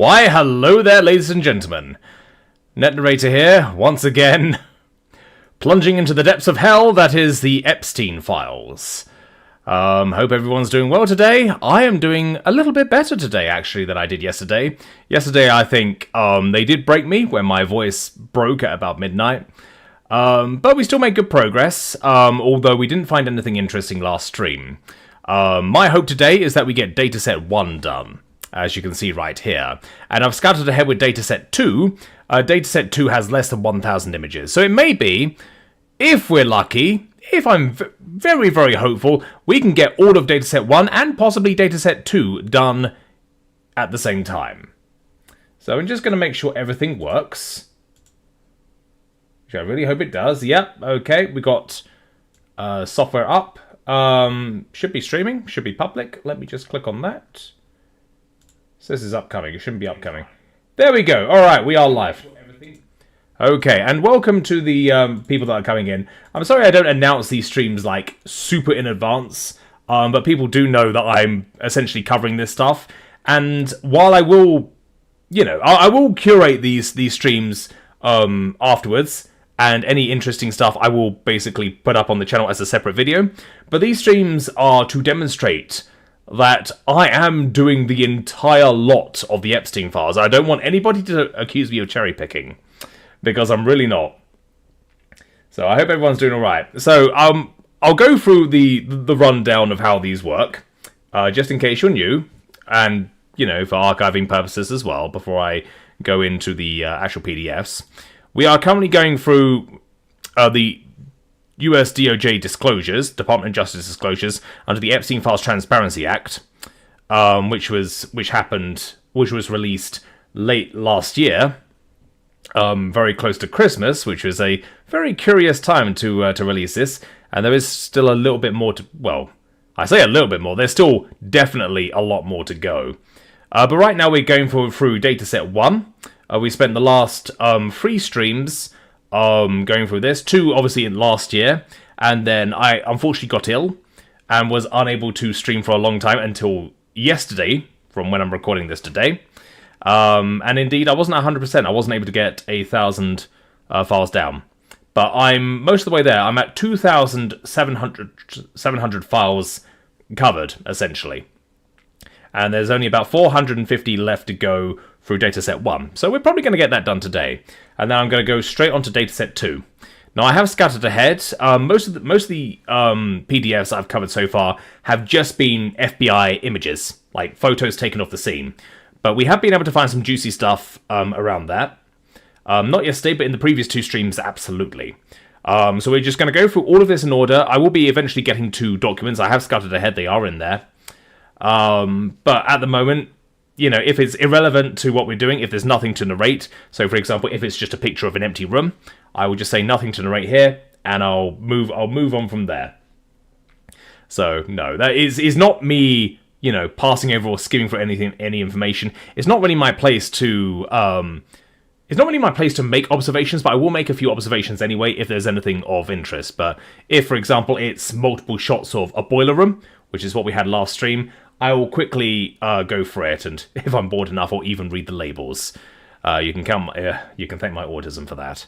Why, hello there, ladies and gentlemen. Net Narrator here, once again, plunging into the depths of hell that is the Epstein Files. Hope everyone's doing well today. I am doing a little bit better today, actually, than I did yesterday. Yesterday, I think, they did break me when my voice broke at about midnight. But we still made good progress, although we didn't find anything interesting last stream. My hope today is that we get dataset 1 done, as you can see right here. And I've scouted ahead with dataset 2. Dataset 2 has less than 1,000 images. So it may be, if we're lucky, if I'm very, very hopeful, we can get all of dataset 1 and possibly dataset 2 done at the same time. So I'm just going to make sure everything works. Which I really hope it does. Yep, okay, we got software up. Should be streaming, should be public. Let me just click on that. So this is upcoming, it shouldn't be upcoming. There we go, alright, we are live. Okay, and welcome to the people that are coming in. I'm sorry I don't announce these streams like super in advance, but people do know that I'm essentially covering this stuff. And while I will, you know, I will curate these streams afterwards, and any interesting stuff I will basically put up on the channel as a separate video. But these streams are to demonstrate that I am doing the entire lot of the Epstein Files. I don't want anybody to accuse me of cherry picking, because I'm really not. So I hope everyone's doing alright. So I'll go through the rundown of how these work, just in case you're new, and, you know, for archiving purposes as well, before I go into the actual PDFs. We are currently going through the US DOJ disclosures, Department of Justice disclosures, under the Epstein Files Transparency Act, which was released late last year, very close to Christmas, which was a very curious time to release this, and there is still a little bit more to, well, I say a little bit more, there's still definitely a lot more to go. But right now we're going through dataset 1. We spent the last 3 streams going through this, 2 obviously in last year, and then I unfortunately got ill and was unable to stream for a long time until yesterday, from when I'm recording this today. And indeed, I wasn't 100%. I wasn't able to get 1,000 files down. But I'm most of the way there. I'm at 2,700 files covered, essentially. And there's only about 450 left to go through dataset 1. So we're probably going to get that done today. And then I'm going to go straight on to dataset 2. Now, I have scattered ahead. Most of the PDFs I've covered so far have just been FBI images, like photos taken off the scene. But we have been able to find some juicy stuff around that. Not yesterday, but in the previous 2 streams, absolutely. So we're just going to go through all of this in order. I will be eventually getting to documents. I have scouted ahead. They are in there. But at the moment, you know, if it's irrelevant to what we're doing, if there's nothing to narrate, so for example, if it's just a picture of an empty room, I will just say nothing to narrate here, and I'll move on from there. So, no, that is not me, you know, passing over or skimming for any information. It's not really my place to make observations, but I will make a few observations anyway if there's anything of interest. But if, for example, it's multiple shots of a boiler room, which is what we had last stream, I will quickly go for it, and if I'm bored enough, I'll even read the labels. You can thank my autism for that.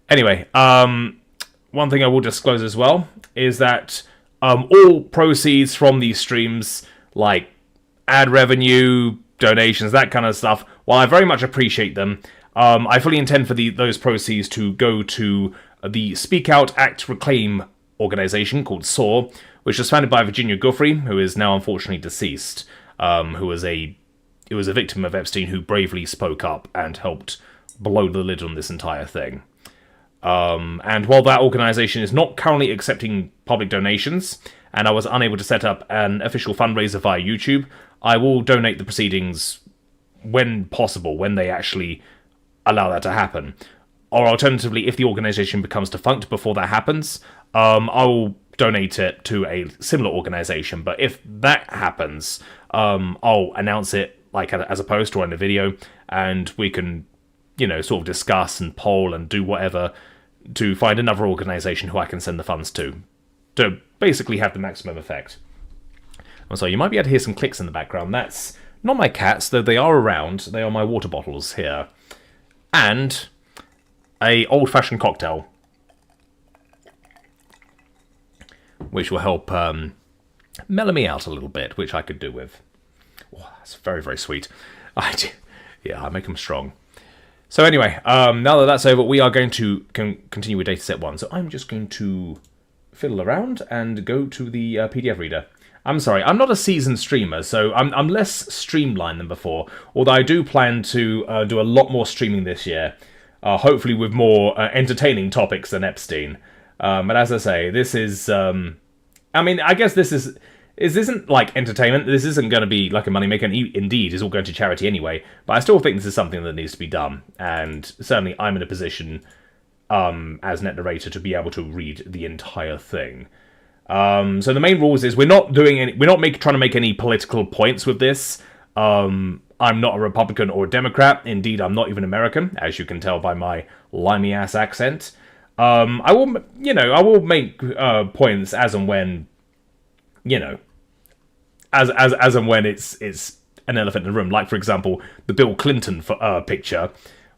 Anyway, one thing I will disclose as well is that all proceeds from these streams, like ad revenue, donations, that kind of stuff, while I very much appreciate them, I fully intend for those proceeds to go to the Speak Out Act Reclaim organization called SAW, which was founded by Virginia Guthrie, who is now unfortunately deceased, who was a victim of Epstein who bravely spoke up and helped blow the lid on this entire thing. And while that organization is not currently accepting public donations, and I was unable to set up an official fundraiser via YouTube, I will donate the proceedings when possible, when they actually allow that to happen. Or alternatively, if the organization becomes defunct before that happens, I will donate it to a similar organization. But if that happens, I'll announce it like as a post or in a video, and we can, you know, sort of discuss and poll and do whatever to find another organization who I can send the funds to basically have the maximum effect. I'm sorry, you might be able to hear some clicks in the background. That's not my cats, though they are around. They are my water bottles here. And a old-fashioned cocktail, which will help mellow me out a little bit, which I could do with. Oh, that's very, very sweet. Yeah, I make them strong. So anyway, now that that's over, we are going to continue with dataset 1. So I'm just going to fiddle around and go to the PDF reader. I'm sorry, I'm not a seasoned streamer, so I'm less streamlined than before, although I do plan to do a lot more streaming this year, hopefully with more entertaining topics than Epstein. But as I say, this is... I mean, I guess this isn't like entertainment. This isn't going to be like a moneymaker. Indeed, it's all going to charity anyway. But I still think this is something that needs to be done. And certainly I'm in a position as Net Narrator to be able to read the entire thing. So the main rules is we're not trying to make any political points with this. I'm not a Republican or a Democrat. Indeed, I'm not even American, as you can tell by my limey ass accent. I will make points as and when, as and when it's an elephant in the room. Like, for example, the Bill Clinton picture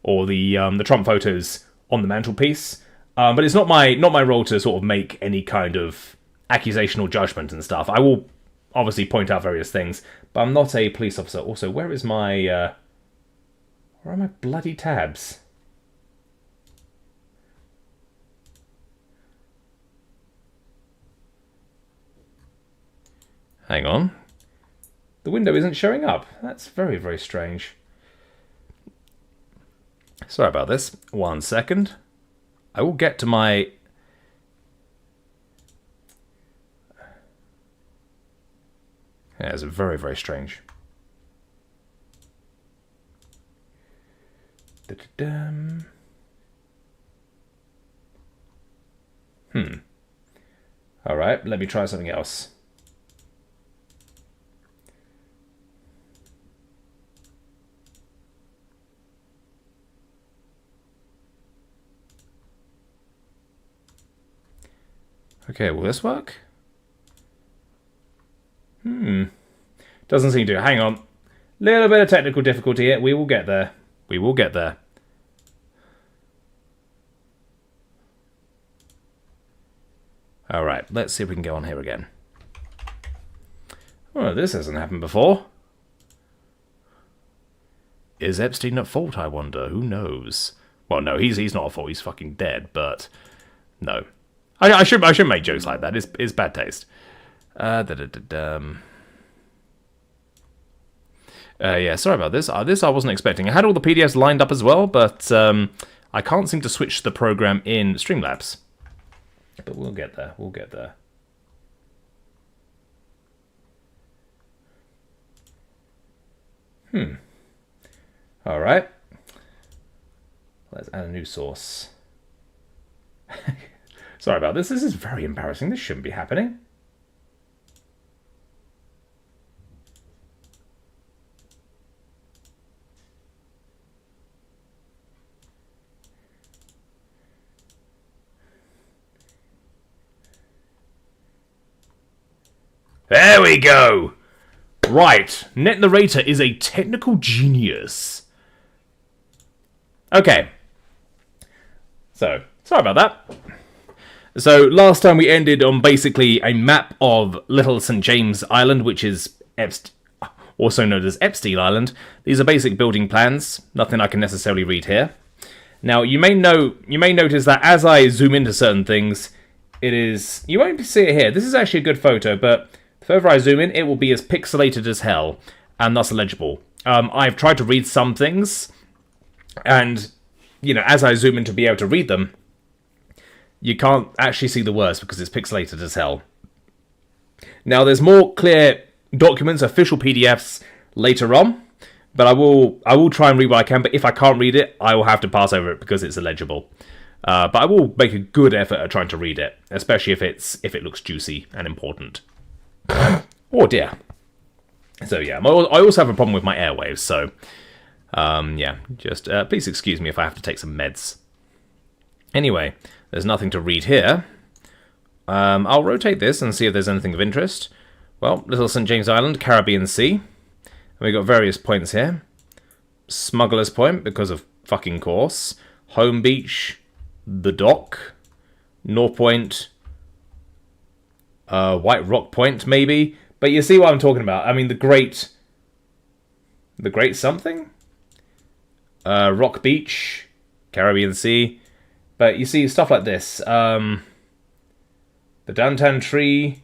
or the Trump photos on the mantelpiece. But it's not my role to sort of make any kind of accusation or judgment and stuff. I will obviously point out various things, but I'm not a police officer. Also, where are my bloody tabs? Hang on. The window isn't showing up. That's very, very strange. Sorry about this. 1 second. I will get to my... Yeah, it's very, very strange. Alright, let me try something else. Okay, will this work? Doesn't seem to. Hang on. Little bit of technical difficulty here. We will get there. We will get there. Alright, let's see if we can go on here again. Oh, this hasn't happened before. Is Epstein at fault, I wonder? Who knows? Well, no, he's not at fault. He's fucking dead, but... No. I shouldn't make jokes like that. It's bad taste. Yeah, sorry about this. This I wasn't expecting. I had all the PDFs lined up as well, but I can't seem to switch the program in Streamlabs. But we'll get there. We'll get there. All right. Let's add a new source. Sorry about this. This is very embarrassing. This shouldn't be happening. There we go! Right, Net Narrator is a technical genius. Okay. So, sorry about that. So, last time we ended on basically a map of Little St. James Island, which is also known as Epstein Island. These are basic building plans, nothing I can necessarily read here. Now, you may notice that as I zoom into certain things, you won't see it here. This is actually a good photo, but the further I zoom in, it will be as pixelated as hell, and thus illegible. I've tried to read some things, and, as I zoom in to be able to read them, you can't actually see the words because it's pixelated as hell. Now, there's more clear documents, official PDFs, later on, but I will try and read what I can, but if I can't read it, I will have to pass over it because it's illegible. But I will make a good effort at trying to read it, especially if it looks juicy and important. Oh dear. So yeah, I also have a problem with my airwaves, so yeah, just please excuse me if I have to take some meds. Anyway, there's nothing to read here. I'll rotate this and see if there's anything of interest. Well, Little St. James Island, Caribbean Sea. we got various points here. Smuggler's Point, because of fucking course. Home Beach, the Dock, North Point, White Rock Point, maybe. But you see what I'm talking about. I mean, the Great something? Rock Beach, Caribbean Sea. But you see stuff like this. The Downtown Tree,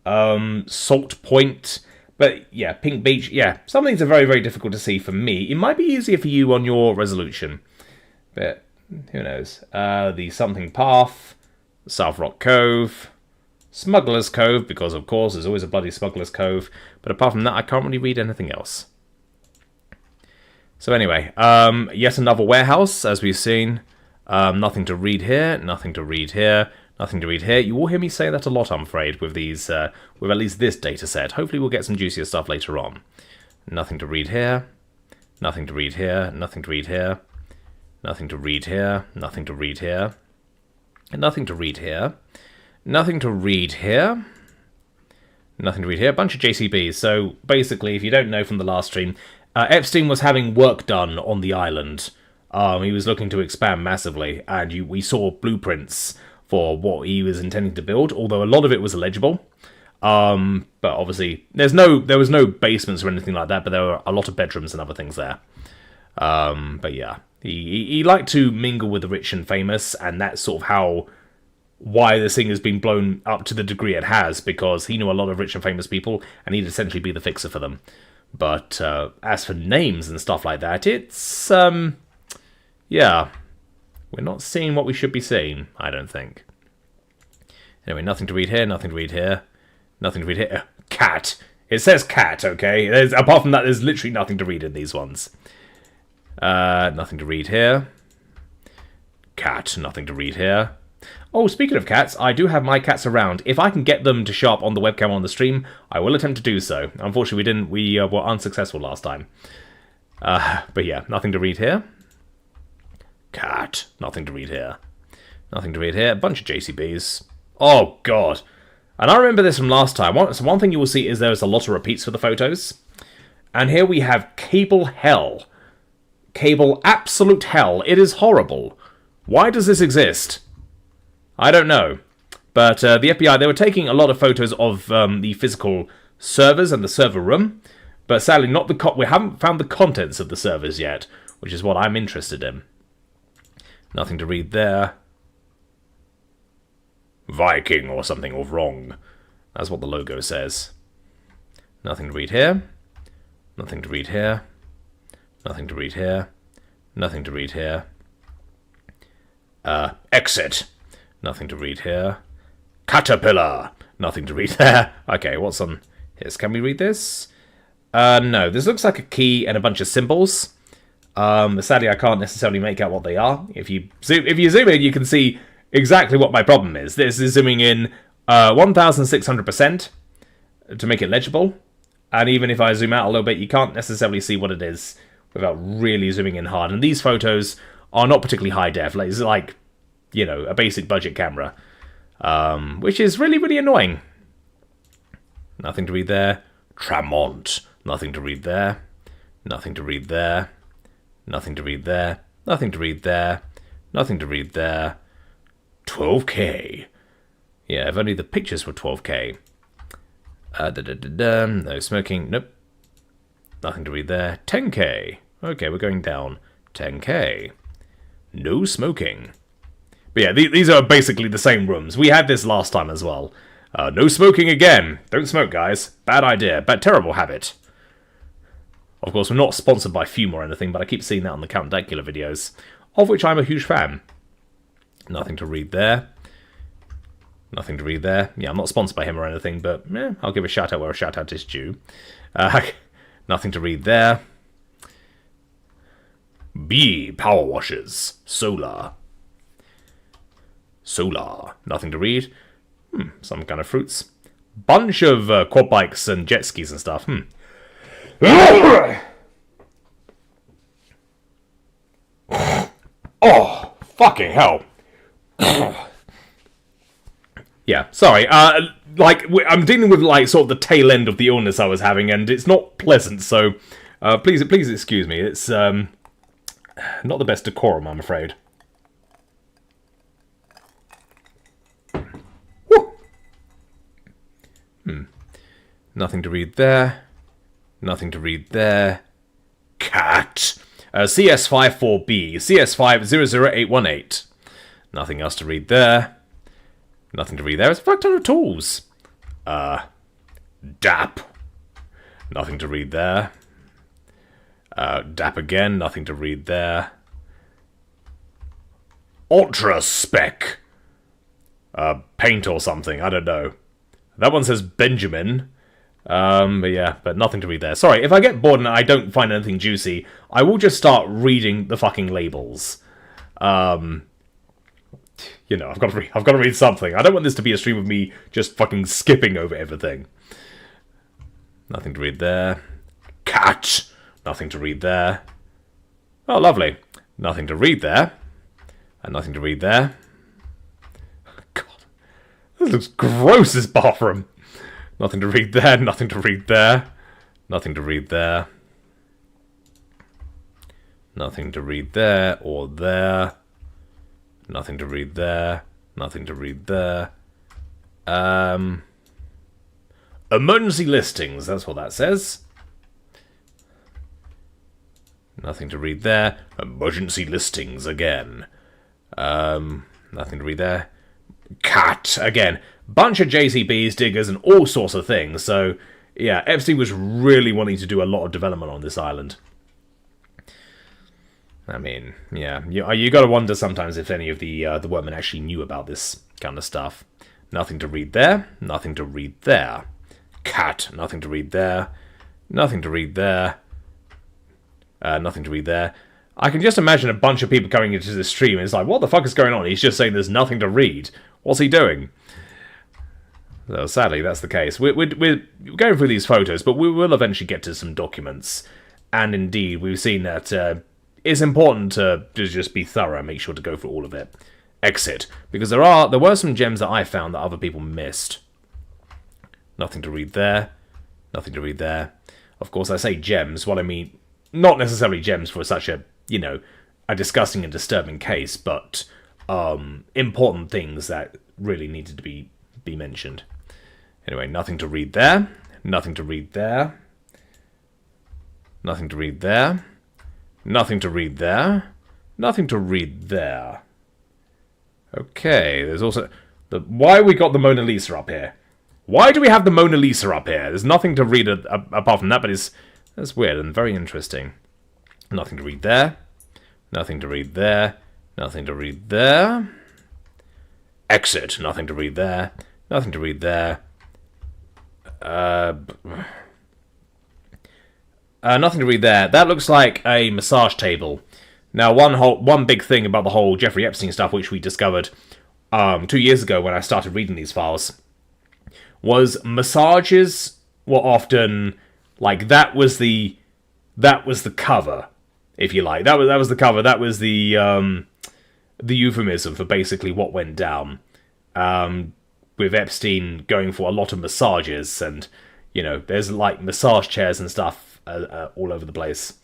Salt Point. But yeah, Pink Beach. Yeah, some things are very, very difficult to see for me. It might be easier for you on your resolution. But who knows. The Something Path, South Rock Cove, Smuggler's Cove, because of course there's always a bloody Smuggler's Cove. But apart from that, I can't really read anything else. So anyway, yet another warehouse, as we've seen. Nothing to read here, nothing to read here, nothing to read here. You will hear me say that a lot, I'm afraid, with these, with at least this data set. Hopefully we'll get some juicier stuff later on. Nothing to read here, nothing to read here, nothing to read here, nothing to read here, nothing to read here, nothing to read here, nothing to read here, nothing to read here. A bunch of JCBs. So basically, if you don't know from the last stream, Epstein was having work done on the island. He was looking to expand massively, and we saw blueprints for what he was intending to build, although a lot of it was illegible. But obviously, there was no basements or anything like that, but there were a lot of bedrooms and other things there. But yeah, he liked to mingle with the rich and famous, and that's sort of why this thing has been blown up to the degree it has, because he knew a lot of rich and famous people, and he'd essentially be the fixer for them. But as for names and stuff like that, it's, yeah, we're not seeing what we should be seeing, I don't think. Anyway, nothing to read here, nothing to read here, nothing to read here. Cat. It says cat, okay? Apart from that, there's literally nothing to read in these ones. Nothing to read here. Cat, nothing to read here. Oh, speaking of cats, I do have my cats around. If I can get them to show up on the webcam on the stream, I will attempt to do so. Unfortunately, we were unsuccessful last time. But yeah, nothing to read here. Cat, nothing to read here. Nothing to read here. A bunch of JCBs. Oh, God. And I remember this from last time. So one thing you will see is there's a lot of repeats for the photos. And here we have cable hell. Cable absolute hell. It is horrible. Why does this exist? I don't know. But the FBI, they were taking a lot of photos of the physical servers and the server room. But sadly, we haven't found the contents of the servers yet, which is what I'm interested in. Nothing to read there. Viking or something or wrong. That's what the logo says. Nothing to read here. Nothing to read here. Nothing to read here. Nothing to read here. Exit. Nothing to read here. Caterpillar. Nothing to read there. Okay, what's on here? Can we read this? No. This looks like a key and a bunch of symbols. Sadly, I can't necessarily make out what they are. If you zoom in, you can see exactly what my problem is. This is zooming in 1,600% to make it legible. And even if I zoom out a little bit, you can't necessarily see what it is without really zooming in hard. And these photos are not particularly high def. It's like, you know, a basic budget camera. Which is really, really annoying. Nothing to read there. Tramont. Nothing to read there. Nothing to read there. Nothing to read there. Nothing to read there. Nothing to read there. 12K. Yeah, if only the pictures were 12K. No smoking. Nope. Nothing to read there. 10K. Okay, we're going down. 10K. No smoking. But yeah, these are basically the same rooms. We had this last time as well. No smoking again. Don't smoke, guys. Bad idea. Bad, terrible habit. Of course, we're not sponsored by Fume or anything, but I keep seeing that on the Count Dankula videos, of which I'm a huge fan. Nothing to read there. Nothing to read there. Yeah, I'm not sponsored by him or anything, but I'll give a shout-out where a shout-out is due. Nothing to read there. B. Power washers. Solar. Solar. Nothing to read. Some kind of fruits. Bunch of quad bikes and jet skis and stuff. Oh, fucking hell. Yeah, sorry. I'm dealing with, like, sort of the tail end of the illness I was having, and it's not pleasant, so please excuse me. It's not the best decorum, I'm afraid. Nothing to read there. Nothing to read there. Cat. CS54B. CS500818. Nothing else to read there. Nothing to read there. It's a fuck ton of tools. DAP. Nothing to read there. DAP again. Nothing to read there. Ultra Spec. Paint or something. I don't know. That one says Benjamin. But nothing to read there. Sorry, if I get bored and I don't find anything juicy, I will just start reading the fucking labels. You know, I've got to read something. I don't want this to be a stream of me just fucking skipping over everything. Nothing to read there. Cat. Nothing to read there. Oh, lovely. Nothing to read there. And nothing to read there. God. This looks gross, this bathroom. Nothing to read there, nothing to read there. Nothing to read there. Nothing to read there or there. Nothing to read there. Nothing to read there. Emergency listings, that's what that says. Nothing to read there. Emergency listings again. Nothing to read there. Cat again. Bunch of JCBs, diggers, and all sorts of things. So, yeah, Epstein was really wanting to do a lot of development on this island. I mean, yeah, you got to wonder sometimes if any of the workmen actually knew about this kind of stuff. Nothing to read there. Nothing to read there. Cat. Nothing to read there. Nothing to read there. Nothing to read there. I can just imagine a bunch of people coming into this stream and it's like, what the fuck is going on? He's just saying there's nothing to read. What's he doing? So sadly, that's the case. We're going through these photos, but we will eventually get to some documents. And indeed, we've seen that it's important to just be thorough and make sure to go through all of it. Exit. Because there were some gems that I found that other people missed. Nothing to read there. Nothing to read there. Of course, I say gems. What I mean, not necessarily gems for such a, you know, a disgusting and disturbing case, but important things that really needed to be mentioned. Anyway, nothing to read there. Nothing to read there. Nothing to read there. Nothing to read there. Nothing to read there. Okay, there's also... Why we got the Mona Lisa up here? Why do we have the Mona Lisa up here? There's nothing to read apart from that, but that's weird and very interesting. Nothing to read there. Nothing to read there. Nothing to read there. Exit. Nothing to read there. Nothing to read there. Nothing to read there. That looks like a massage table. Now, one big thing about the whole Jeffrey Epstein stuff, which we discovered 2 years ago when I started reading these files, was massages were often like that was the cover, if you like. That was the cover. That was the euphemism for basically what went down. With Epstein going for a lot of massages, and you know, there's like massage chairs and stuff all over the place.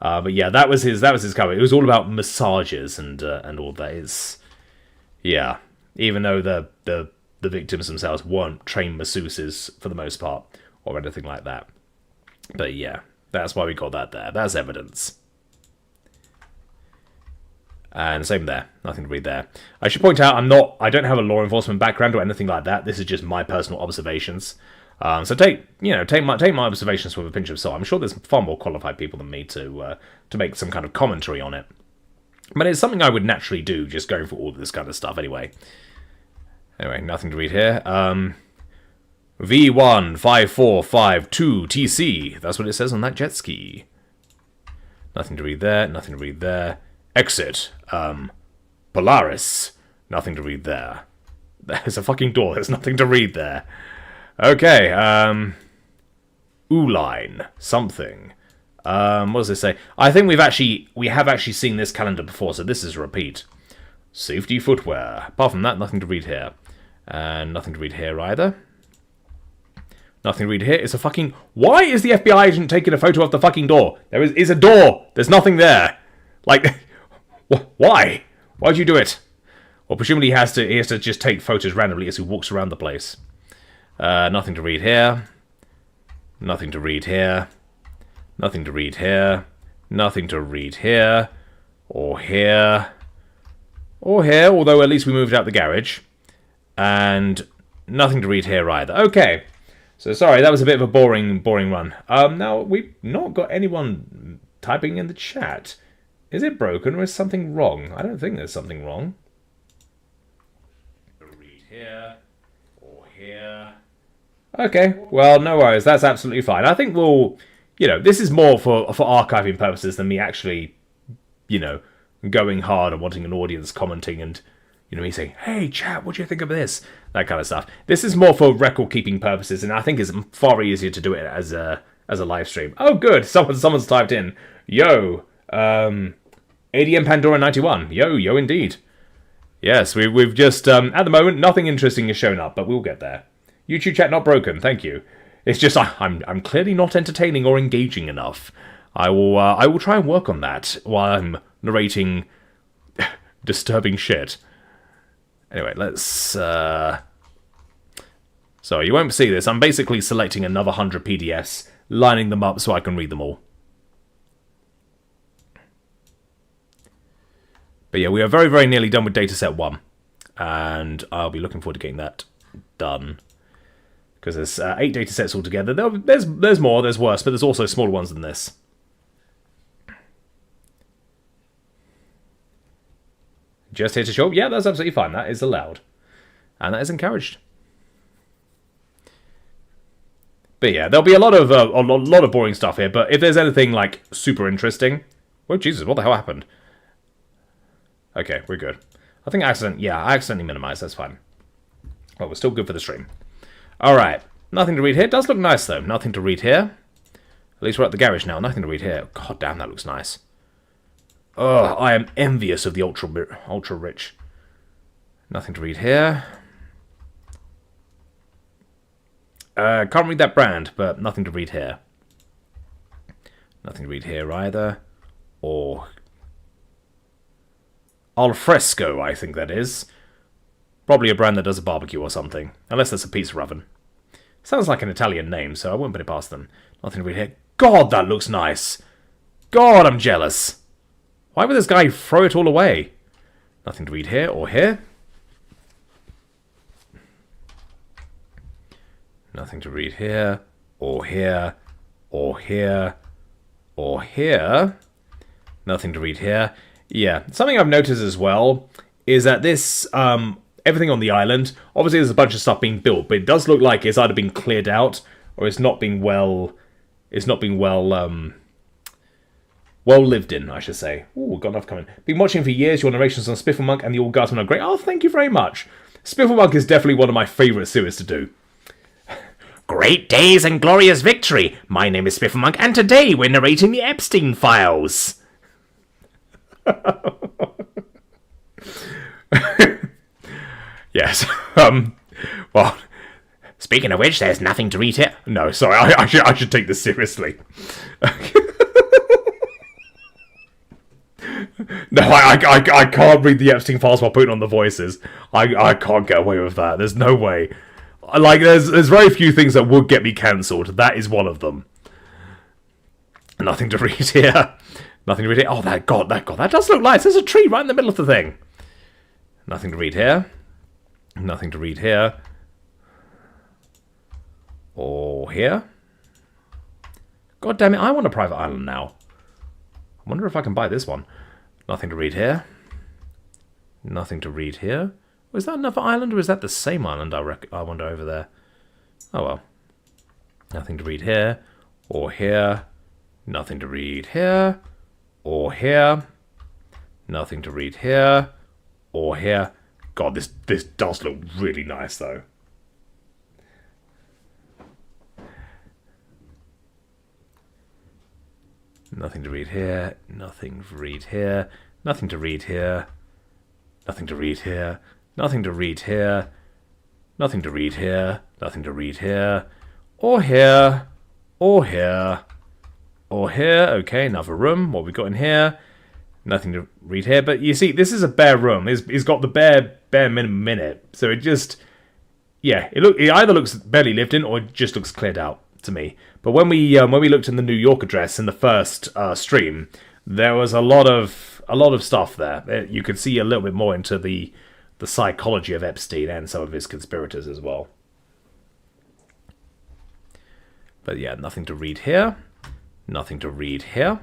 But yeah, that was his cover. It was all about massages and all that. Is yeah, even though the victims themselves weren't trained masseuses for the most part or anything like that. But yeah, that's why we got that there. That's evidence. And same there. Nothing to read there. I should point out, I don't have a law enforcement background or anything like that. This is just my personal observations. So take my observations with a pinch of salt. I'm sure there's far more qualified people than me to make some kind of commentary on it. But it's something I would naturally do, just going for all of this kind of stuff anyway. Anyway, nothing to read here. V15452TC. That's what it says on that jet ski. Nothing to read there. Nothing to read there. Exit. Polaris. Nothing to read there. There's a fucking door. There's nothing to read there. Okay. Uline. Something. What does it say? I think we have actually seen this calendar before, so this is a repeat. Safety footwear. Apart from that, nothing to read here. And nothing to read here either. Nothing to read here. It's a fucking... Why is the FBI agent taking a photo of the fucking door? There is a door. There's nothing there. Like, why? Why'd you do it? Well, presumably he has to just take photos randomly as he walks around the place. Nothing to read here. Nothing to read here. Nothing to read here. Nothing to read here. Or here. Or here, although at least we moved out the garage. And nothing to read here either. Okay. So sorry, that was a bit of a boring run. Now, we've not got anyone typing in the chat. Is it broken or is something wrong? I don't think there's something wrong. Read here. Or here. Okay, well, no worries. That's absolutely fine. I think we'll... You know, this is more for archiving purposes than me actually, you know, going hard and wanting an audience commenting and... You know, me saying, hey, chat, what do you think of this? That kind of stuff. This is more for record-keeping purposes, and I think it's far easier to do it as a live stream. Oh, good. Someone's typed in. Yo, ADM Pandora 91. Yo, indeed. Yes, we've just, at the moment, nothing interesting has shown up, but we'll get there. YouTube chat not broken, thank you. It's just, I'm clearly not entertaining or engaging enough. I will try and work on that while I'm narrating disturbing shit. Anyway, let's... So, you won't see this. I'm basically selecting another 100 PDFs, lining them up so I can read them all. But yeah, we are very, very nearly done with dataset 1. And I'll be looking forward to getting that done. Because there's 8 datasets altogether. There's more, there's worse, but there's also smaller ones than this. Just here to show up. Yeah, that's absolutely fine. That is allowed. And that is encouraged. But yeah, there'll be a lot of boring stuff here, but if there's anything, like, super interesting... Oh, Jesus, what the hell happened? Okay, we're good. I think I accidentally minimized. That's fine. Well, we're still good for the stream. Alright. Nothing to read here. It does look nice, though. Nothing to read here. At least we're at the garage now. Nothing to read here. God damn, that looks nice. Oh, I am envious of the ultra rich. Nothing to read here. Can't read that brand, but nothing to read here. Nothing to read here either. Or al fresco, I think that is. Probably a brand that does a barbecue or something. Unless that's a pizza oven. Sounds like an Italian name, so I won't put it past them. Nothing to read here. God, that looks nice. God, I'm jealous. Why would this guy throw it all away? Nothing to read here or here. Nothing to read here or here or here or here. Nothing to read here. Yeah, something I've noticed as well is that this, everything on the island, obviously there's a bunch of stuff being built, but it does look like it's either been cleared out or it's not being well lived in, I should say. Ooh, got enough coming. Been watching for years. Your narrations on Spifflemonk and the All Guardsmen are great. Oh, thank you very much. Spifflemonk is definitely one of my favourite series to do. Great days and glorious victory. My name is Spifflemonk, and today we're narrating the Epstein Files. Yes. Well, speaking of which, there's nothing to read here. No, sorry, I should take this seriously. No, I can't read the Epstein Files while putting on the voices. I can't get away with that. There's no way. Like, there's very few things that would get me cancelled. That is one of them. Nothing to read here. Nothing to read here. Oh, that does look nice. There's a tree right in the middle of the thing. Nothing to read here. Nothing to read here. Or here. God damn it, I want a private island now. I wonder if I can buy this one. Nothing to read here. Nothing to read here. Was that another island, or is that the same island I wonder over there? Oh well. Nothing to read here. Or here. Nothing to read here. Or here. Nothing to read here. Or here. God, this does look really nice, though. Nothing to read here. Nothing to read here. Nothing to read here. Nothing to read here. Nothing to read here. Nothing to read here. Nothing to read here. Or here. Or here. Or here. Okay, another room. What we got in here? Nothing to read here. But you see, this is a bare room. It's got the bare minimum in it. So it just... Yeah, it either looks barely lived in or it just looks cleared out to me. But when we looked in the New York address in the first stream, there was a lot of stuff there. You could see a little bit more into the psychology of Epstein and some of his conspirators as well. But yeah, nothing to read here. Nothing to read here.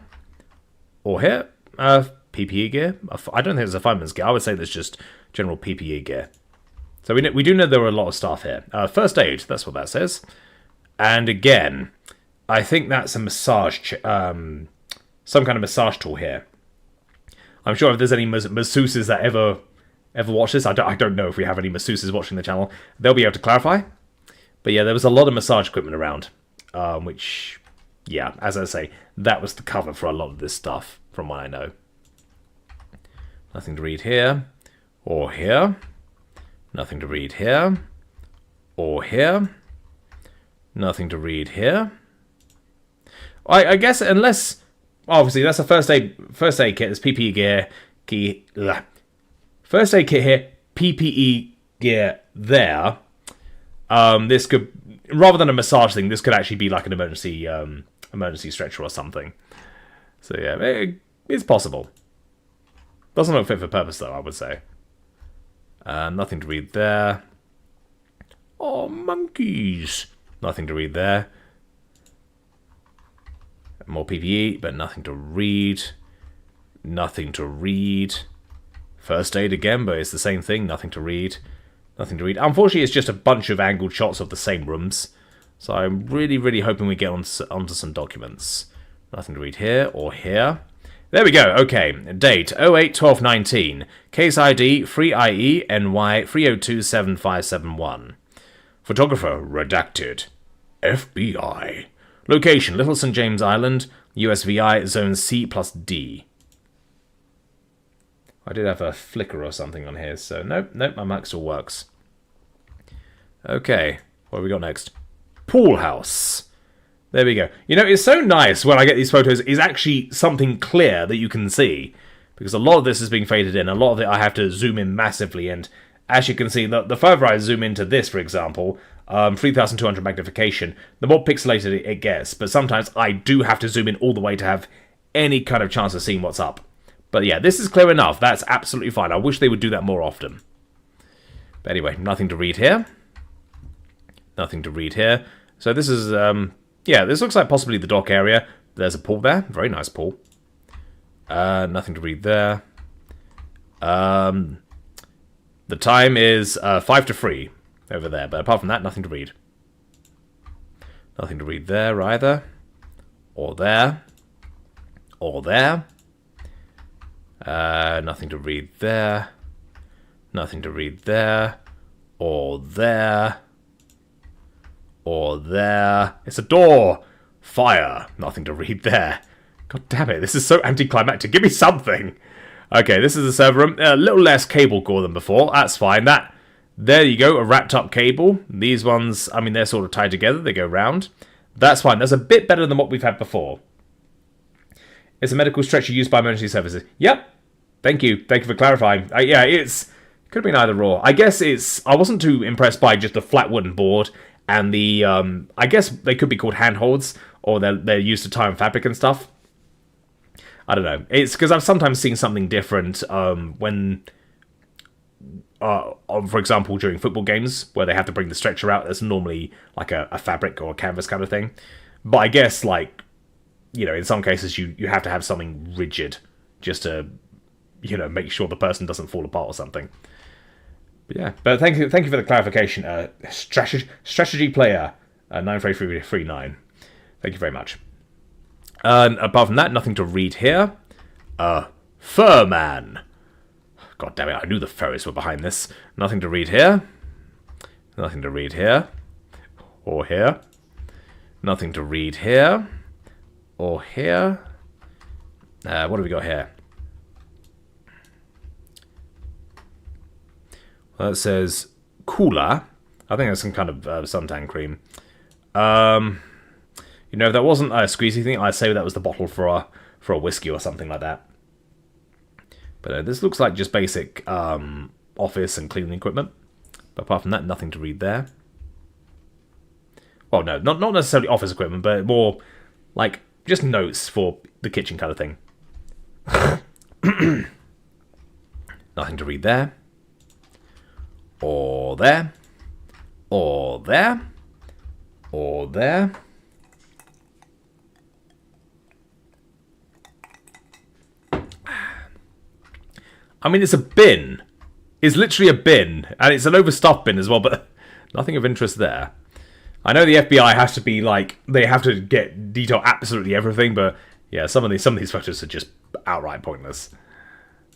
Or here. PPE gear. I don't think it's a fireman's gear. I would say there's just general PPE gear. So we do know there were a lot of stuff here. First aid, that's what that says. And again, I think that's a massage, some kind of massage tool here. I'm sure if there's any masseuses that ever watch this, I don't know if we have any masseuses watching the channel, they'll be able to clarify. But yeah, there was a lot of massage equipment around, which, yeah, as I say, that was the cover for a lot of this stuff, from what I know. Nothing to read here, or here. Nothing to read here, or here. Nothing to read here. I guess unless, obviously that's a first aid kit. There's PPE gear, first aid kit here, PPE gear there. This could, rather than a massage thing, this could actually be like an emergency stretcher or something. So yeah, it's possible. Doesn't look fit for purpose though, I would say. Nothing to read there. Oh, monkeys. Nothing to read there. More PPE, but nothing to read. Nothing to read. First aid again, but it's the same thing. Nothing to read. Nothing to read. Unfortunately, it's just a bunch of angled shots of the same rooms. So I'm really, really hoping we get onto some documents. Nothing to read here or here. There we go. Okay. Date 08/12/19. Case ID 3IE NY 3027571. Photographer redacted. FBI. Location Little St. James Island. USVI Zone C+D. I did have a flicker or something on here, so nope, my mic still works. Okay, what have we got next? Pool house. There we go. You know, it's so nice when I get these photos is actually something clear that you can see. Because a lot of this is being faded in. A lot of it I have to zoom in massively. And as you can see, the further I zoom into this, for example, 3200 magnification, the more pixelated it gets. But sometimes I do have to zoom in all the way to have any kind of chance of seeing what's up. But yeah, this is clear enough. That's absolutely fine. I wish they would do that more often. But anyway, nothing to read here. Nothing to read here. So this is, yeah, this looks like possibly the dock area. There's a pool there. Very nice pool. Nothing to read there. The time is 5 to 3 over there. But apart from that, nothing to read. Nothing to read there either. Or there. Or there. Nothing to read there. Nothing to read there. Or there. Or there. It's a door. Fire. Nothing to read there. God damn it, this is so anticlimactic. Give me something. Okay, this is the server room. A little less cable gore than before. That's fine. There you go, a wrapped up cable. These ones, I mean, they're sort of tied together. They go round. That's fine. That's a bit better than what we've had before. It's a medical stretcher used by emergency services. Yep. Thank you. Thank you for clarifying. Yeah, it's... Could have been either or. I guess it's... I wasn't too impressed by just the flat wooden board and the... I guess they could be called handholds, or they're used to tie on fabric and stuff. I don't know. It's because I've sometimes seen something different when... for example, during football games, where they have to bring the stretcher out. There's normally like a fabric or a canvas kind of thing. But I guess, like... You know, in some cases, you have to have something rigid just to, you know, make sure the person doesn't fall apart or something. But yeah, but thank you for the clarification, strategy player 93339. Thank you very much. Apart from that, nothing to read here. Furman. God damn it! I knew the furries were behind this. Nothing to read here. Nothing to read here. Or here. Nothing to read here. Or here. What do we got here? Well, it says cooler. I think that's some kind of suntan cream. You know, if that wasn't a squeezy thing, I'd say that was the bottle for a whiskey or something like that. But this looks like just basic office and cleaning equipment. But apart from that, nothing to read there. Well, no, not necessarily office equipment, but more like just notes for the kitchen kind of thing. Nothing to read there. Or there. Or there. Or there. I mean, it's a bin. It's literally a bin. And it's an overstuffed bin as well, but nothing of interest there. I know the FBI has to be like, they have to get detail absolutely everything, but yeah, some of these photos are just outright pointless.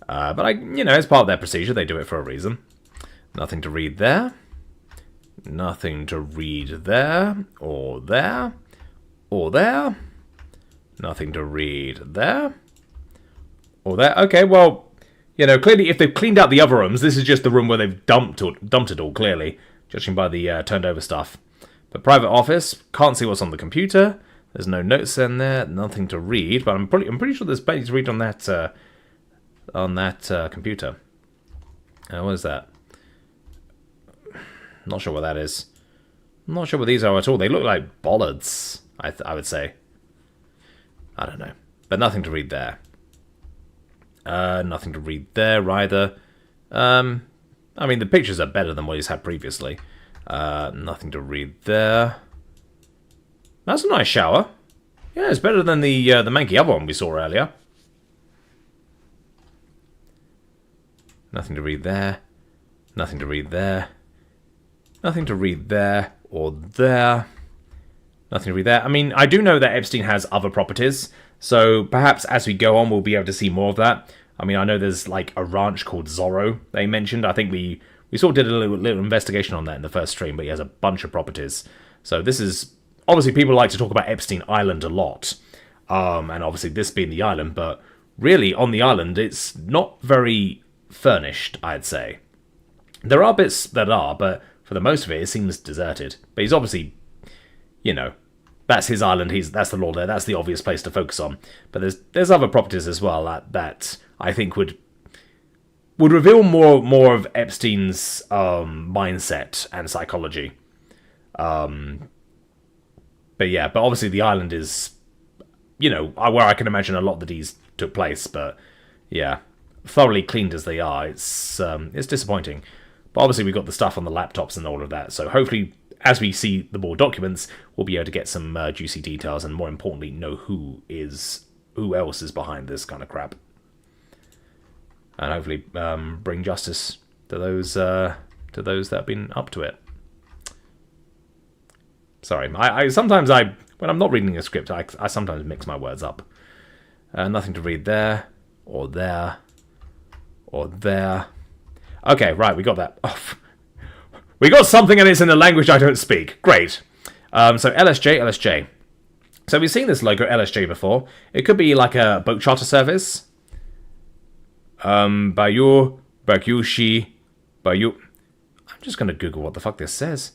But you know, as part of their procedure, they do it for a reason. Nothing to read there. Nothing to read there. Or there. Or there. Nothing to read there. Or there. Okay, well, you know, clearly if they've cleaned out the other rooms, this is just the room where they've dumped it all, clearly, judging by the turned over stuff. But private office, can't see what's on the computer. There's no notes in there, nothing to read, but I'm pretty sure there's plenty to read on that computer. What is that? Not sure what that is. I'm not sure what these are at all. They look like bollards, I would say. I don't know. But nothing to read there. Nothing to read there either. I mean, the pictures are better than what he's had previously. Nothing to read there. That's a nice shower. Yeah, it's better than the manky other one we saw earlier. Nothing to read there. Nothing to read there. Nothing to read there or there. Nothing to read there. I mean, I do know that Epstein has other properties, so perhaps as we go on, we'll be able to see more of that. I mean, I know there's like a ranch called Zorro they mentioned. I think we sort of did a little investigation on that in the first stream, but he has a bunch of properties. So this is... Obviously, people like to talk about Epstein Island a lot. And obviously this being the island, but really, on the island, it's not very furnished, I'd say. There are bits that are, but for the most of it seems deserted. But he's obviously, you know, that's his island, that's the law there, that's the obvious place to focus on. But there's other properties as well that I think would reveal more of Epstein's mindset and psychology. But yeah, but obviously the island is, you know, where I can imagine a lot of the deeds took place. But yeah, thoroughly cleaned as they are, it's disappointing. But obviously we've got the stuff on the laptops and all of that. So hopefully, as we see the more documents, we'll be able to get some juicy details and, more importantly, know who else is behind this kind of crap. And hopefully bring justice to those that have been up to it. Sorry, I sometimes when I'm not reading a script, I sometimes mix my words up. Nothing to read there, or there, or there. Okay, right, we got that. Oh, we got something and it's in a language I don't speak. Great. So LSJ. So we've seen this logo LSJ before. It could be like a boat charter service. Bayou, Bakyushi, Bayou. I'm just gonna Google what the fuck this says.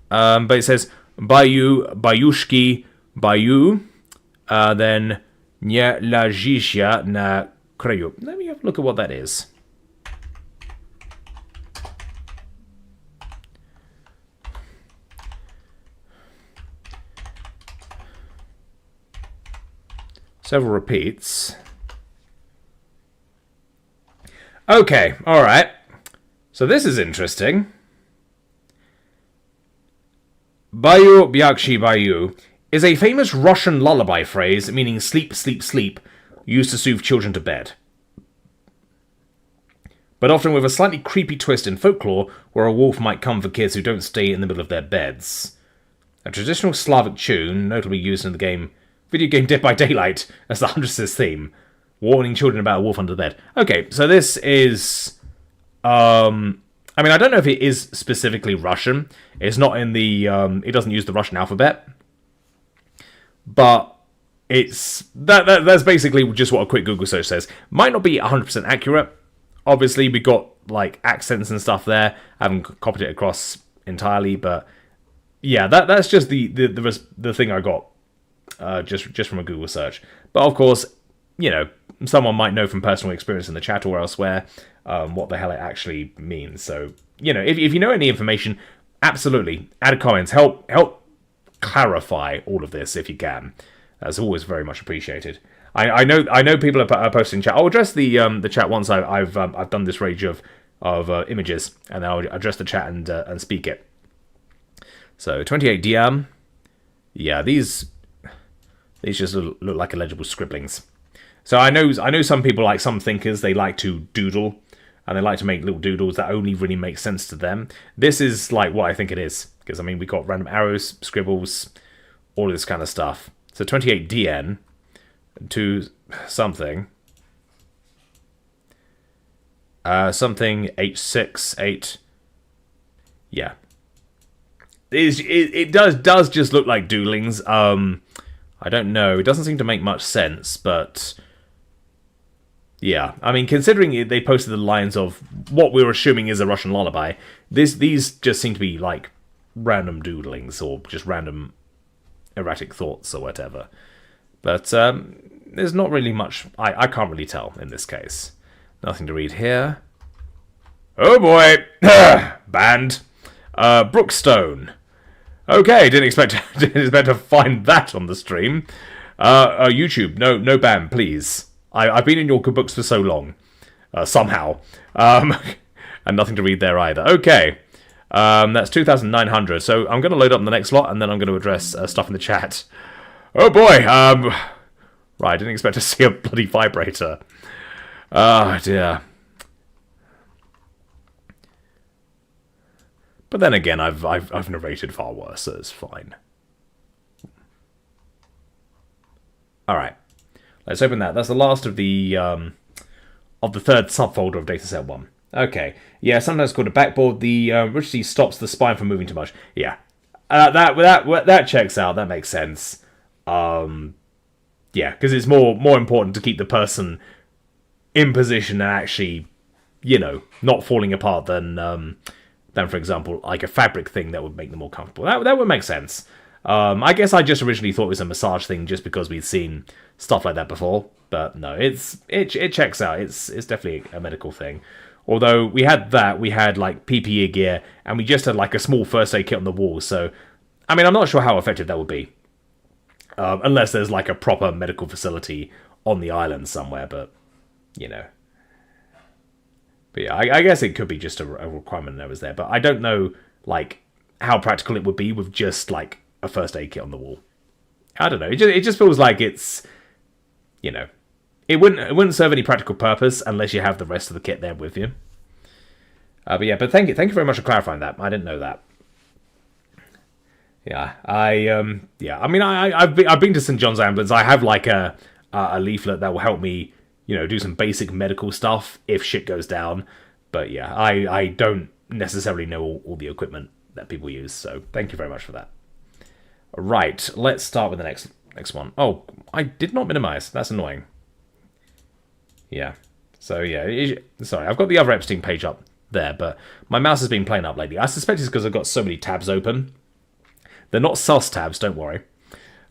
But it says Bayou, Bayushki, Bayou, then Nie Lajisha na Krayu. Let me have a look at what that is. Several repeats. Okay, alright. So this is interesting. Bayou Byakshi Bayou is a famous Russian lullaby phrase meaning sleep, sleep, sleep, used to soothe children to bed. But often with a slightly creepy twist in folklore where a wolf might come for kids who don't stay in the middle of their beds. A traditional Slavic tune, notably used in the video game Dead by Daylight as the Huntress's theme, warning children about a wolf under the bed. Okay, so this is... I mean, I don't know if it is specifically Russian. It's not in the... it doesn't use the Russian alphabet. But it's... That's basically just what a quick Google search says. Might not be 100% accurate. Obviously, we got like accents and stuff there. I haven't copied it across entirely, but yeah, that's just the thing I got just from a Google search. But of course, you know, someone might know from personal experience in the chat or elsewhere what the hell it actually means. So, you know, if you know any information, absolutely add comments. Help clarify all of this if you can. That's always very much appreciated. I know people are posting chat. I'll address the chat once I've done this range of images, and then I'll address the chat and speak it. So 28 DM, yeah, these just look like illegible scribblings. So I know some people, like some thinkers, they like to doodle, and they like to make little doodles that only really make sense to them. This is like what I think it is, because I mean we got random arrows, scribbles, all this kind of stuff. So 28 DN to something. Something 868. Yeah. It does just look like doodlings. I don't know. It doesn't seem to make much sense, but yeah. I mean, considering they posted the lines of what we were assuming is a Russian lullaby, these just seem to be like random doodlings or just random erratic thoughts or whatever. But there's not really much. I can't really tell in this case. Nothing to read here. Oh boy! Banned. Brookstone. Okay, didn't expect to find that on the stream. YouTube, no ban, please. I've been in your good books for so long. Somehow. And nothing to read there either. Okay. That's 2,900. So I'm going to load up the next lot, and then I'm going to address stuff in the chat. Oh boy! Right, I didn't expect to see a bloody vibrator. Oh dear. But then again, I've narrated far worse, so it's fine. All right, let's open that. That's the last of the third subfolder of dataset 1. Okay, yeah, sometimes called a backboard. The rigidity stops the spine from moving too much. Yeah, that checks out. That makes sense. Yeah, because it's more important to keep the person in position and actually, you know, not falling apart than for example, like a fabric thing that would make them more comfortable. That would make sense. I guess I just originally thought it was a massage thing just because we'd seen stuff like that before. But no, it checks out. It's definitely a medical thing. Although we had like PPE gear, and we just had like a small first aid kit on the wall. So, I mean, I'm not sure how effective that would be. Unless there's like a proper medical facility on the island somewhere, but, you know. But yeah, I guess it could be just a requirement that was there. But I don't know, like, how practical it would be with just, like, a first aid kit on the wall. I don't know. It just feels like it's, you know, it wouldn't serve any practical purpose unless you have the rest of the kit there with you. But yeah, but thank you very much for clarifying that. I didn't know that. Yeah, I mean, I've been to St. John's Ambulance. I have like a leaflet that will help me, you know, do some basic medical stuff if shit goes down. But yeah, I don't necessarily know all the equipment that people use. So thank you very much for that. Right, let's start with the next one. Oh, I did not minimize. That's annoying. Yeah. So yeah, sorry, I've got the other Epstein page up there, but my mouse has been playing up lately. I suspect it's because I've got so many tabs open. They're not sus tabs, don't worry.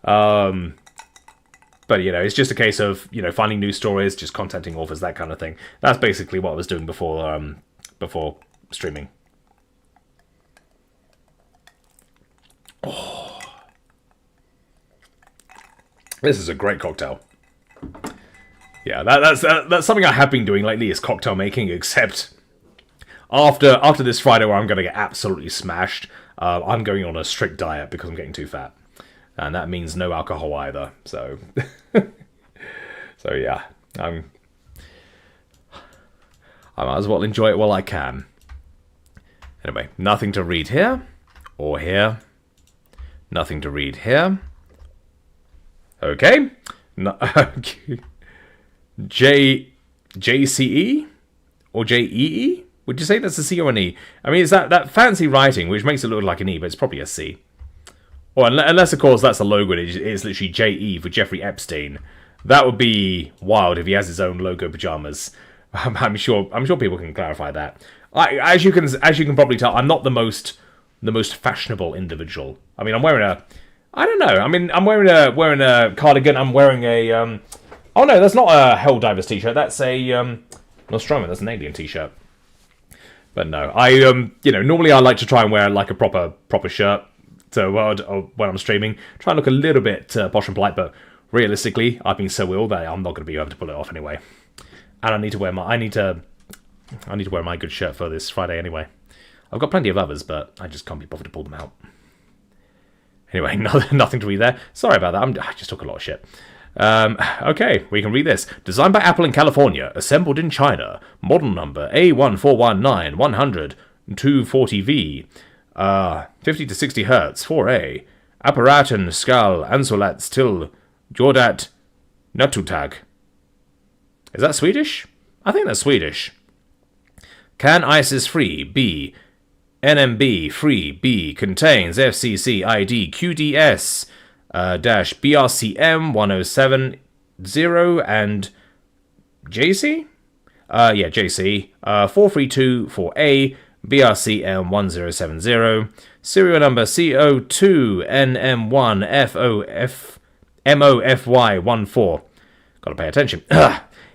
But, you know, it's just a case of, you know, finding new stories, just contacting authors, that kind of thing. That's basically what I was doing before streaming. Oh. This is a great cocktail. Yeah, that's something I have been doing lately, is cocktail making, except after this Friday where I'm going to get absolutely smashed, I'm going on a strict diet because I'm getting too fat. And that means no alcohol either. So, so yeah, I might as well enjoy it while I can. Anyway, nothing to read here or here. Nothing to read here. Okay. No, JCE or JEE? Would you say that's a C or an E? I mean, it's that fancy writing which makes it look like an E, but it's probably a C. Or unless, of course, that's a logo. It's literally JE for Jeffrey Epstein. That would be wild if he has his own logo pajamas. I'm sure people can clarify that. As you can probably tell, I'm not the most fashionable individual. I mean, I'm wearing a, I don't know. I mean, I'm wearing a cardigan. I'm wearing a oh no, that's not a Helldivers t-shirt. That's a Nostromo. That's an Alien t-shirt. But no, normally I like to try and wear like a proper shirt. So when I'm streaming, try and look a little bit posh and polite. But realistically, I've been so ill that I'm not going to be able to pull it off anyway. And I need to wear my good shirt for this Friday anyway. I've got plenty of others, but I just can't be bothered to pull them out. Anyway, nothing to read there. Sorry about that. I just talk a lot of shit. Okay, we can read this. Designed by Apple in California, assembled in China. Model number A1419100 240V. 50 to 60 Hertz, 4A. Apparaten skal ansolat till jordat natutag. Is that Swedish? I think that's Swedish. Can ISIS free? B. NMB free. B. Contains FCC ID QDS dash BRCM 1070 and JC? JC. 4324A BRCM 1070. Serial number CO2NM1FOFMOFY14. Gotta pay attention.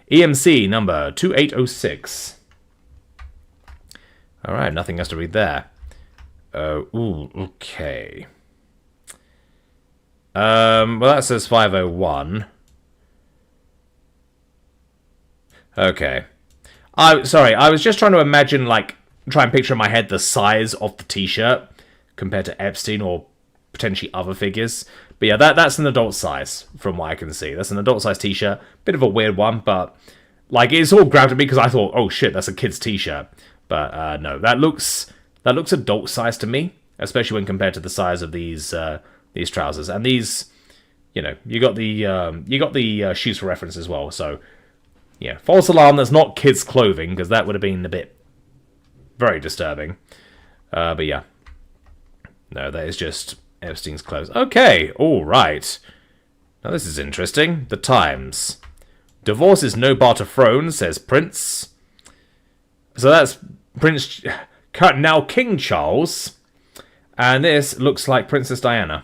EMC number 2806. Alright, nothing else to read there. Okay. Well, that says 501. Okay. I was just trying to imagine, try and picture in my head the size of the t-shirt compared to Epstein or potentially other figures. But yeah, that's an adult size from what I can see. That's an adult size t-shirt. Bit of a weird one, but it's all grabbed at me because I thought, oh shit, that's a kid's t-shirt. But no, that looks adult size to me, especially when compared to the size of these trousers. And these, you got the shoes for reference as well. So yeah, false alarm. That's not kids' clothing because that would have been a bit very disturbing. But yeah, no, that is just Epstein's clothes. Okay, all right. Now this is interesting. The Times. Divorce is no bar to throne, says Prince. So that's Prince, now King Charles. And this looks like Princess Diana.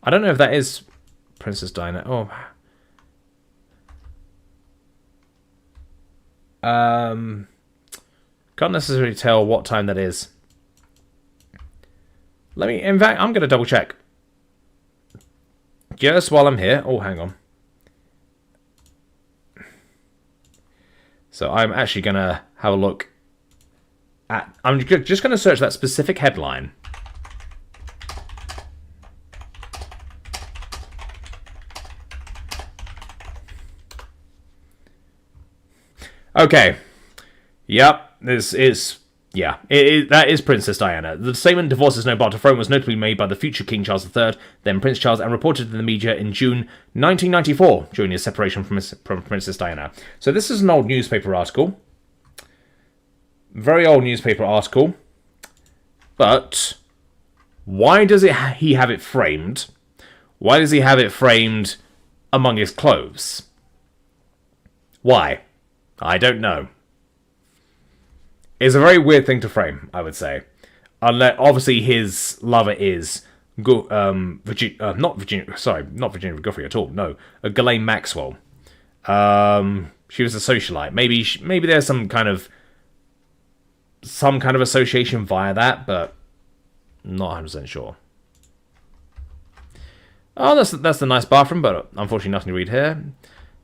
I don't know if that is Princess Diana. Oh. Can't necessarily tell what time that is. In fact, I'm going to double check. Just while I'm here. Oh, hang on. So I'm actually going to have a look at... I'm just going to search that specific headline. Okay. Yep. This is... Yeah, that is Princess Diana. The statement, divorce is no bar to throne, was notably made by the future King Charles III, then Prince Charles, and reported in the media in June 1994, during his separation from Princess Diana. So this is an old newspaper article. Very old newspaper article. But why does he have it framed? Why does he have it framed among his clothes? Why? I don't know. It's a very weird thing to frame, I would say. Unless, obviously, his lover is not Virginia Guthrie at all. No, Ghislaine Maxwell. She was a socialite. Maybe there's some kind of association via that, but not 100% sure. Oh, that's the nice bathroom, but unfortunately nothing to read here.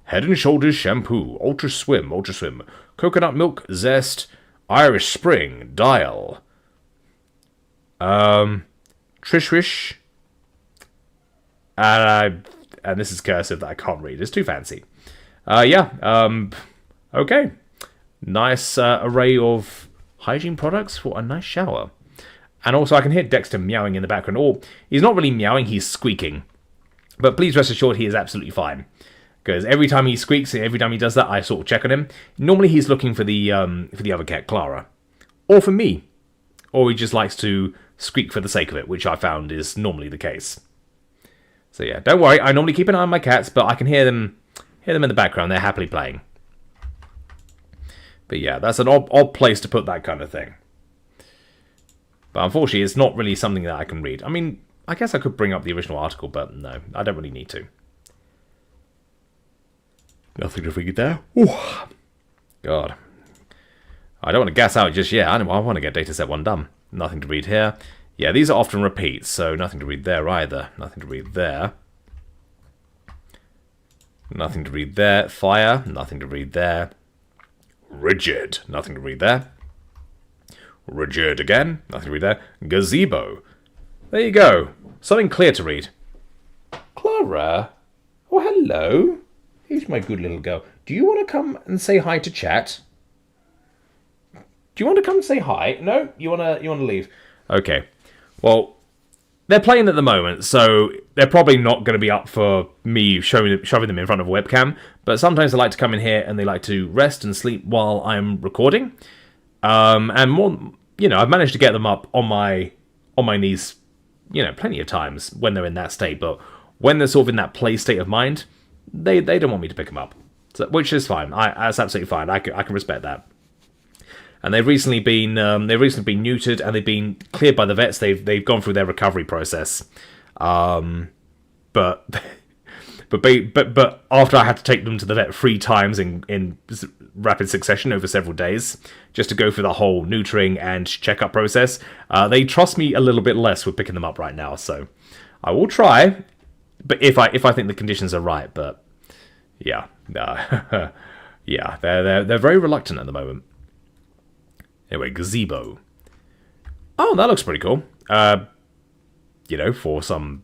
Head and Shoulders shampoo, ultra swim, coconut milk zest. Irish Spring, Dial. Trishwish. And this is cursive that I can't read. It's too fancy. Okay. Nice array of hygiene products for a nice shower. And also I can hear Dexter meowing in the background. Or he's not really meowing, he's squeaking. But please rest assured he is absolutely fine. Because every time he squeaks, every time he does that, I sort of check on him. Normally he's looking for the other cat, Clara. Or for me. Or he just likes to squeak for the sake of it, which I found is normally the case. So yeah, don't worry, I normally keep an eye on my cats, but I can hear them in the background, they're happily playing. But yeah, that's an odd place to put that kind of thing. But unfortunately, it's not really something that I can read. I mean, I guess I could bring up the original article, but no, I don't really need to. Nothing to read there. Ooh. God. I don't want to gas out just yet. I want to get dataset 1 done. Nothing to read here. Yeah, these are often repeats, so nothing to read there either. Nothing to read there. Nothing to read there. Fire. Nothing to read there. Rigid. Nothing to read there. Rigid again. Nothing to read there. Gazebo. There you go. Something clear to read. Clara. Oh, hello. Here's my good little girl. Do you want to come and say hi to chat? Do you want to come and say hi? No? You want to leave? Okay. Well, they're playing at the moment, so they're probably not going to be up for me shoving them in front of a webcam, but sometimes they like to come in here and they like to rest and sleep while I'm recording. And more, I've managed to get them up on my knees, plenty of times when they're in that state, but when they're sort of in that play state of mind, they don't want me to pick them up, so, which is fine. That's absolutely fine. I can respect that. And they've recently been neutered and they've been cleared by the vets. They've gone through their recovery process, but after I had to take them to the vet 3 times in rapid succession over several days, just to go through the whole neutering and checkup process, they trust me a little bit less with picking them up right now. So I will try, but if I think the conditions are right. But yeah, yeah, they're very reluctant at the moment. Anyway, gazebo. Oh, that looks pretty cool. For some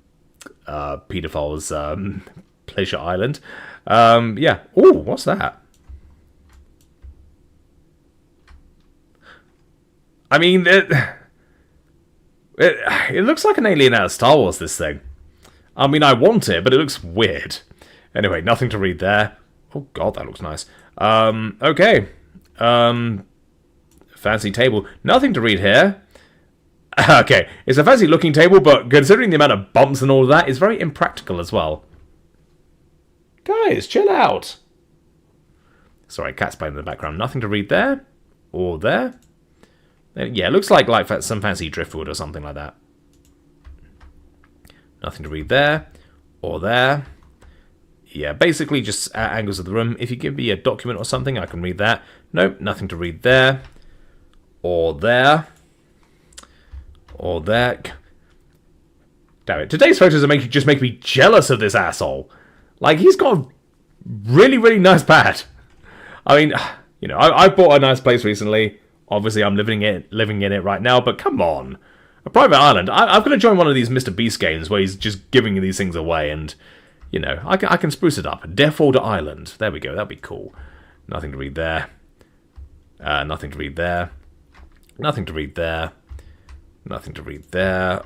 pedophiles' pleasure island. Yeah. Oh, what's that? I mean, it looks like an alien out of Star Wars, this thing. I mean, I want it, but it looks weird. Anyway, nothing to read there. Oh, God, that looks nice. Okay. Fancy table. Nothing to read here. Okay, it's a fancy looking table, but considering the amount of bumps and all of that, it's very impractical as well. Guys, chill out. Sorry, cat's playing in the background. Nothing to read there. Or there. Yeah, it looks like some fancy driftwood or something like that. Nothing to read there. Or there. Yeah, basically just at angles of the room. If you give me a document or something, I can read that. Nope, nothing to read there. Or there. Or there. Damn it. Today's photos just make me jealous of this asshole. Like, he's got a really, really nice pad. I mean, I bought a nice place recently. Obviously, I'm living in it right now, but come on. A private island. I'm going to join one of these Mr. Beast games where he's just giving these things away and, I can spruce it up. Death Order Island. There we go. That'd be cool. Nothing to read there. Nothing to read there. Nothing to read there. Nothing to read there.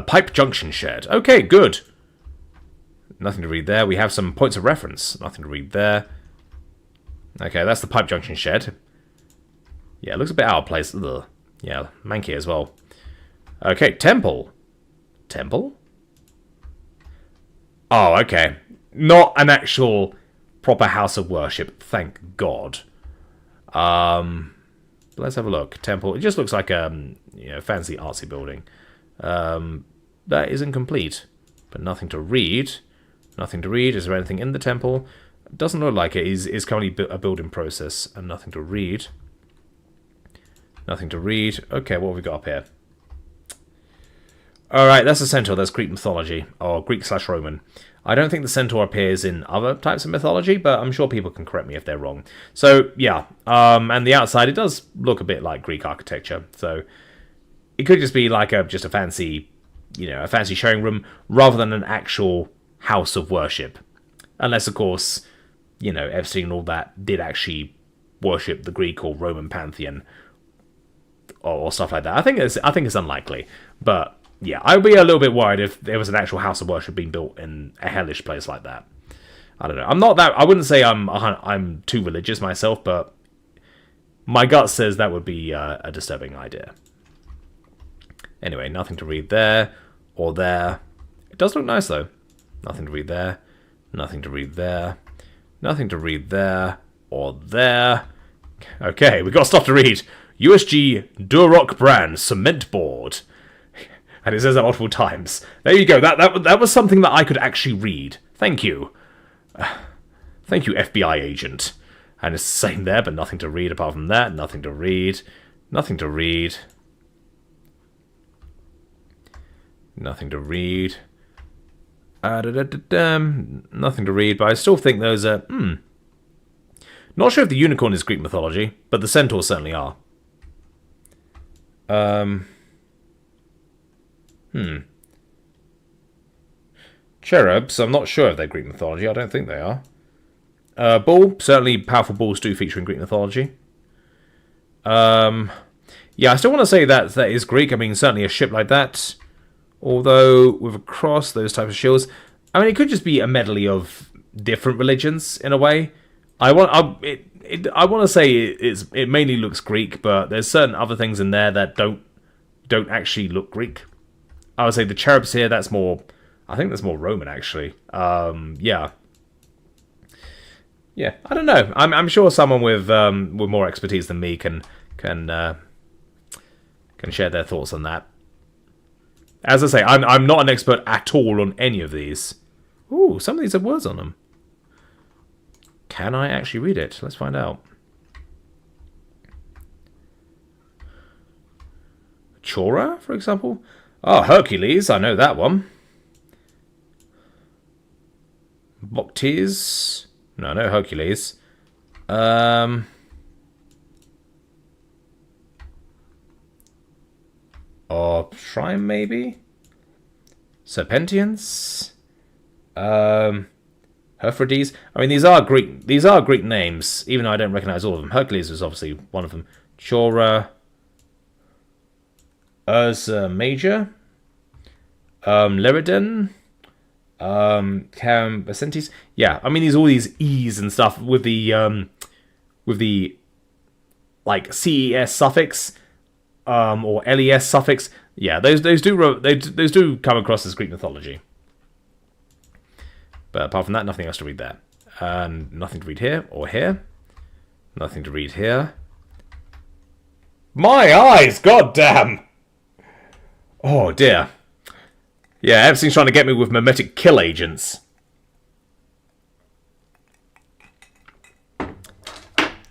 Pipe junction shed. Okay, good. Nothing to read there. We have some points of reference. Nothing to read there. Okay, that's the pipe junction shed. Yeah, it looks a bit out of place. Ugh. Yeah, manky as well. Okay, temple. Temple? Oh, okay. Not an actual proper house of worship, thank God. Let's have a look. Temple. It just looks like a fancy artsy building. That is incomplete. But nothing to read. Nothing to read. Is there anything in the temple? Doesn't look like it. Is currently a building process and nothing to read. Nothing to read. Okay, what have we got up here? Alright, that's a centaur. That's Greek mythology. Or Greek/Roman. I don't think the centaur appears in other types of mythology, but I'm sure people can correct me if they're wrong. So, yeah. And the outside, it does look a bit like Greek architecture. So, it could just be like a fancy showing room, rather than an actual house of worship. Unless, of course, Epstein and all that did actually worship the Greek or Roman pantheon. Or stuff like that. I think it's unlikely. But, yeah, I'd be a little bit worried if there was an actual house of worship being built in a hellish place like that. I don't know. I wouldn't say I'm too religious myself, but my gut says that would be a disturbing idea. Anyway, nothing to read there or there. It does look nice, though. Nothing to read there. Nothing to read there. Nothing to read there or there. Okay, we've got stuff to read. USG Durock brand cement board. And it says that multiple times. There you go. That was something that I could actually read. Thank you. Thank you, FBI agent. And it's the same there, but nothing to read apart from that. Nothing to read. Nothing to read. Nothing to read. Nothing to read, but I still think those are... Not sure if the unicorn is Greek mythology, but the centaurs certainly are. Cherubs, I'm not sure if they're Greek mythology. I don't think they are. Bull, certainly powerful bulls do feature in Greek mythology. Yeah, I still want to say that is Greek. I mean, certainly a ship like that. Although, with a cross, those types of shields. I mean, it could just be a medley of different religions, in a way. I want to say it mainly looks Greek, but there's certain other things in there that don't actually look Greek. I would say the cherubs here, that's more... I think that's more Roman, actually. Yeah. Yeah, I don't know. I'm sure someone with more expertise than me can share their thoughts on that. As I say, I'm not an expert at all on any of these. Ooh, some of these have words on them. Can I actually read it? Let's find out. Chora, for example? Oh, Hercules, I know that one. Boctes. No, Hercules. Or Shrine, maybe? Serpentians? Herphrides? I mean, these are Greek names, even though I don't recognize all of them. Hercules is obviously one of them. Chora. Ursa Major. Leridan. Cambacentis. Yeah, I mean, all these E's and stuff with the like CES suffix, or LES suffix. Yeah, those do come across as Greek mythology. But apart from that, nothing else to read there. And nothing to read here or here. Nothing to read here. My eyes, goddamn! Oh dear. Yeah, Epstein's trying to get me with mimetic kill agents.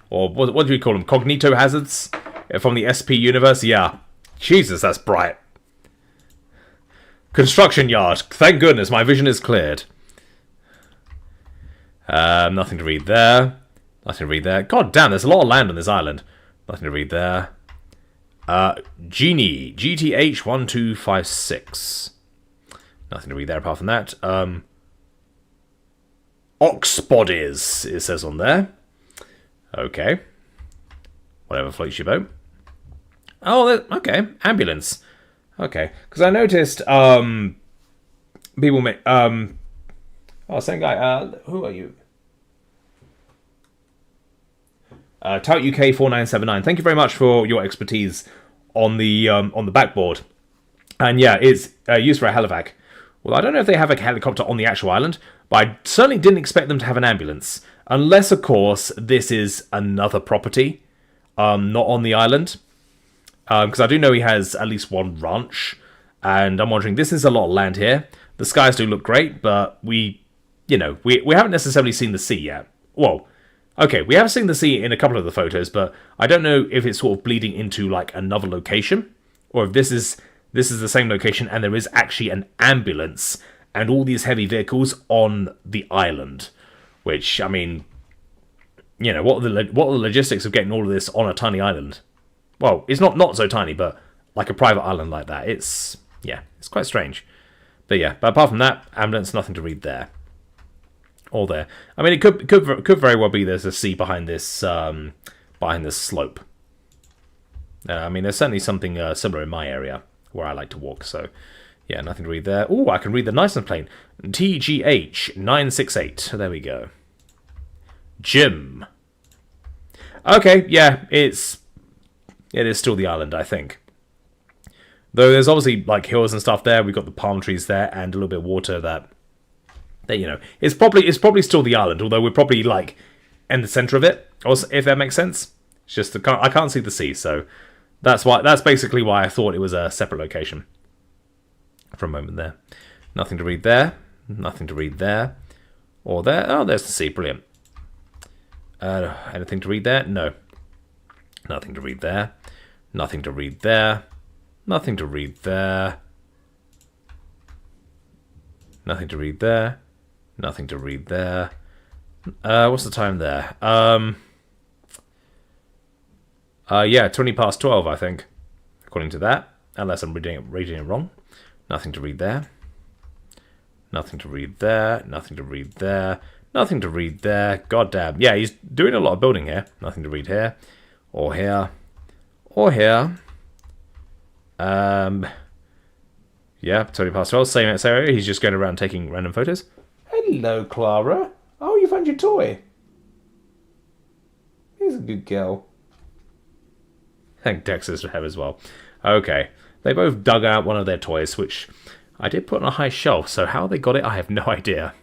Or what do we call them? Cognito hazards? From the SP universe? Yeah. Jesus, that's bright. Construction yard. Thank goodness, my vision is cleared. Nothing to read there. Nothing to read there. God damn, there's a lot of land on this island. Nothing to read there. Genie. GTH1256. Nothing to read there apart from that. Ox bodies, it says on there. Okay. Whatever floats your boat. Oh, okay. Ambulance. Okay. Because I noticed people make... oh, same guy. Who are you? Tout UK 4979. Thank you very much for your expertise on the backboard. And yeah, it's used for a helivac. Well, I don't know if they have a helicopter on the actual island, but I certainly didn't expect them to have an ambulance. Unless, of course, this is another property, not on the island. Because I do know he has at least one ranch, and I'm wondering, this is a lot of land here. The skies do look great, but we haven't necessarily seen the sea yet. Well, okay, we have seen the sea in a couple of the photos, but I don't know if it's sort of bleeding into like another location, or if this is the same location and there is actually an ambulance and all these heavy vehicles on the island. Which, I mean, you know, what are the logistics of getting all of this on a tiny island? Well, it's not so tiny, but like a private island like that, it's quite strange. But yeah, but apart from that, ambulance, nothing to read there. Or there. I mean, it could very well be there's a sea behind this slope. I mean, there's certainly something similar in my area where I like to walk. So, yeah, nothing to read there. Oh, I can read the license plate. TGH 968. There we go. Jim. Okay, yeah, it is still the island, I think. Though there's obviously like hills and stuff there. We've got the palm trees there and a little bit of water that you know, it's probably still the island, although we're probably like in the center of it, or if that makes sense. It's just I can't see the C, so that's basically why I thought it was a separate location for a moment there. Nothing to read there. Nothing to read there. Or there. Oh, there's the C. Brilliant. Anything to read there? No. Nothing to read there. Nothing to read there. Nothing to read there. Nothing to read there. Nothing to read there. What's the time there? Yeah, 20 past 12, I think, according to that. Unless I'm reading it wrong. Nothing to read there. Nothing to read there. Nothing to read there. Nothing to read there. God damn. Yeah, he's doing a lot of building here. Nothing to read here. Or here. Or here. Yeah, 20 past 12. Same area. He's just going around taking random photos. Hello, Clara. Oh, you found your toy. He's a good girl. I think Dexter's have as well. Okay. They both dug out one of their toys, which I did put on a high shelf, so how they got it, I have no idea.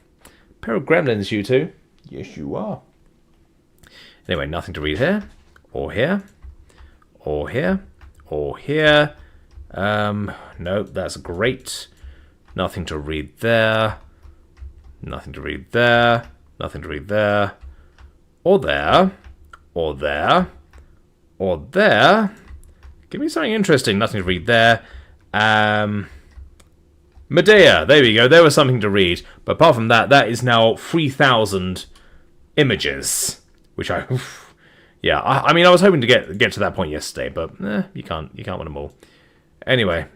Pair of gremlins, you two. Yes, you are. Anyway, nothing to read here. Or here. Or here. Or here. No, that's great. Nothing to read there. Nothing to read there. Nothing to read there. Or there. Or there. Or there. Give me something interesting. Nothing to read there. Medea. There we go. There was something to read. But apart from that, that is now 3,000 images. Which I... Oof. Yeah, I mean, I was hoping to get to that point yesterday, but you can't win them all. Anyway,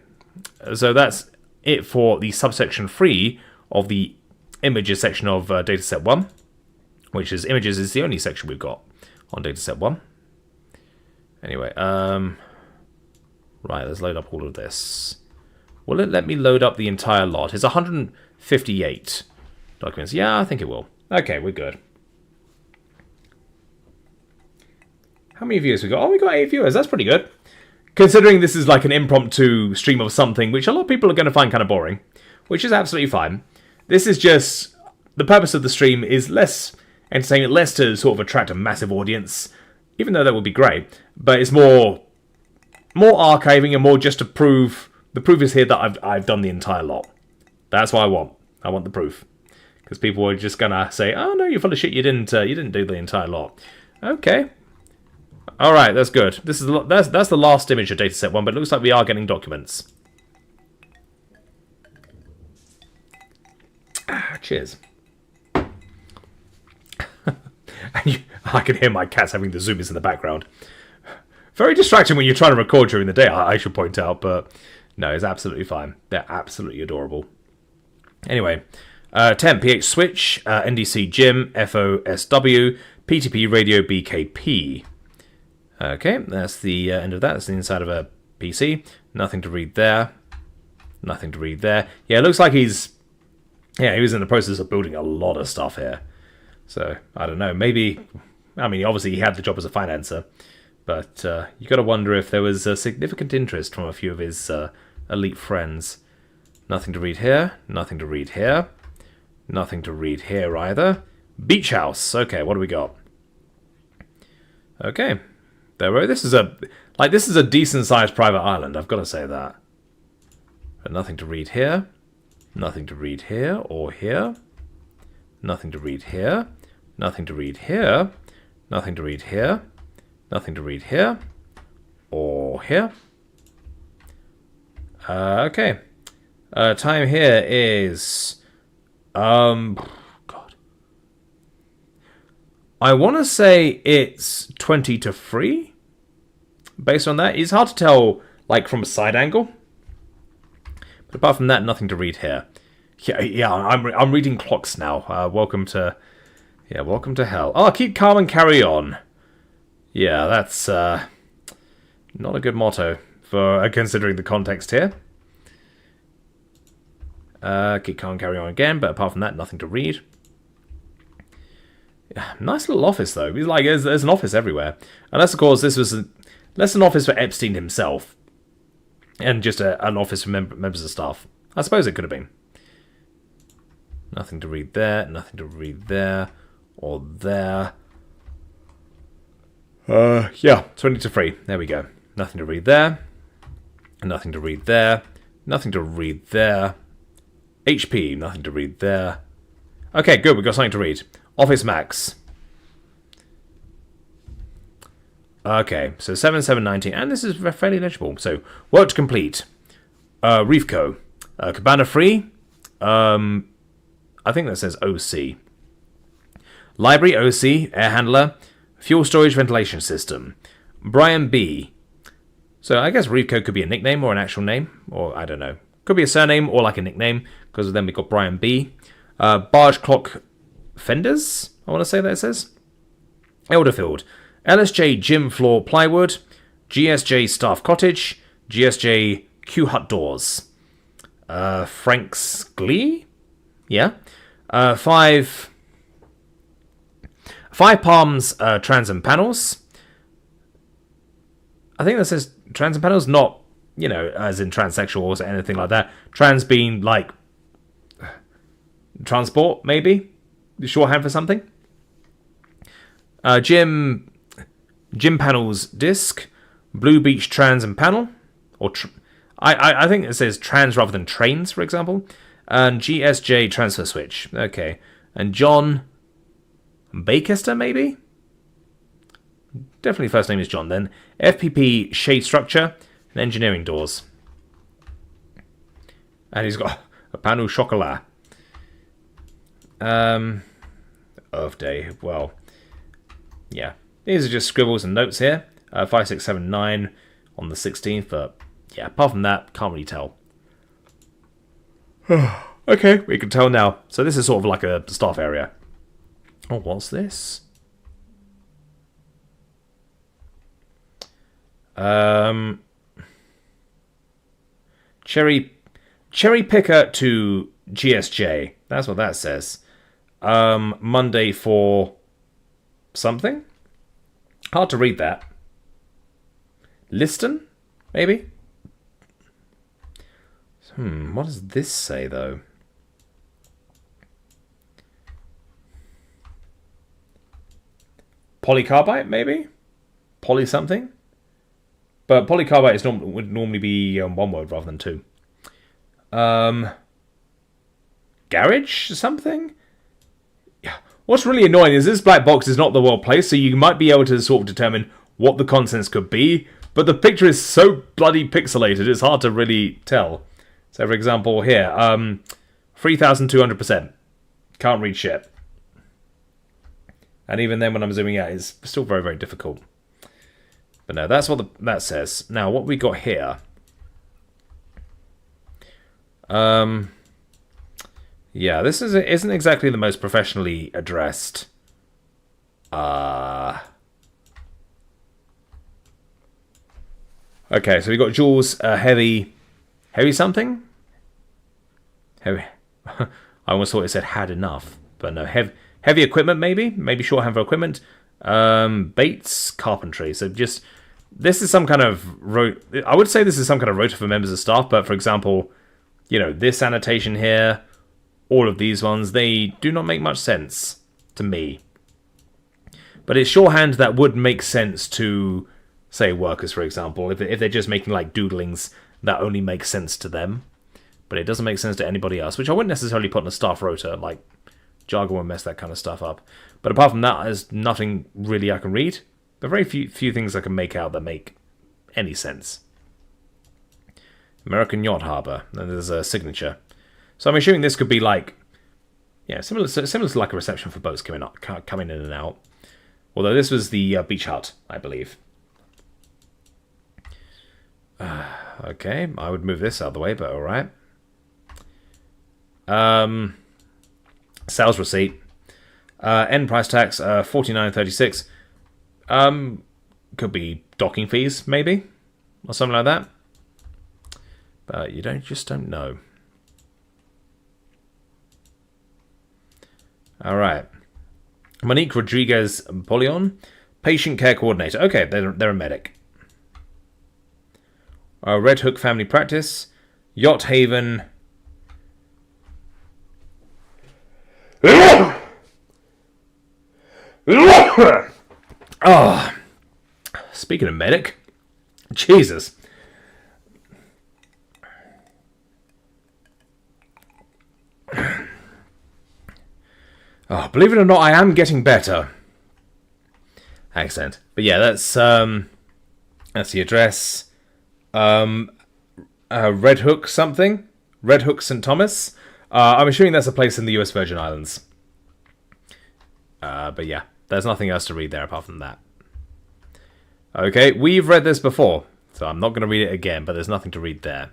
so that's it for the subsection 3 of the images section of dataset 1, which is images is the only section we've got on dataset 1. Anyway, right, let's load up all of this. Will it let me load up the entire lot? It's 158 documents. Yeah, I think it will. Okay, we're good. How many viewers we got? Oh, we got 8 viewers. That's pretty good. Considering this is like an impromptu stream of something, which a lot of people are going to find kind of boring, which is absolutely fine. This is just... The purpose of the stream is less entertainment, less to sort of attract a massive audience, even though that would be great, but it's more archiving and more just to prove... The proof is here that I've done the entire lot. That's what I want. I want the proof. Because people are just going to say, oh no, you're full of shit, you didn't do the entire lot. Okay. Alright, that's good. This is that's the last image of dataset 1, but it looks like we are getting documents. Cheers. I can hear my cats having the zoomies in the background. Very distracting when you're trying to record during the day, I should point out, but no, it's absolutely fine. They're absolutely adorable. Anyway, temp, PH switch, NDC Jim, FOSW, PTP radio BKP. Okay, that's the end of that. That's the inside of a PC. Nothing to read there. Nothing to read there. Yeah, it looks like he was in the process of building a lot of stuff here. So, I don't know, maybe... I mean, obviously he had the job as a financer, but you got to wonder if there was a significant interest from a few of his elite friends. Nothing to read here. Nothing to read here. Nothing to read here either. Beach house. Okay, what do we got? Okay. This is a decent-sized private island, I've got to say that. But nothing to read here. Nothing to read here or here. Nothing to read here. Nothing to read here. Nothing to read here. Nothing to read here. Or here. Okay. Time here is... God. I want to say it's 20 to 3. Based on that, it's hard to tell, like, from a side angle. But apart from that, nothing to read here. Yeah, I'm reading clocks now. Welcome to hell. Oh, keep calm and carry on. Yeah, that's not a good motto for considering the context here. Keep calm and carry on again, but apart from that, nothing to read. Yeah, nice little office though. It's like there's an office everywhere. Unless of course this was less an office for Epstein himself, and just an office for members of staff. I suppose it could have been. Nothing to read there. Nothing to read there or there. Yeah, 20 to 3. There we go. Nothing to read there. Nothing to read there. Nothing to read there. HP, nothing to read there. Okay, good, we've got something to read. Office Max. Okay, so 7719, and this is fairly legible. So, work to complete. Reefco. Cabana Free. I think that says OC. Library, OC, Air Handler. Fuel Storage Ventilation System. Brian B. So I guess Reefco could be a nickname or an actual name, or I don't know. Could be a surname or like a nickname, because then we've got Brian B. Barge Clock Fenders, I want to say that it says. Elderfield. LSJ Gym Floor Plywood. GSJ Staff Cottage. GSJ Q Hut Doors. Frank's Glee? Yeah. Five Palms Transom Panels. I think that says transom panels, not, you know, as in transsexual or anything like that. Trans being like transport, maybe? Shorthand for something? Gym Panels Disc. Blue Beach Transom Panel. Or I think it says trans rather than trains, for example. And GSJ Transfer Switch. Okay. And John Bakester, maybe? Definitely first name is John then. FPP Shade Structure and Engineering Doors. And he's got a pain au chocolat. Earth Day. Well, yeah. These are just scribbles and notes here. 5679 on the 16th, but yeah, apart from that, can't really tell. Okay, we can tell now. So this is sort of like a staff area. Oh, what's this? Cherry picker to GSJ. That's what that says. Monday for something? Hard to read that. Liston? Maybe? What does this say, though? Polycarbite, maybe? Poly something? But polycarbite would normally be one word rather than two. Garage something? Yeah. What's really annoying is this black box is not the well placed, so you might be able to sort of determine what the contents could be, but the picture is so bloody pixelated, it's hard to really tell. So, for example, here, 3,200%. Can't read shit. And even then, when I'm zooming out, it's still very, very difficult. But no, that's what that says. Now, what we got here. Yeah, this isn't exactly the most professionally addressed. Okay, so we got Jules, heavy something? Heavy. I almost thought it said had enough, but no, heavy equipment maybe shorthand for equipment. Bates carpentry. So just this is some kind of I would say this is some kind of rota for members of staff, but for example, you know, this annotation here, all of these ones, they do not make much sense to me. But it's shorthand that would make sense to, say, workers, for example, if they're just making like doodlings that only make sense to them, but it doesn't make sense to anybody else, which I wouldn't necessarily put in a staff rota, like jargon would mess that kind of stuff up. But apart from that, there's nothing really I can read. There are very few things I can make out that make any sense. American Yacht Harbor, and there's a signature. So I'm assuming this could be like, yeah, similar to like a reception for boats coming in and out. Although this was the beach hut, I believe. Okay, I would move this out of the way, but all right. Sales receipt. End price tax, $49.36. Could be docking fees, maybe, or something like that. But you just don't know. All right. Monique Rodriguez Polion, patient care coordinator. Okay, they're a medic. Red Hook Family Practice, Yacht Haven. Oh, Speaking of medic, Jesus. Oh, believe it or not, I am getting better. Accent. But yeah, that's the address. Red Hook something? Red Hook St. Thomas? I'm assuming that's a place in the US Virgin Islands. But yeah, there's nothing else to read there apart from that. Okay, we've read this before, so I'm not going to read it again, but there's nothing to read there.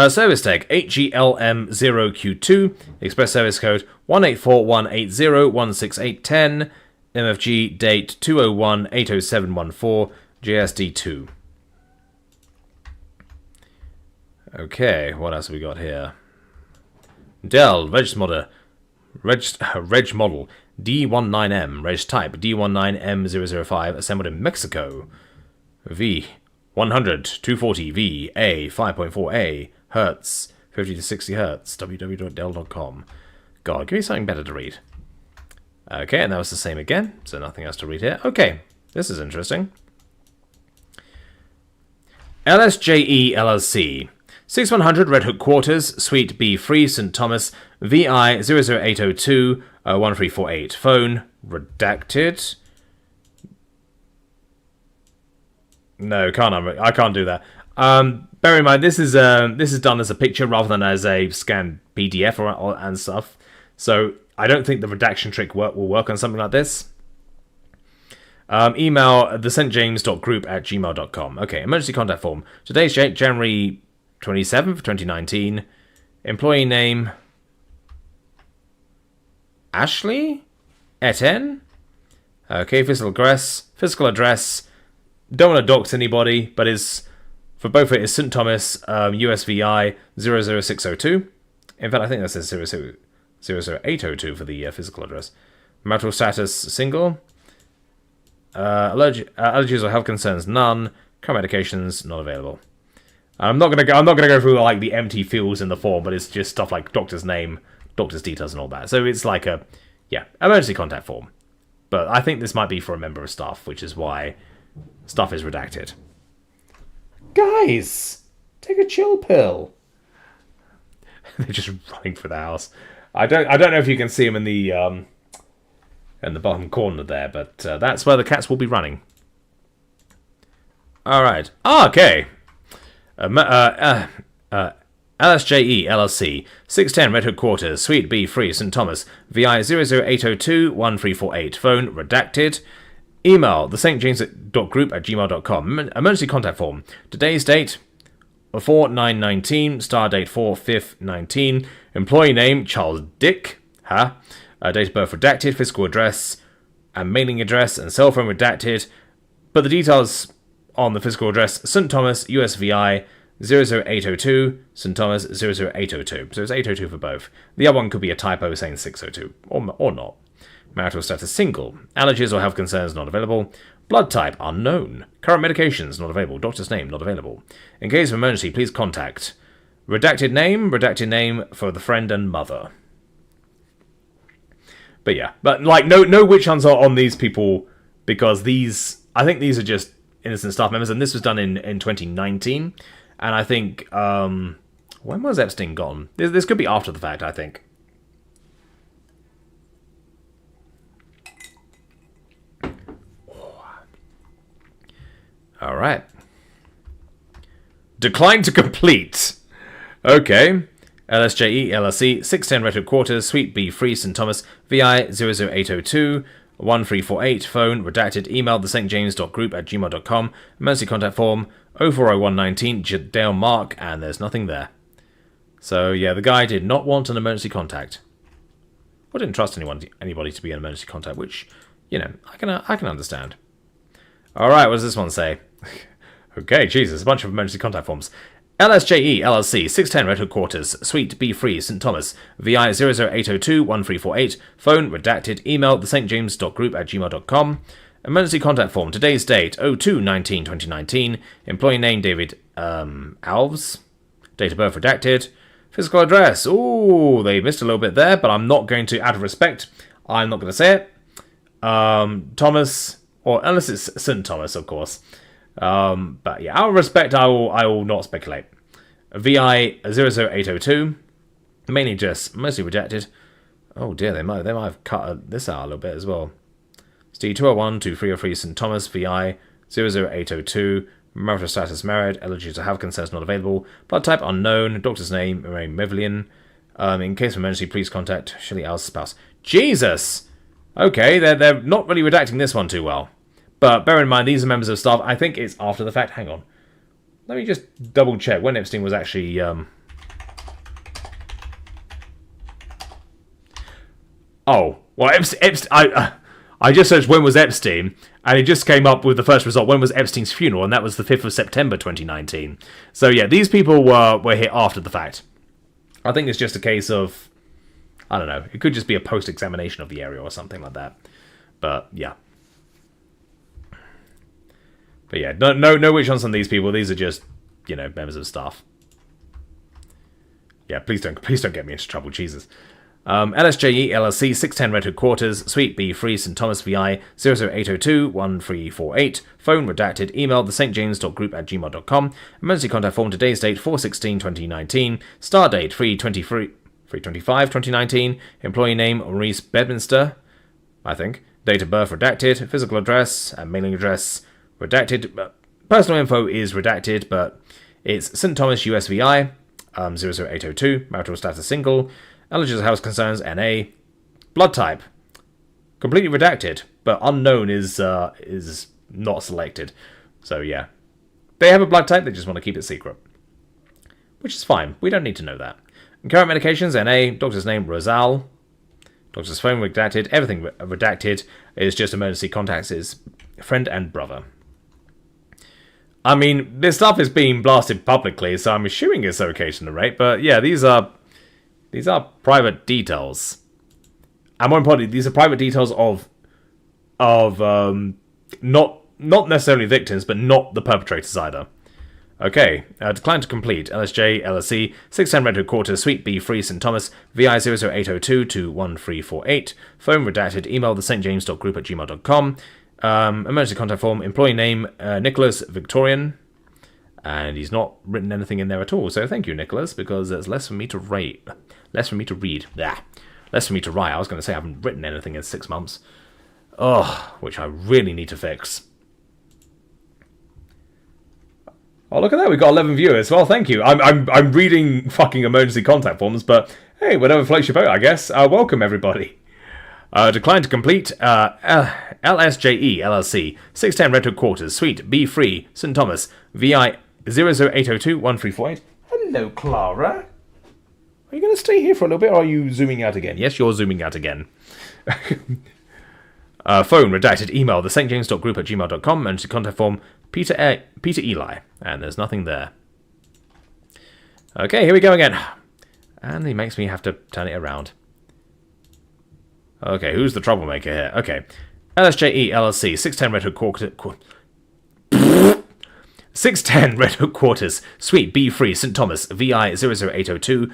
Service tag HGLM0Q2, express service code 18418016810, MFG date 201-80714, JSD2. Okay, what else have we got here? Dell, reg model D19M, reg type D19M005, assembled in Mexico. V 100 240 V A 5.4A Hertz 50 to 60 Hertz www.dell.com. God, give me something better to read. Okay, and that was the same again, so nothing else to read here. Okay, this is interesting. LSJE LLC 6100 Red Hook Quarters, Suite B Free, St. Thomas, VI 00802 1348. Phone redacted. No, I can't do that. Bear in mind, this is done as a picture rather than as a scanned PDF and stuff. So I don't think the redaction trick will work on something like this. Email thestjames.group@gmail.com. Okay, emergency contact form. Today's date, January 27th, 2019. Employee name, Ashley Etienne. Okay, physical address. Don't want to dox anybody, but for both it is St. Thomas, USVI 00602. In fact, I think that says 00802 for the physical address. Marital status, single. Allergies or health concerns, none. Current medications, not available. I'm not gonna go through like the empty fields in the form, but it's just stuff like doctor's name, doctor's details, and all that. So it's like emergency contact form. But I think this might be for a member of staff, which is why stuff is redacted. Guys, take a chill pill. They're just running for the house. I don't know if you can see them in the bottom corner there, but that's where the cats will be running. All right. Okay. LSJE LLC 610 Red Hook Quarters, Suite B Free, St. Thomas, VI 00802 1348. Phone redacted. Email thestjames.group@gmail.com. Emergency contact form. Today's date 4/9/19. Star date 4/5/19. Employee name Charles Dick. Date of birth redacted. Physical address and mailing address and cell phone redacted. But the details on the physical address: St. Thomas, USVI 00802, St. Thomas 00802. So it's 802 for both. The other one could be a typo saying 602 or not. Marital status single. Allergies or health concerns not available. Blood type unknown. Current medications not available. Doctor's name not available. In case of emergency, please contact. Redacted name for the friend and mother. But yeah, but like no witch hunts are on these people, because I think these are just innocent staff members, and this was done in 2019, and I think when was Epstein gone? This could be after the fact, I think. All right. Decline to complete. Okay. LSJE LLC 610 Red Hook Quarters, Suite B Free, St. Thomas, VI 00802 1348. Phone redacted. Email thestjames.group@gmail.com. Emergency contact form 040119 Jadale Mark, and there's nothing there. So yeah, the guy did not want an emergency contact. I didn't trust anybody to be an emergency contact, which, you know, I can understand. All right, what does this one say? Okay, Jesus, a bunch of emergency contact forms. LSJE LLC 610 Red Hook Quarters, Suite B Free, St. Thomas, VI 00802 1348. Phone redacted. Email thestjames.group@gmail.com. Emergency contact form. Today's date 02/19/2019. Employee name David Alves. Date of birth redacted. Physical address. Ooh, they missed a little bit there, but I'm not going to, out of respect, I'm not going to say it. Thomas Or unless it's St. Thomas, of course. But yeah, out of respect, I will not speculate. VI 00802, mainly just mostly redacted. Oh dear, they might have cut this out a little bit as well. Steve 201 2303 St. Thomas VI 00802, marital status married, eligible to have consent not available, blood type unknown, doctor's name Mary Mevlian. In case of emergency, please contact Shirley Al's spouse. Jesus! Okay, they're not really redacting this one too well. But bear in mind, these are members of staff. I think it's after the fact. Hang on. Let me just double check when Epstein was actually... Oh, well, I just searched when was Epstein, and it just came up with the first result. When was Epstein's funeral? And that was the 5th of September 2019. So yeah, these people were here after the fact. I think it's just a case of... I don't know. It could just be a post-examination of the area or something like that. But yeah. But yeah, no witch hunts on these people. These are just, members of staff. Yeah, please don't get me into trouble, Jesus. LSJE LLC 610 Red Hook Quarters, Suite B3 St. Thomas VI 00802 1348, phone redacted, email thestjames.group@gmail.com, emergency contact form, today's date 4/16/2019, start date 3/25/2019, employee name Maurice Bedminster, I think, date of birth redacted, physical address and mailing address redacted, personal info is redacted, but it's St. Thomas USVI 00802, marital status single, eligible to house concerns NA, blood type completely redacted, but unknown is not selected. So yeah, they have a blood type, they just want to keep it secret, which is fine. We don't need to know that. And current medications NA, doctor's name Rosal, doctor's phone redacted, everything redacted. Is just emergency contacts is friend and brother. I mean, this stuff is being blasted publicly, so I'm assuming it's okay to narrate. But yeah, these are private details, and more importantly, these are private details of not necessarily victims, but not the perpetrators either. Okay, decline to complete. LSJ LSC 610 Red Hook Quarters, Suite B3 St. Thomas VI 00802 1348, phone redacted, email thestjames.group@gmail.com, emergency contact form, employee name Nicholas Victorian. And he's not written anything in there at all. So thank you, Nicholas, because there's less for me to read. Less for me to write. I was going to say I haven't written anything in 6 months. Oh, which I really need to fix. Oh, look at that. We've got 11 viewers. Well, thank you. I'm reading fucking emergency contact forms, but hey, whatever floats your boat, I guess. Welcome, everybody. Decline to complete. LSJE LLC 610 Red Hook Quarters, Suite B3 St. Thomas VI 00802 1348. Hello, Clara. Are you going to stay here for a little bit, or are you zooming out again? Yes, you're zooming out again. Phone redacted, email thestjames.group@gmail.com, and to contact form Peter Eli, and there's nothing there. Okay, here we go again, and he makes me have to turn it around. Okay, who's the troublemaker here? Okay, LSJE LLC 610 Red Hook Quarters. 610 Red Hook Quarters, Suite B3 St. Thomas VI 00802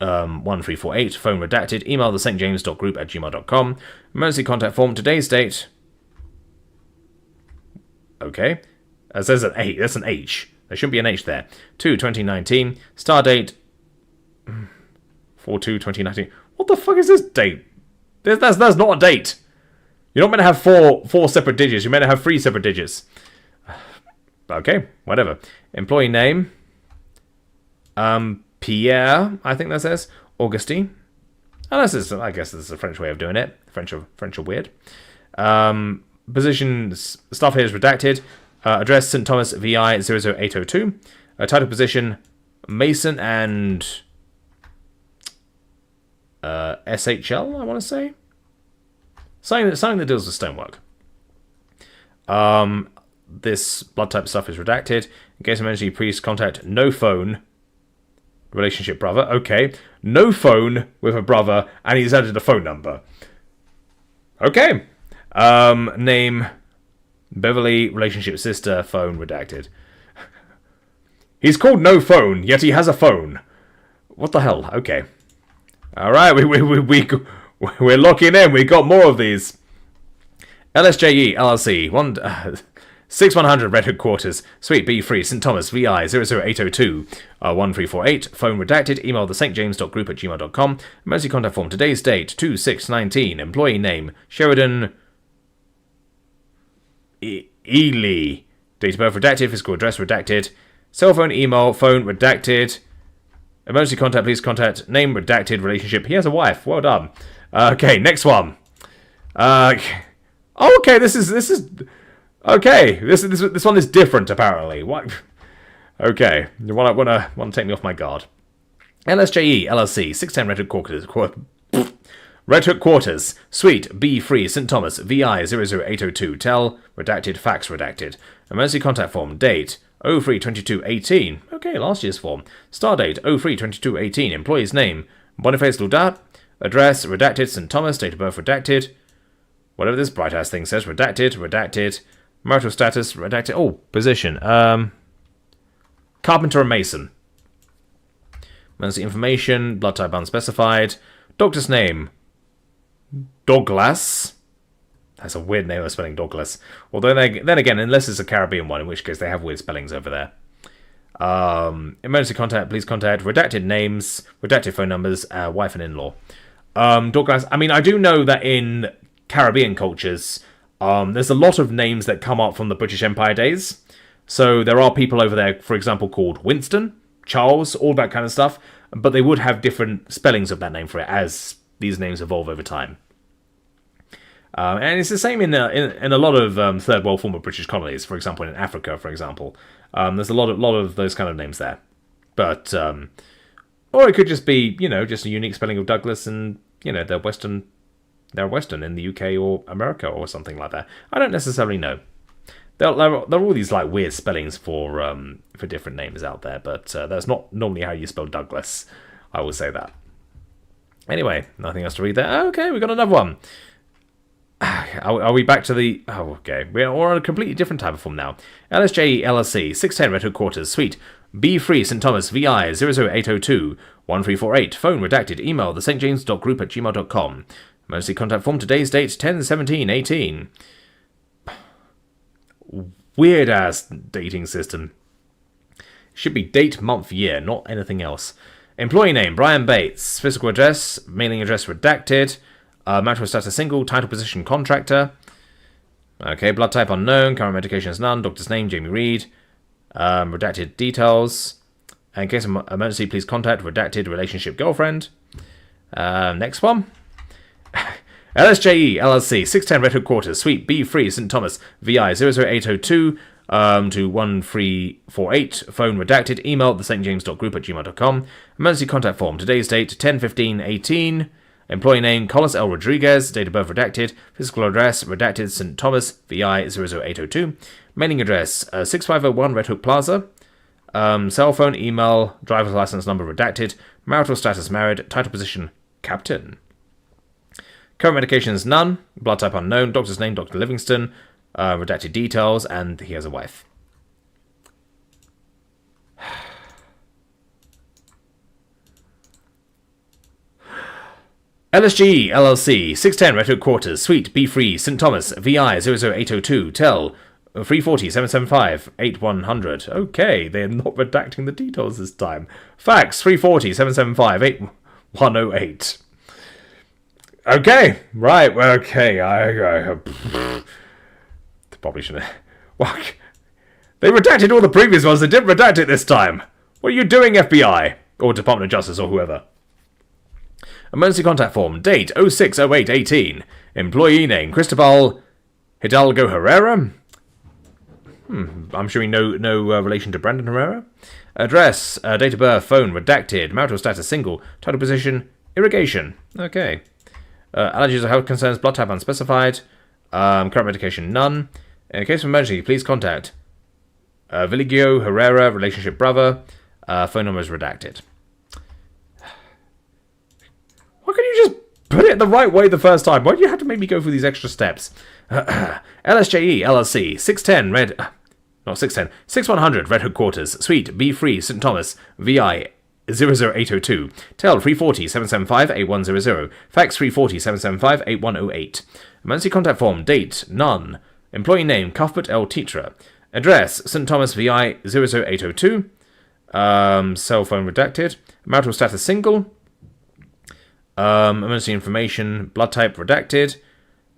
1348, phone redacted, email thestjames.group@gmail.com, emergency contact form, today's date. Okay, it says an 8, that's an H. There shouldn't be an H there. 2/2019, star date 4/2/2019. What the fuck is this date? That's not a date. You're not meant to have four separate digits. You're meant to have 3 separate digits. Okay, whatever. Employee name. Pierre, I think that says. Augustine. Unless it's, I guess this is a French way of doing it. French are weird. Position, stuff here is redacted. Address, St. Thomas VI 00802. Title position, Mason and SHL, I want to say. Something that deals with stonework. This blood type stuff is redacted. In case of emergency, please contact no phone. Relationship brother. Okay. No phone with a brother, and he's added a phone number. Okay. Name Beverly, relationship sister, phone redacted. He's called no phone, yet he has a phone. What the hell? Okay. Alright, we're locking in. We got more of these. LSJE, LLC, 6100 Red Hook Quarters, Suite B3, St. Thomas, VI 00802 1348, phone redacted, email thestjames.group@gmail.com, emergency contact form, today's date, 2/6/19, employee name, Sheridan Ely, date of birth redacted, physical address redacted, cell phone, email, phone redacted, emergency contact, please contact, name redacted, relationship, he has a wife, well done. Okay, next one. Okay, this is okay. This one is different apparently. What? Okay, you want to take me off my guard. LSJE LLC 610 Red Hook Quarters, Suite B3, St. Thomas, VI 00802, tel redacted, fax redacted, emergency contact form, date 03/22/18. Okay, last year's form. Start date 03/22/18. Employee's name Boniface Ludat. Address redacted, St. Thomas. Date of birth redacted. Whatever this bright ass thing says, redacted. Marital status redacted. Oh, position. Carpenter and mason. Emergency information. Blood type unspecified. Doctor's name Douglas. That's a weird name of spelling, Douglas. Although then again, unless it's a Caribbean one, in which case they have weird spellings over there. Emergency contact, please contact. Redacted names, redacted phone numbers, wife and in-law. Douglas. I mean, I do know that in Caribbean cultures, there's a lot of names that come up from the British Empire days. So there are people over there, for example, called Winston, Charles, all that kind of stuff. But they would have different spellings of that name for it as these names evolve over time. And it's the same in a lot of third world former British colonies. For example, in Africa, for example, there's a lot of those kind of names there. But or it could just be just a unique spelling of Douglas, and they're Western in the UK or America or something like that. I don't necessarily know. There are all these like weird spellings for different names out there, but that's not normally how you spell Douglas. I will say that. Anyway, nothing else to read there. Okay, we got another one. Are we back to the... Oh, okay. We're on a completely different type of form now. LSJE LLC, 610 Red Hook Quarters, Suite B3, St. Thomas, VI 00802 1348, phone redacted, email thestjames.group@gmail.com. Emergency contact form, today's date, 10/17/18. Weird ass dating system. Should be date, month, year, not anything else. Employee name, Brian Bates. Physical address, mailing address redacted. Marital status single, title position contractor. Okay, blood type unknown, current medication is none. Doctor's name, Jamie Reed. Redacted details. In case of emergency, please contact redacted relationship girlfriend. Next one. LSJE LLC 610 Red Hook Quarters, Suite B3, St. Thomas, VI 00802 to 1348, phone redacted, email thestjames.group@gmail.com. Emergency contact form, today's date 10/15/18. Employee name Collis L. Rodriguez, date of birth redacted, physical address redacted, St. Thomas, VI 00802. Mailing address 6501 Red Hook Plaza. Cell phone, email, driver's license number redacted. Marital status married. Title position captain. Current medications none. Blood type unknown. Doctor's name Dr. Livingston. Redacted details, and he has a wife. LSGE LLC 610 Red Hook Quarters, Suite B3, St. Thomas, VI 00802, tel 340-775-8100. Okay, they're not redacting the details this time. Fax 340-775-8108. Okay, right, okay, I probably shouldn't have... Well, they redacted all the previous ones, they didn't redact it this time. What are you doing, FBI? Or Department of Justice, or whoever. Emergency contact form, date 06/08/18. Employee name, Cristobal Hidalgo Herrera. I'm sure no relation to Brandon Herrera. Address, date of birth, phone, redacted. Marital status, single. Title position, irrigation. Okay. Allergies or health concerns, blood type unspecified. Current medication, none. In case of emergency, please contact Viligio Herrera, relationship brother. Phone number is redacted. Why couldn't you just put it the right way the first time? Why do you have to make me go through these extra steps? LSJE LLC 6100 Red Hook Quarters, Suite B3, St. Thomas, VI 00802. Tel 340-775-8100. Fax 340-775-8108. Emergency contact form. Date. None. Employee name. Cuthbert L. Teacher. Address. St. Thomas VI 00802. Cell phone redacted. Marital status single. Emergency information. Blood type redacted.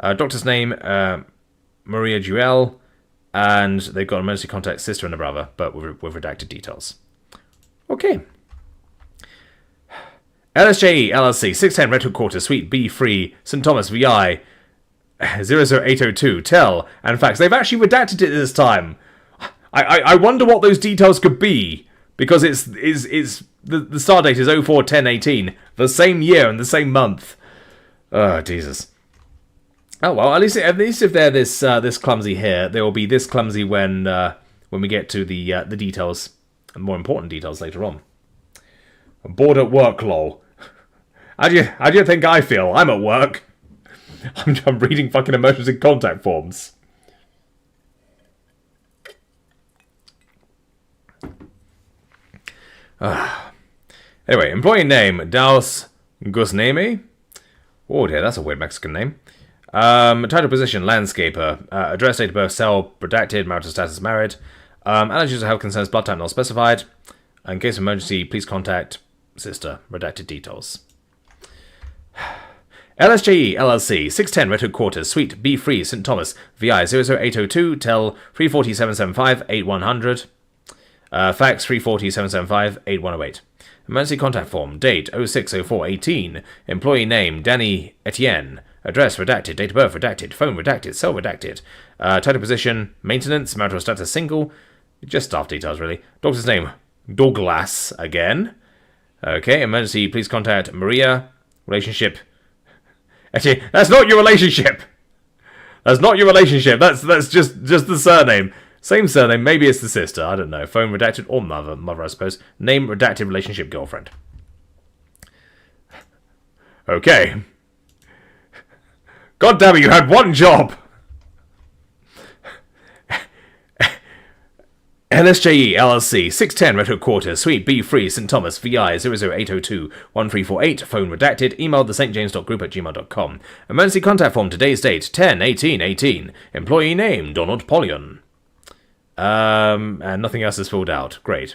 Doctor's name. Maria Jewel. And they've got emergency contact sister and a brother, but with redacted details. Okay. LSJE LLC 610 Red Hook Quarters Suite B3 St. Thomas VI 00802 Tel and fax. They've actually redacted it this time. I wonder what those details could be, because the start date is 04/10/18, the same year and the same month. Oh Jesus. Oh well, at least if they're this clumsy here, they will be this clumsy when we get to the details, and more important details later on. I'm bored at work, lol. How do you think I feel? I'm at work. I'm reading fucking emergency contact forms. Anyway, employee name Daus Gusneme. Oh dear, that's a weird Mexican name. Title position landscaper. Address, date of birth, cell redacted. Marital status married. Allergies or health concerns. Blood type not specified. In case of emergency, please contact sister. Redacted details. LSJE LLC 610 Red Hook Quarters Suite B3 St. Thomas VI 00802 Tel 340-775-8100. Fax 340-775-8108. Emergency contact form. Date 06/04/18. Employee name Danny Etienne. Address redacted. Date of birth redacted. Phone redacted. Cell redacted. Title position maintenance. Marital status single. Just staff details really. Doctor's name Douglas again. Okay. Emergency. Please contact Maria. Relationship. Actually, that's not your relationship. That's not your relationship. That's just the surname. Same surname. Maybe it's the sister. I don't know. Phone redacted or mother I suppose. Name redacted. Relationship girlfriend. Okay. God damn it! You had one job. LSJE LLC 610 Red Hook Quarters Suite B3 St. Thomas VI 00802 1348. Phone redacted. Email thestjames.group@gmail.com. Emergency contact form. Today's date 10/18/18. Employee name Donald Polion. And nothing else is filled out. Great.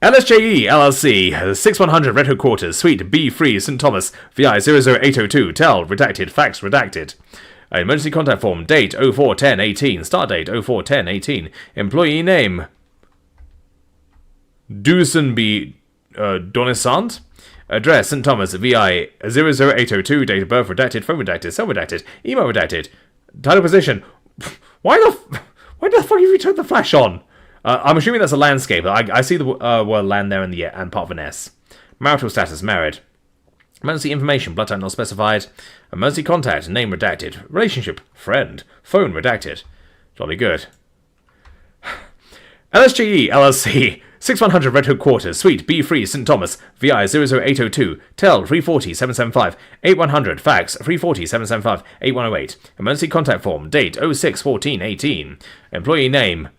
LSJE LLC 6100 Red Hook Quarters Suite B3 St. Thomas VI 00802 Tel redacted. Fax redacted. Emergency contact form. Date 04/10/18. Start date 04/10/18. Employee name Dusenby Donisant. Address St. Thomas VI 00802. Date of birth redacted. Phone redacted. Cell redacted. Email redacted. Title position. Why the fuck have you turned the flash on? I'm assuming that's a landscape. I see the word land there and part of an S. Marital status married. Emergency information, blood type not specified. Emergency contact, name redacted. Relationship, friend. Phone redacted. Jolly good. LSJE LLC 6100 Red Hook Quarters Suite B3 St. Thomas VI 00802 Tel 340-775-8100. Fax 340-775-8108. Emergency contact form. Date 06/14/18. Employee name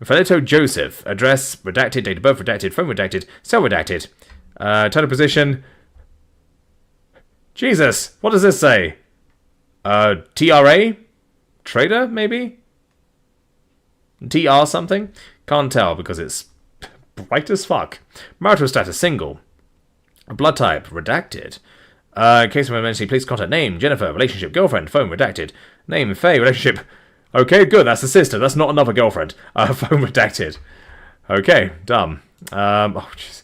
Felito Joseph. Address redacted. Date of birth redacted. Phone redacted. Cell redacted. Title position. Jesus, what does this say? TRA? Trader, maybe? TR something? Can't tell because it's bright as fuck. Marital status single. Blood type redacted. Case of emergency, please contact name Jennifer. Relationship girlfriend. Phone redacted. Name Faye. Relationship. Okay, good. That's the sister. That's not another girlfriend. Phone redacted. Okay, dumb. Oh jeez.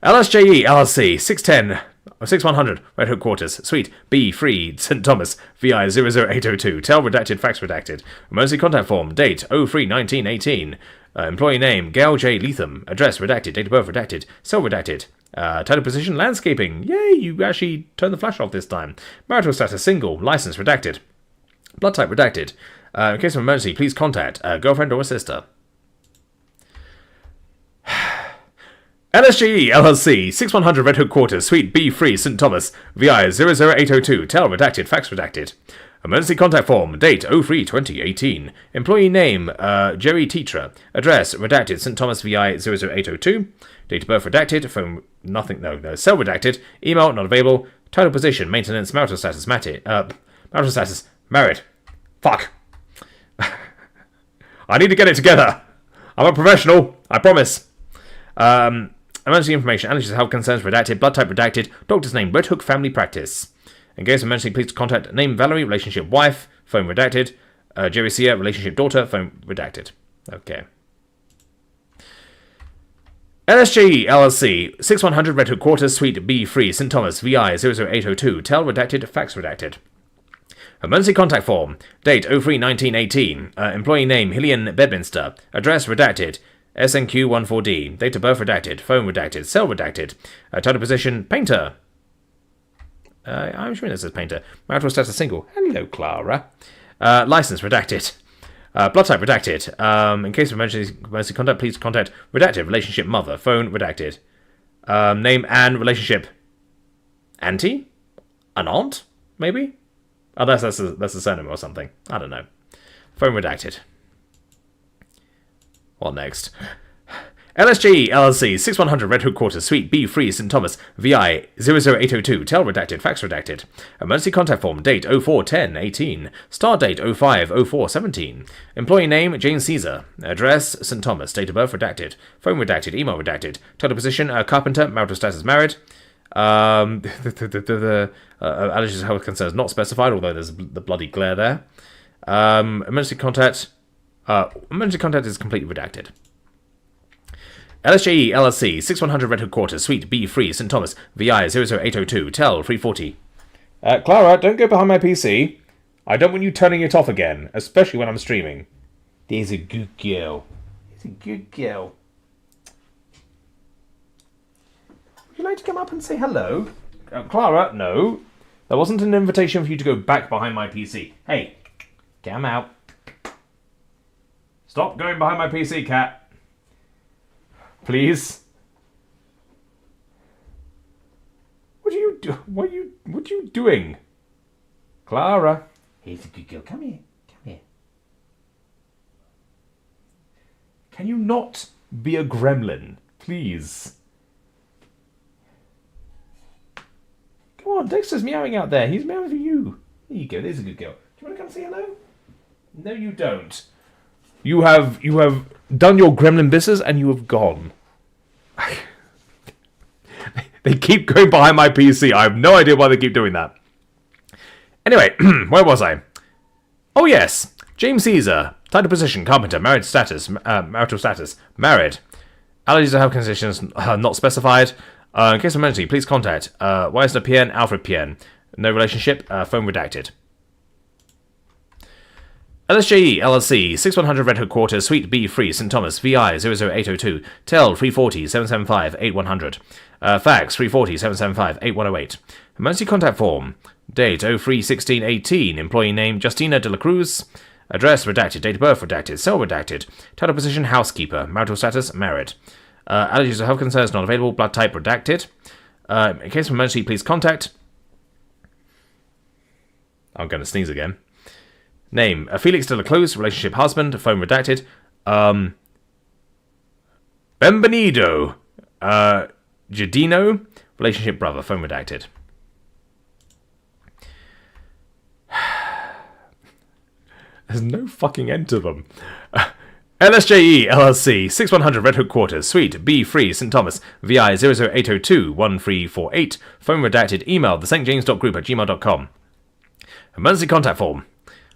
LSJE LLC 6100 Red Hook Quarters Suite B3 St. Thomas VI 00802 Tel redacted. Fax redacted. Emergency contact form. Date 03/19/18. Employee name Gail J. Leatham. Address redacted. Date of birth redacted. Cell redacted. Title position landscaping. Yay, you actually turned the flash off this time. Marital status single. License redacted. Blood type redacted. In case of emergency, please contact a girlfriend or a sister. LSJE LLC 6100 Red Hook Quarters Suite B3 St. Thomas VI 00802 Tel redacted. Fax redacted. Emergency contact form, date 03/2018. Employee name, Jerry Teacher. Address, redacted, St. Thomas VI 00802. Date of birth, redacted. Phone, nothing, no, cell redacted. Email, not available. Title, position, maintenance, marital status, marital status, married. Fuck. I need to get it together. I'm a professional, I promise. Emergency information, allergies, health concerns, redacted. Blood type, redacted. Doctor's name, Red Hook Family Practice. In case of emergency, please contact name Valerie, relationship wife, phone redacted. Jerry Sia, relationship daughter, phone redacted. Okay. LSJE LLC, 6100 Red Hook Quarters, Suite B3, St. Thomas, VI 00802, tel redacted, fax redacted. Emergency contact form, date 03/1918, employee name Hillian Bedminster, address redacted, SNQ14D, date of birth redacted, phone redacted, cell redacted, title position painter. I'm sure this says painter. Marital status single. Hello, Clara. License redacted. Blood type redacted. In case of emergency contact, please contact redacted. Relationship mother. Phone redacted. Name and relationship auntie? An aunt? Maybe? Unless that's a surname or something. I don't know. Phone redacted. What next? LSJE LLC, 6100 Red Hook Quarters, Suite B3, St. Thomas, VI 00802, tel redacted, fax redacted. Emergency contact form, date 04/10/18, start date 05/04/17. Employee name Jane Caesar, address St. Thomas, date of birth redacted, phone redacted, email redacted. Title position carpenter, marital status married. Allergies, health concerns not specified, although there's the bloody glare there. Emergency contact is completely redacted. LSJE LLC, 6100 Red Hook Quarters, Suite B3, St. Thomas, VI 00802, tel 340. Clara, don't go behind my PC. I don't want you turning it off again, especially when I'm streaming. There's a good girl. There's a good girl. Would you like to come up and say hello? Clara, no. There wasn't an invitation for you to go back behind my PC. Hey, come out. Stop going behind my PC, cat. Please. What are you doing? Clara. Here's a good girl. Come here. Come here. Can you not be a gremlin? Please. Come on, Dexter's meowing out there. He's meowing for you. There you go. There's a good girl. Do you want to come say hello? No, you don't. You have done your gremlin business and you have gone. They keep going behind my PC. I have no idea why they keep doing that. Anyway, where was I? Oh yes, James Caesar. Title position, carpenter, marital status, married. Allergies or health conditions not specified. In case of emergency, please contact Weisner PN, Alfred PN. No relationship, phone redacted. LSJE LLC, 6100 Red Hook Quarters, Suite B3, St. Thomas, VI 00802, tel 340-775-8100, fax 340-775-8108. Emergency contact form, date 03/16/18, employee name Justina de la Cruz, address redacted, date of birth redacted, cell redacted, title position housekeeper, marital status married. Allergies or health concerns not available, blood type redacted. In case of emergency, please contact. I'm going to sneeze again. Name, Felix de la Cruz, relationship husband, phone redacted. Benvenido, Giardino, relationship brother, phone redacted. There's no fucking end to them. LSJE LLC, 6100 Red Hook Quarters, Suite B3, St. Thomas, VI 00802-1348, phone redacted, email thestjames.group@gmail.com. Emergency contact form.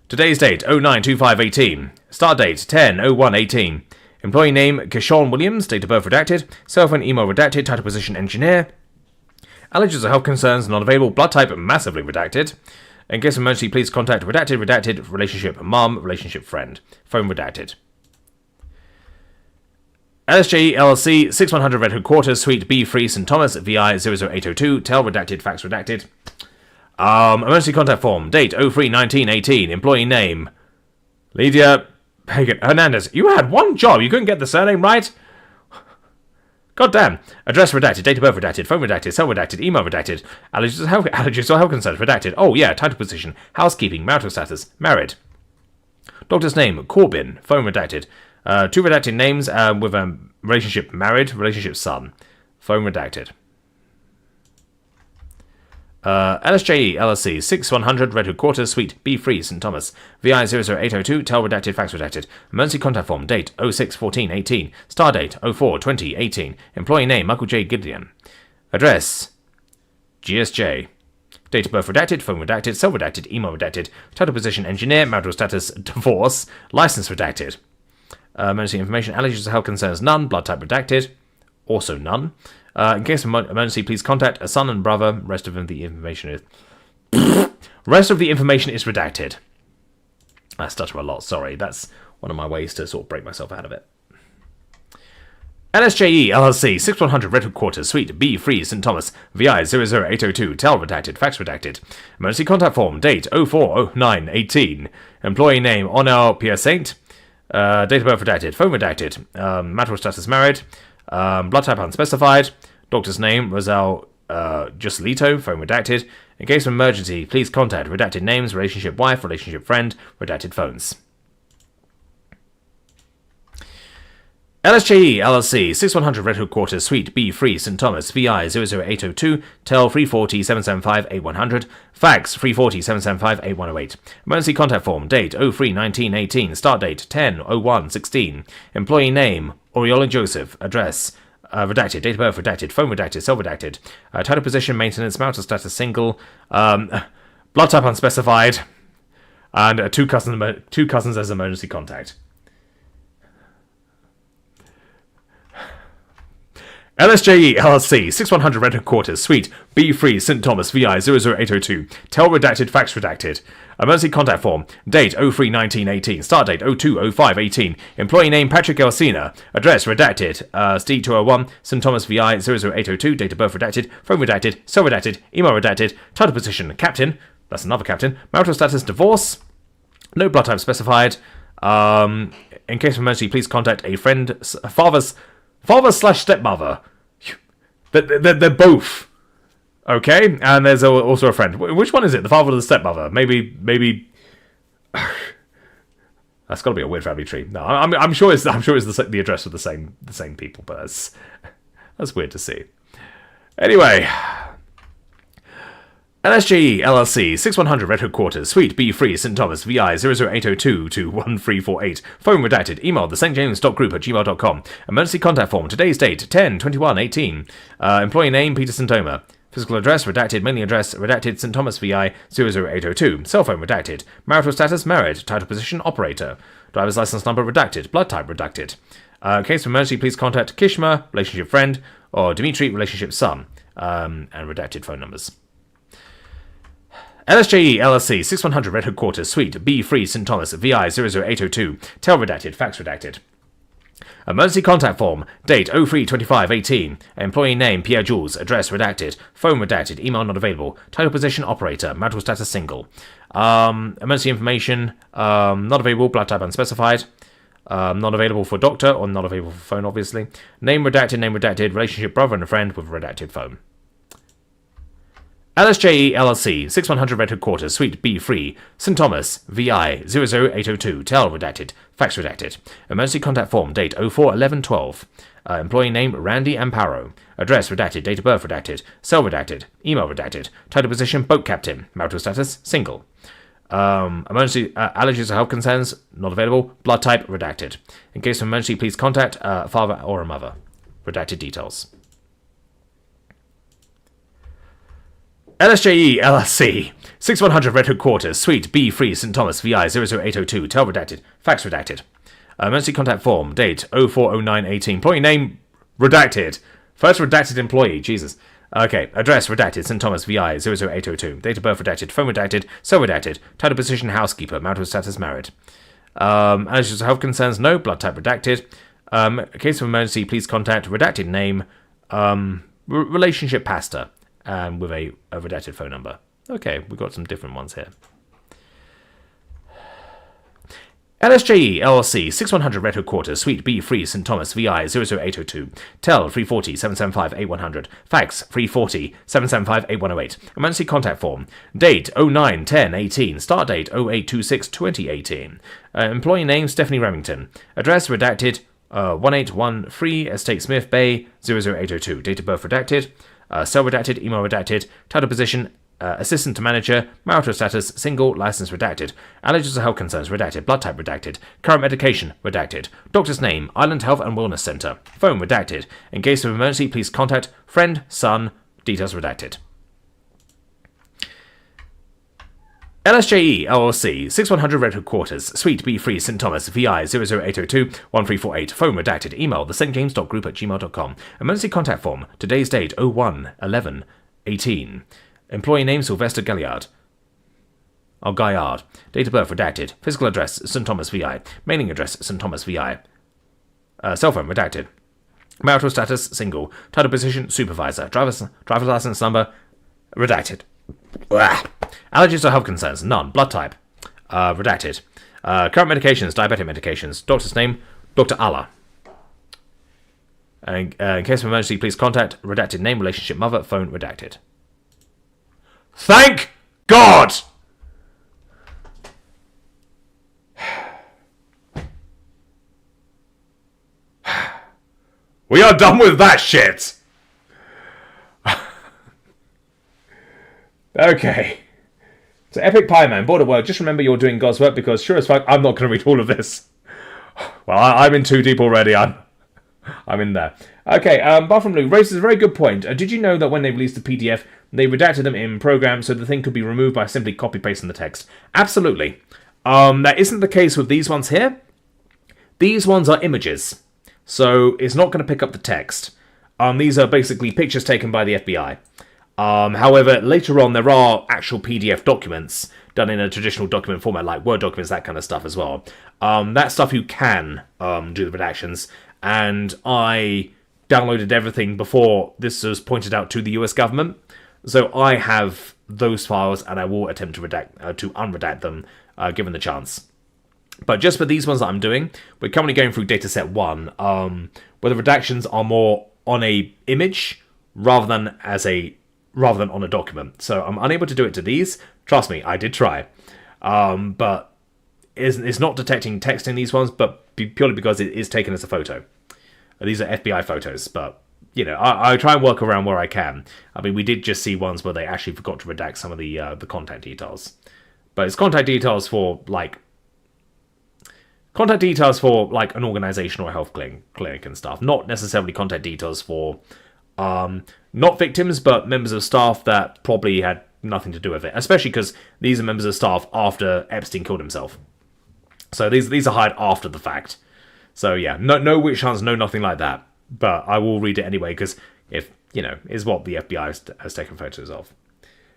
Today's date, 09/25/18. Start date, 10/01/18. Employee name, Kishon Williams. Date of birth redacted. Cell phone email redacted. Title position engineer. Allergies or health concerns not available. Blood type massively redacted. In case of emergency, please contact redacted. Relationship mum, relationship friend. Phone redacted. LSJE LLC, 6100 Red Hook Quarters, Suite B3, St. Thomas, VI 00802. Tel redacted, fax redacted. Emergency contact form, date 03/19/18, employee name Lydia Pagan Hernandez. You had one job, you couldn't get the surname right? God damn. Address redacted, date of birth redacted, phone redacted, cell redacted, email redacted, allergies or health concerns redacted. Oh yeah, title position, housekeeping, marital status, married. Doctor's name, Corbin, phone redacted. Two redacted names with a relationship married, relationship son, phone redacted. LSJE, LLC, 6100 Red Hook Quarters, Suite B3, St. Thomas, VI 00802, tel redacted, fax redacted, emergency contact form, date 06-14-18, star date 04-20-18, employee name Michael J. Gideon, address GSJ, date of birth redacted, phone redacted, cell redacted, email redacted, title position engineer, marital status divorce, license redacted, emergency information, allergies or health concerns none, blood type redacted, also none. In case of emergency, please contact a son and brother. Rest of the information is redacted. I stutter a lot. Sorry, that's one of my ways to sort of break myself out of it. LSJE LLC 6100 Red Hook Quarters Suite B3 St Thomas VI 00802 tel redacted fax redacted emergency contact form date 040918 employee name Onel Pierre Saint date of birth redacted phone redacted marital status married. Blood type unspecified. Doctor's name, Rosal Giuslito, phone redacted. In case of emergency, please contact redacted names, relationship wife, relationship friend, redacted phones. LSJE LLC 6100 Red Hook Quarters Suite B3 St Thomas VI 00802 tel 340 775 8100 fax 340 775 8108 emergency contact form date 03-19-18 start date 10-01-16 employee name Oriola Joseph address redacted date of birth redacted phone redacted cell redacted title position maintenance marital status single blood type unspecified and two cousins as emergency contact. LSJE LLC 6100 Red Hook Quarters Suite B3 St Thomas VI 00802 tel redacted fax redacted emergency contact form date 03-19-18 start date 02-05-18 employee name Patrick Elsina address redacted Steve 201 St Thomas VI 00802 date of birth redacted phone redacted cell redacted email redacted title position captain, that's another captain, marital status divorce, no blood type specified. In case of emergency, please contact a friend, father/stepmother. They're both. Okay? And there's also a friend. Which one is it? The father or the stepmother? Maybe... That's got to be a weird family tree. No, I'm sure it's the address of the same people, but that's weird to see. Anyway... LSJE LLC 6100 Red Hook Quarters Suite B3 St Thomas VI 00802 to 1348 phone redacted email the stjames.group@gmail.com emergency contact form today's date 10-21-18 employee name Peter St Omer physical address redacted mailing address redacted St Thomas VI 00802 cell phone redacted marital status married title position operator driver's license number redacted blood type redacted case of emergency please contact Kishma relationship friend or Dimitri relationship son and redacted phone numbers. LSJE LLC 6100 Red Hook Quarters Suite B3 St Thomas VI 00802 tel redacted fax redacted emergency contact form date 03-25-18 employee name Pierre Jules address redacted phone redacted email not available title position operator marital status single emergency information not available blood type unspecified not available for doctor or not available for phone obviously name redacted relationship brother and a friend with redacted phone. LSJE LLC 6100 Red Hook Quarters Suite B3 St Thomas VI 00802 tel redacted fax redacted emergency contact form date 04-11-12 employee name Randy Amparo address redacted date of birth redacted cell redacted email redacted title position boat captain marital status single emergency allergies or health concerns not available blood type redacted in case of emergency please contact a father or a mother redacted details. LSJE LLC 6100 Red Hook Quarters Suite B3 St Thomas VI 00802 tel redacted fax redacted emergency contact form date 04-09-18 employee name redacted first redacted employee Jesus okay address redacted St Thomas VI 00802 date of birth redacted phone redacted cell redacted title position housekeeper marital status married allergies or health concerns no blood type redacted case of emergency please contact redacted name relationship pastor with a redacted phone number. Okay, we've got some different ones here. LSJE LLC 6100 Red Hook Quarters Suite B3 St Thomas VI 00802 Tel 340 775 8100 Fax 340 775 8108 Emergency Contact Form Date 09/10/18 Start Date 08/26/2018 Employee Name Stephanie Remington Address redacted 1813 Estate Smith Bay 00802 Date of Birth redacted Cell redacted Email redacted Title Position Assistant to Manager, Marital Status, Single, License redacted, Allergies or Health Concerns redacted, Blood Type redacted, Current Medication redacted, Doctor's Name, Island Health and Wellness Center, Phone redacted, in case of emergency please contact friend, son, details redacted. LSJE LLC 6100 Red Hook Quarters Suite B3 St Thomas VI 00802 1348 Phone redacted, Email thestjames.group@gmail.com Emergency Contact Form Today's date 01/11/18 Employee name Sylvester Galliard. Gaillard. Date of birth redacted. Physical address St Thomas VI. Mailing address St Thomas VI. Cell phone redacted. Marital status single. Title position supervisor. Driver's license number redacted. Allergies or health concerns none. Blood type redacted. Current medications diabetic medications. Doctor's name Dr. Allah. In case of emergency please contact redacted name relationship mother phone redacted. Thank God! We are done with that shit! Okay. So, Epic Pie Man, bored of work, just remember you're doing God's work because sure as fuck, I'm not going to read all of this. Well, I'm in too deep already, I'm in there. Okay, Bathroom Blue raises a very good point. Did you know that when they released the PDF, they redacted them in program so the thing could be removed by simply copy-pasting the text? Absolutely. That isn't the case with these ones here. These ones are images, so it's not going to pick up the text. These are basically pictures taken by the FBI. However, later on, there are actual PDF documents done in a traditional document format, like Word documents, that kind of stuff as well. That stuff you can do the redactions, and I downloaded everything before this was pointed out to the US government. So I have those files, and I will attempt to unredact them, given the chance. But just for these ones that I'm doing, we're currently going through dataset 1, where the redactions are more on a image rather than on a document. So I'm unable to do it to these. Trust me, I did try. But it's not detecting text in these ones, but purely because it is taken as a photo. These are FBI photos, but you know, I try and work around where I can. I mean, we did just see ones where they actually forgot to redact some of the contact details. But it's contact details for like an organization or a health clinic and stuff. Not necessarily contact details for not victims, but members of staff that probably had nothing to do with it. Especially because these are members of staff after Epstein killed himself. So these are hired after the fact. So yeah, no witch hunts, no nothing like that. But I will read it anyway, because if, you know, is what the FBI has taken photos of.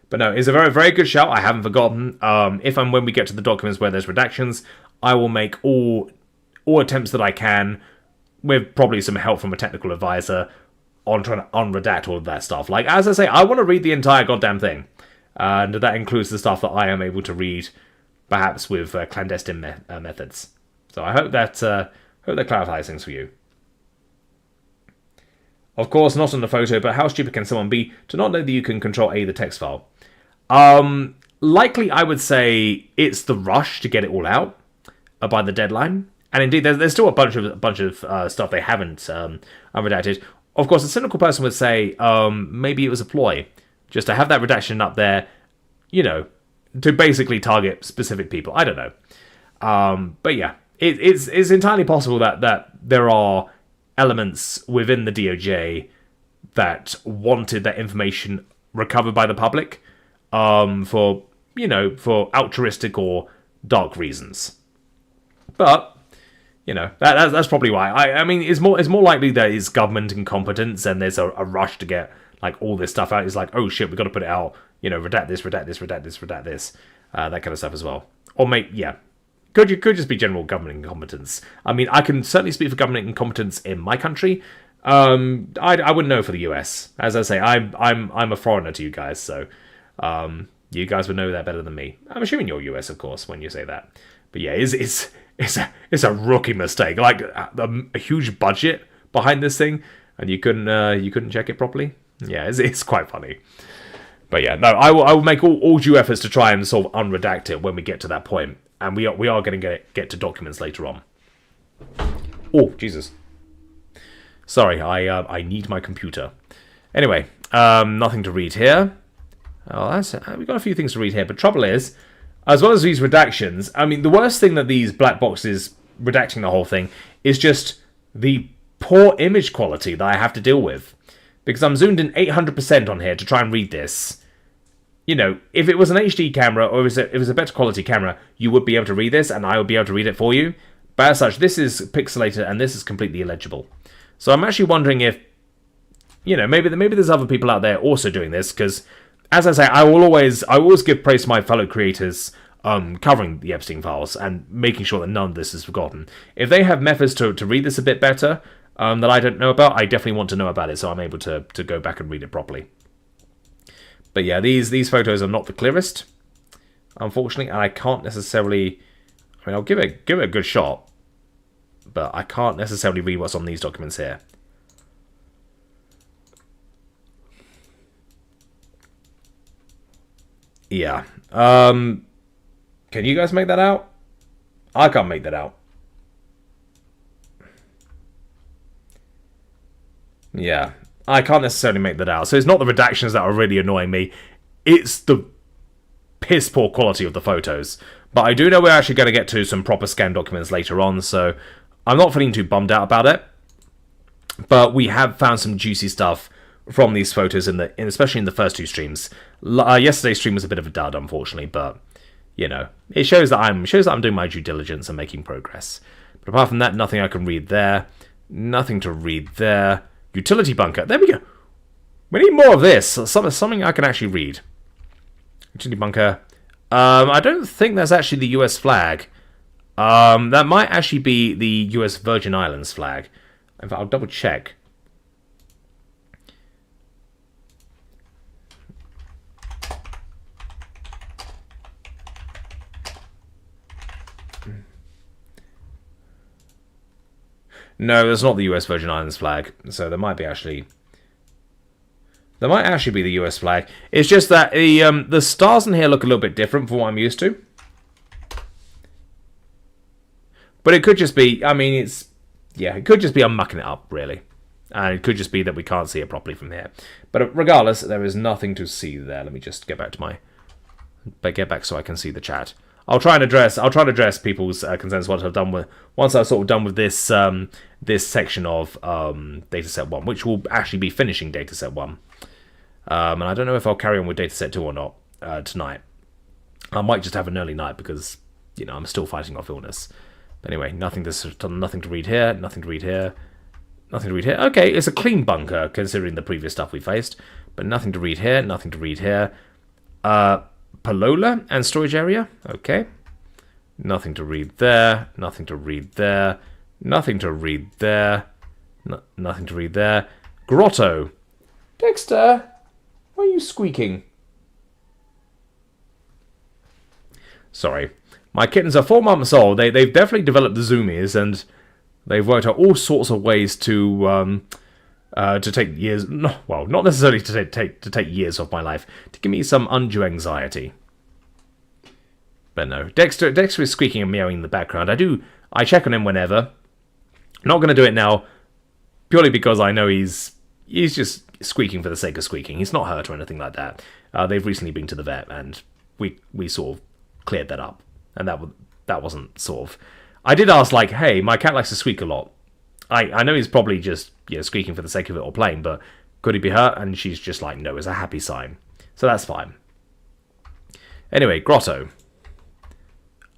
But no, it's a very, very good shout. I haven't forgotten. If and when we get to the documents where there's redactions, I will make all attempts that I can, with probably some help from a technical advisor, on trying to unredact all of that stuff. Like, as I say, I want to read the entire goddamn thing. And that includes the stuff that I am able to read, perhaps with clandestine methods. So I hope that clarifies things for you. Of course, not on the photo, but how stupid can someone be to not know that you can control the text file? Likely, I would say it's the rush to get it all out by the deadline. And indeed, there's still a bunch of stuff they haven't unredacted. Of course, a cynical person would say maybe it was a ploy, just to have that redaction up there, you know, to basically target specific people. I don't know. But yeah, it's entirely possible that there are elements within the DOJ that wanted that information recovered by the public for altruistic or dark reasons. But you know, that's probably why. I mean, it's more likely that it's government incompetence and there's a rush to get like all this stuff out. It's like, oh shit, we got to put it out. You know, redact this, that kind of stuff as well. Or could just be general government incompetence. I mean, I can certainly speak for government incompetence in my country. I wouldn't know for the US. As I say, I'm a foreigner to you guys, so you guys would know that better than me. I'm assuming you're US, of course, when you say that. But yeah, it's a rookie mistake. Like a huge budget behind this thing, and you couldn't check it properly. Yeah, it's quite funny. But yeah, no, I will make all due efforts to try and sort of unredact it when we get to that point, and we are going to get to documents later on. Oh Jesus, sorry, I need my computer. Anyway, nothing to read here. Oh, we've got a few things to read here, but trouble is, as well as these redactions, I mean, the worst thing that these black boxes redacting the whole thing is just the poor image quality that I have to deal with. Because I'm zoomed in 800% on here to try and read this. You know, if it was an HD camera or if it was a better quality camera, you would be able to read this and I would be able to read it for you. But as such, this is pixelated and this is completely illegible. So I'm actually wondering if, you know, maybe there's other people out there also doing this, because, as I say, I always give praise to my fellow creators covering the Epstein Files and making sure that none of this is forgotten. If they have methods to read this a bit better that I don't know about, I definitely want to know about it so I'm able to go back and read it properly. But yeah, these photos are not the clearest, unfortunately, and I can't necessarily... I mean, I'll give it a good shot, but I can't necessarily read what's on these documents here. Yeah. Can you guys make that out? I can't make that out. Yeah. I can't necessarily make that out. So it's not the redactions that are really annoying me. It's the piss poor quality of the photos. But I do know we're actually going to get to some proper scan documents later on, so I'm not feeling too bummed out about it. But we have found some juicy stuff from these photos, especially in the first two streams. Yesterday's stream was a bit of a dud, unfortunately, but you know, it shows that I'm doing my due diligence and making progress. But apart from that, nothing I can read there. Nothing to read there. Utility bunker. There we go. We need more of this. Something I can actually read. Utility bunker. I don't think that's actually the US flag. That might actually be the US Virgin Islands flag. In fact, I'll double check. No, that's not the US Virgin Islands flag. So there might actually be the US flag. It's just that the stars in here look a little bit different from what I'm used to. But it could just be, I mean, it could just be I'm mucking it up, really. And it could just be that we can't see it properly from here. But regardless, there is nothing to see there. Let me just get back to get back so I can see the chat. I'll try and address people's concerns once I've sort of done with this this section of dataset 1, which will actually be finishing dataset 1. And I don't know if I'll carry on with dataset 2 or not tonight. I might just have an early night because, you know, I'm still fighting off illness. But anyway, nothing to read here, nothing to read here, nothing to read here. Okay, it's a clean bunker considering the previous stuff we faced, but nothing to read here, nothing to read here. Palola and storage area. Okay. Nothing to read there. Nothing to read there. Nothing to read there. Nothing to read there. Grotto. Dexter, why are you squeaking? Sorry. My kittens are 4 months old. They've definitely developed the zoomies, and they've worked out all sorts of ways to take years, well, not necessarily to take years off my life, to give me some undue anxiety. But no, Dexter is squeaking and meowing in the background. I check on him whenever. I'm not going to do it now, purely because I know he's just squeaking for the sake of squeaking. He's not hurt or anything like that. They've recently been to the vet, and we sort of cleared that up, and that wasn't sort of. I did ask, like, hey, my cat likes to squeak a lot. I know he's probably just, you know, squeaking for the sake of it or playing, but could he be hurt? And she's just like, no, it's a happy sign. So that's fine. Anyway, Grotto.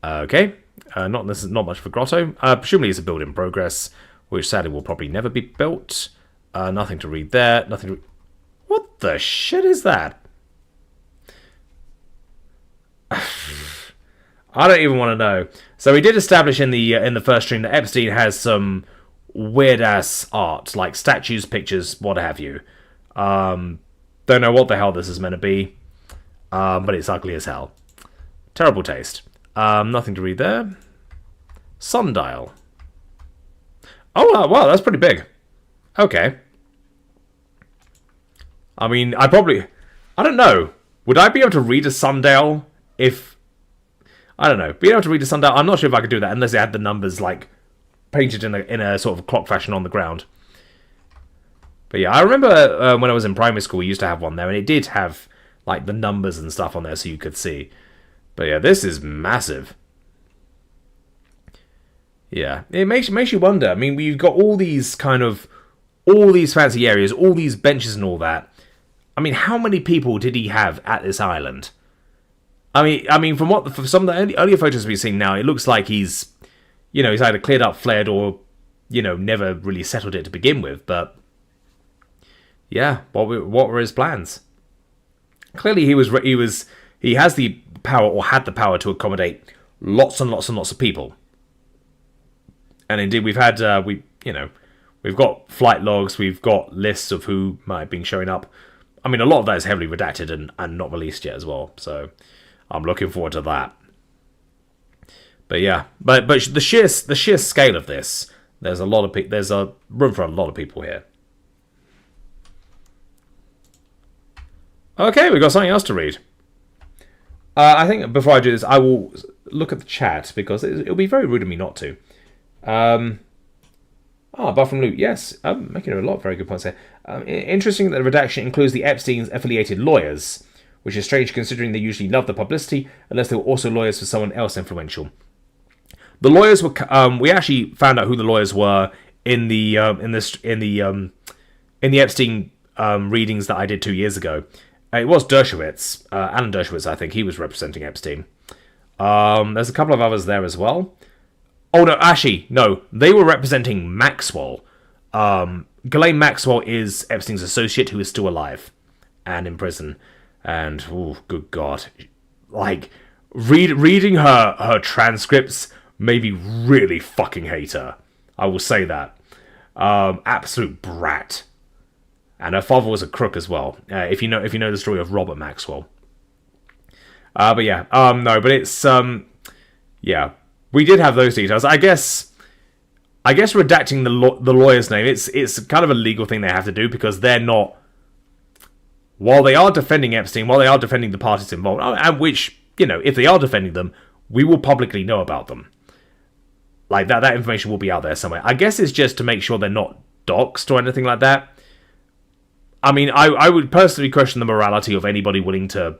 Okay. Not much for Grotto. Presumably it's a build in progress, which sadly will probably never be built. Nothing to read there. Nothing to What the shit is that? I don't even want to know. So we did establish in the first stream that Epstein has some weird ass art, like statues, pictures, what have you. Don't know what the hell this is meant to be, but it's ugly as hell. Terrible taste. Nothing to read there. Sundial. Oh, wow, that's pretty big. Okay. I mean, I don't know. Would I be able to read a sundial if... I don't know. Being able to read a sundial, I'm not sure if I could do that unless they had the numbers, like, painted in a sort of clock fashion on the ground. But yeah, I remember when I was in primary school, we used to have one there, and it did have, like, the numbers and stuff on there so you could see. But yeah, this is massive. Yeah, it makes you wonder. I mean, we've got all these fancy areas, all these benches and all that. I mean, how many people did he have at this island? I mean, from some of the earlier photos we've seen now, it looks like he's either cleared up, fled, or never really settled it to begin with. But yeah, what were his plans? Clearly, he has the power, or had the power, to accommodate lots and lots and lots of people. And indeed, we've had we've got flight logs, we've got lists of who might have been showing up. I mean, a lot of that is heavily redacted and not released yet as well. So I'm looking forward to that. But yeah, but the sheer scale of this, there's a room for a lot of people here. Okay, we've got something else to read. I think before I do this, I will look at the chat because it'll be very rude of me not to. Apart from Luke, yes, I'm making a lot of very good points here. Interesting that the redaction includes the Epstein's affiliated lawyers, which is strange considering they usually love the publicity, unless they were also lawyers for someone else influential. The lawyers were. We actually found out who the lawyers were in the Epstein readings that I did 2 years ago. It was Dershowitz, Alan Dershowitz, I think. He was representing Epstein. There's a couple of others there as well. Oh, no, actually, no. They were representing Maxwell. Ghislaine Maxwell is Epstein's associate who is still alive and in prison. And, oh, good God. Like, reading her transcripts made me really fucking hate her. I will say that. Absolute brat. And her father was a crook as well. If you know the story of Robert Maxwell. But yeah, no, but it's yeah, we did have those details. I guess redacting the lawyer's name, it's kind of a legal thing they have to do because they're not. While they are defending Epstein, while they are defending the parties involved, and which if they are defending them, we will publicly know about them. Like that information will be out there somewhere. I guess it's just to make sure they're not doxed or anything like that. I mean, I would personally question the morality of anybody willing to,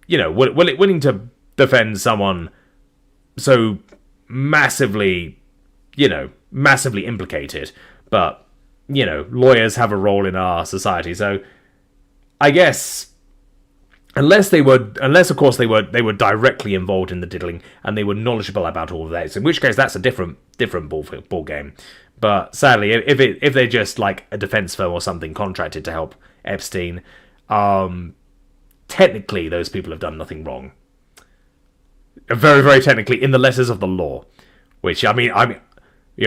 willing to defend someone so massively, massively implicated. But, lawyers have a role in our society. So, I guess, unless of course they were directly involved in the diddling and they were knowledgeable about all of that, in which case that's a different ball game. But sadly, if they're just like a defense firm or something contracted to help Epstein, technically those people have done nothing wrong. Very, very technically, in the letters of the law, which I mean,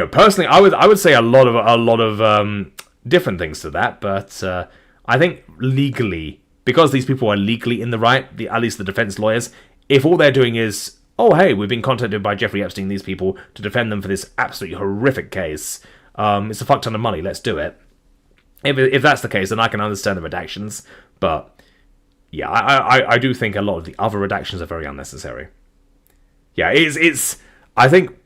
personally, I would say a lot of different things to that, but I think legally, because these people are legally in the right, at least the defense lawyers, if all they're doing is, oh, hey, we've been contacted by Jeffrey Epstein, these people, to defend them for this absolutely horrific case. It's a fuck ton of money, let's do it. If that's the case, then I can understand the redactions. But, yeah, I do think a lot of the other redactions are very unnecessary. Yeah, it's I think,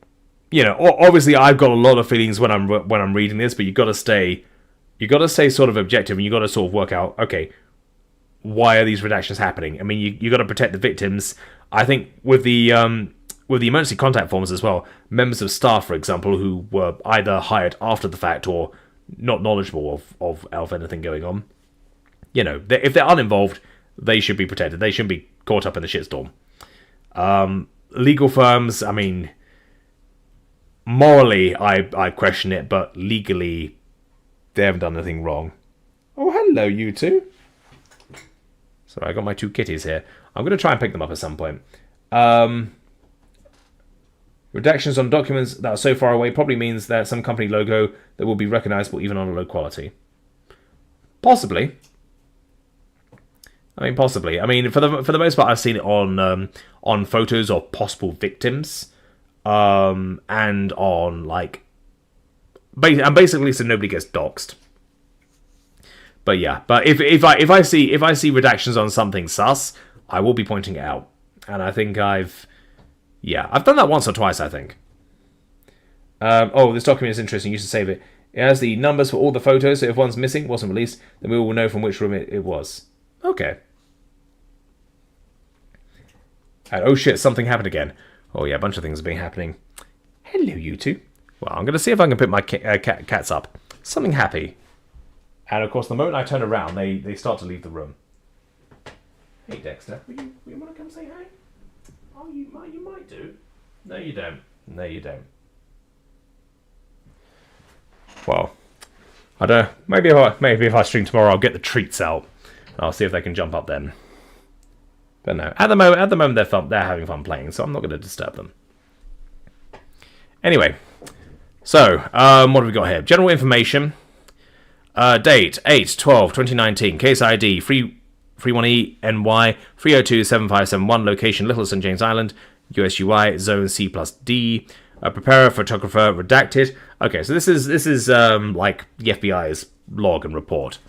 obviously I've got a lot of feelings when I'm reading this, but you've got to stay sort of objective, and you've got to sort of work out, okay, why are these redactions happening? I mean, you got to protect the victims. I think with the emergency contact forms as well, members of staff, for example, who were either hired after the fact or not knowledgeable of anything going on, if they're uninvolved, they should be protected. They shouldn't be caught up in the shitstorm. Legal firms, I mean, morally, I question it, but legally, they haven't done anything wrong. Oh, hello, you two. Sorry, I got my two kitties here. I'm going to try and pick them up at some point. Redactions on documents that are so far away probably means that some company logo that will be recognizable even on a low quality. Possibly. I mean, for the most part, I've seen it on photos of possible victims. and on like, and basically so nobody gets doxxed. But yeah, but if I see redactions on something sus, I will be pointing it out. And I think I've done that once or twice, I think. This document is interesting. You should save it. It has the numbers for all the photos, so if one's missing, wasn't released, then we will know from which room it was. Okay. And oh shit, something happened again. Oh yeah, a bunch of things have been happening. Hello, you two. Well, I'm going to see if I can pick my cats up. Something happy. And of course, the moment I turn around, they start to leave the room. Hey, Dexter, you want to come say hi? Oh, you might do. No, you don't. No, you don't. Well, I don't know. Maybe if I stream tomorrow, I'll get the treats out. I'll see if they can jump up then. But no, at the moment they're having fun playing, so I'm not going to disturb them. Anyway, so what have we got here? General information. Date 8/12/2019. Case ID 31E-NY 302-7571. Location Little St. James Island, USUI, Zone C+D. Preparer, photographer, redacted. Okay, so this is like the FBI's log and report.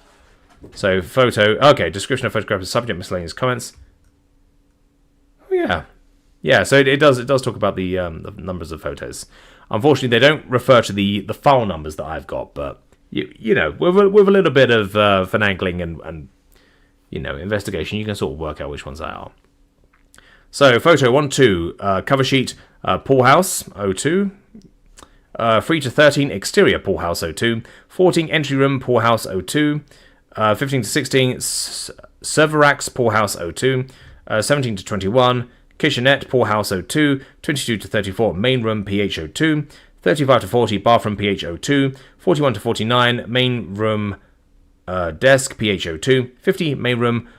So photo. Okay, description of photograph, subject, miscellaneous comments. Oh yeah. So it does talk about the numbers of photos. Unfortunately, they don't refer to the file numbers that I've got, but you know, with a little bit of finagling and investigation, you can sort of work out which ones they are. So photo 1-2, cover sheet, pool house 02, 3-13, exterior pool house 02, 14, entry room pool house 02, 15-16, server racks pool house 02, 17-21, kitchenette pool house 02, 22-34, main room PH 02, 35-40, bathroom PH 02, 41-49, main room desk PH 02, 50, main room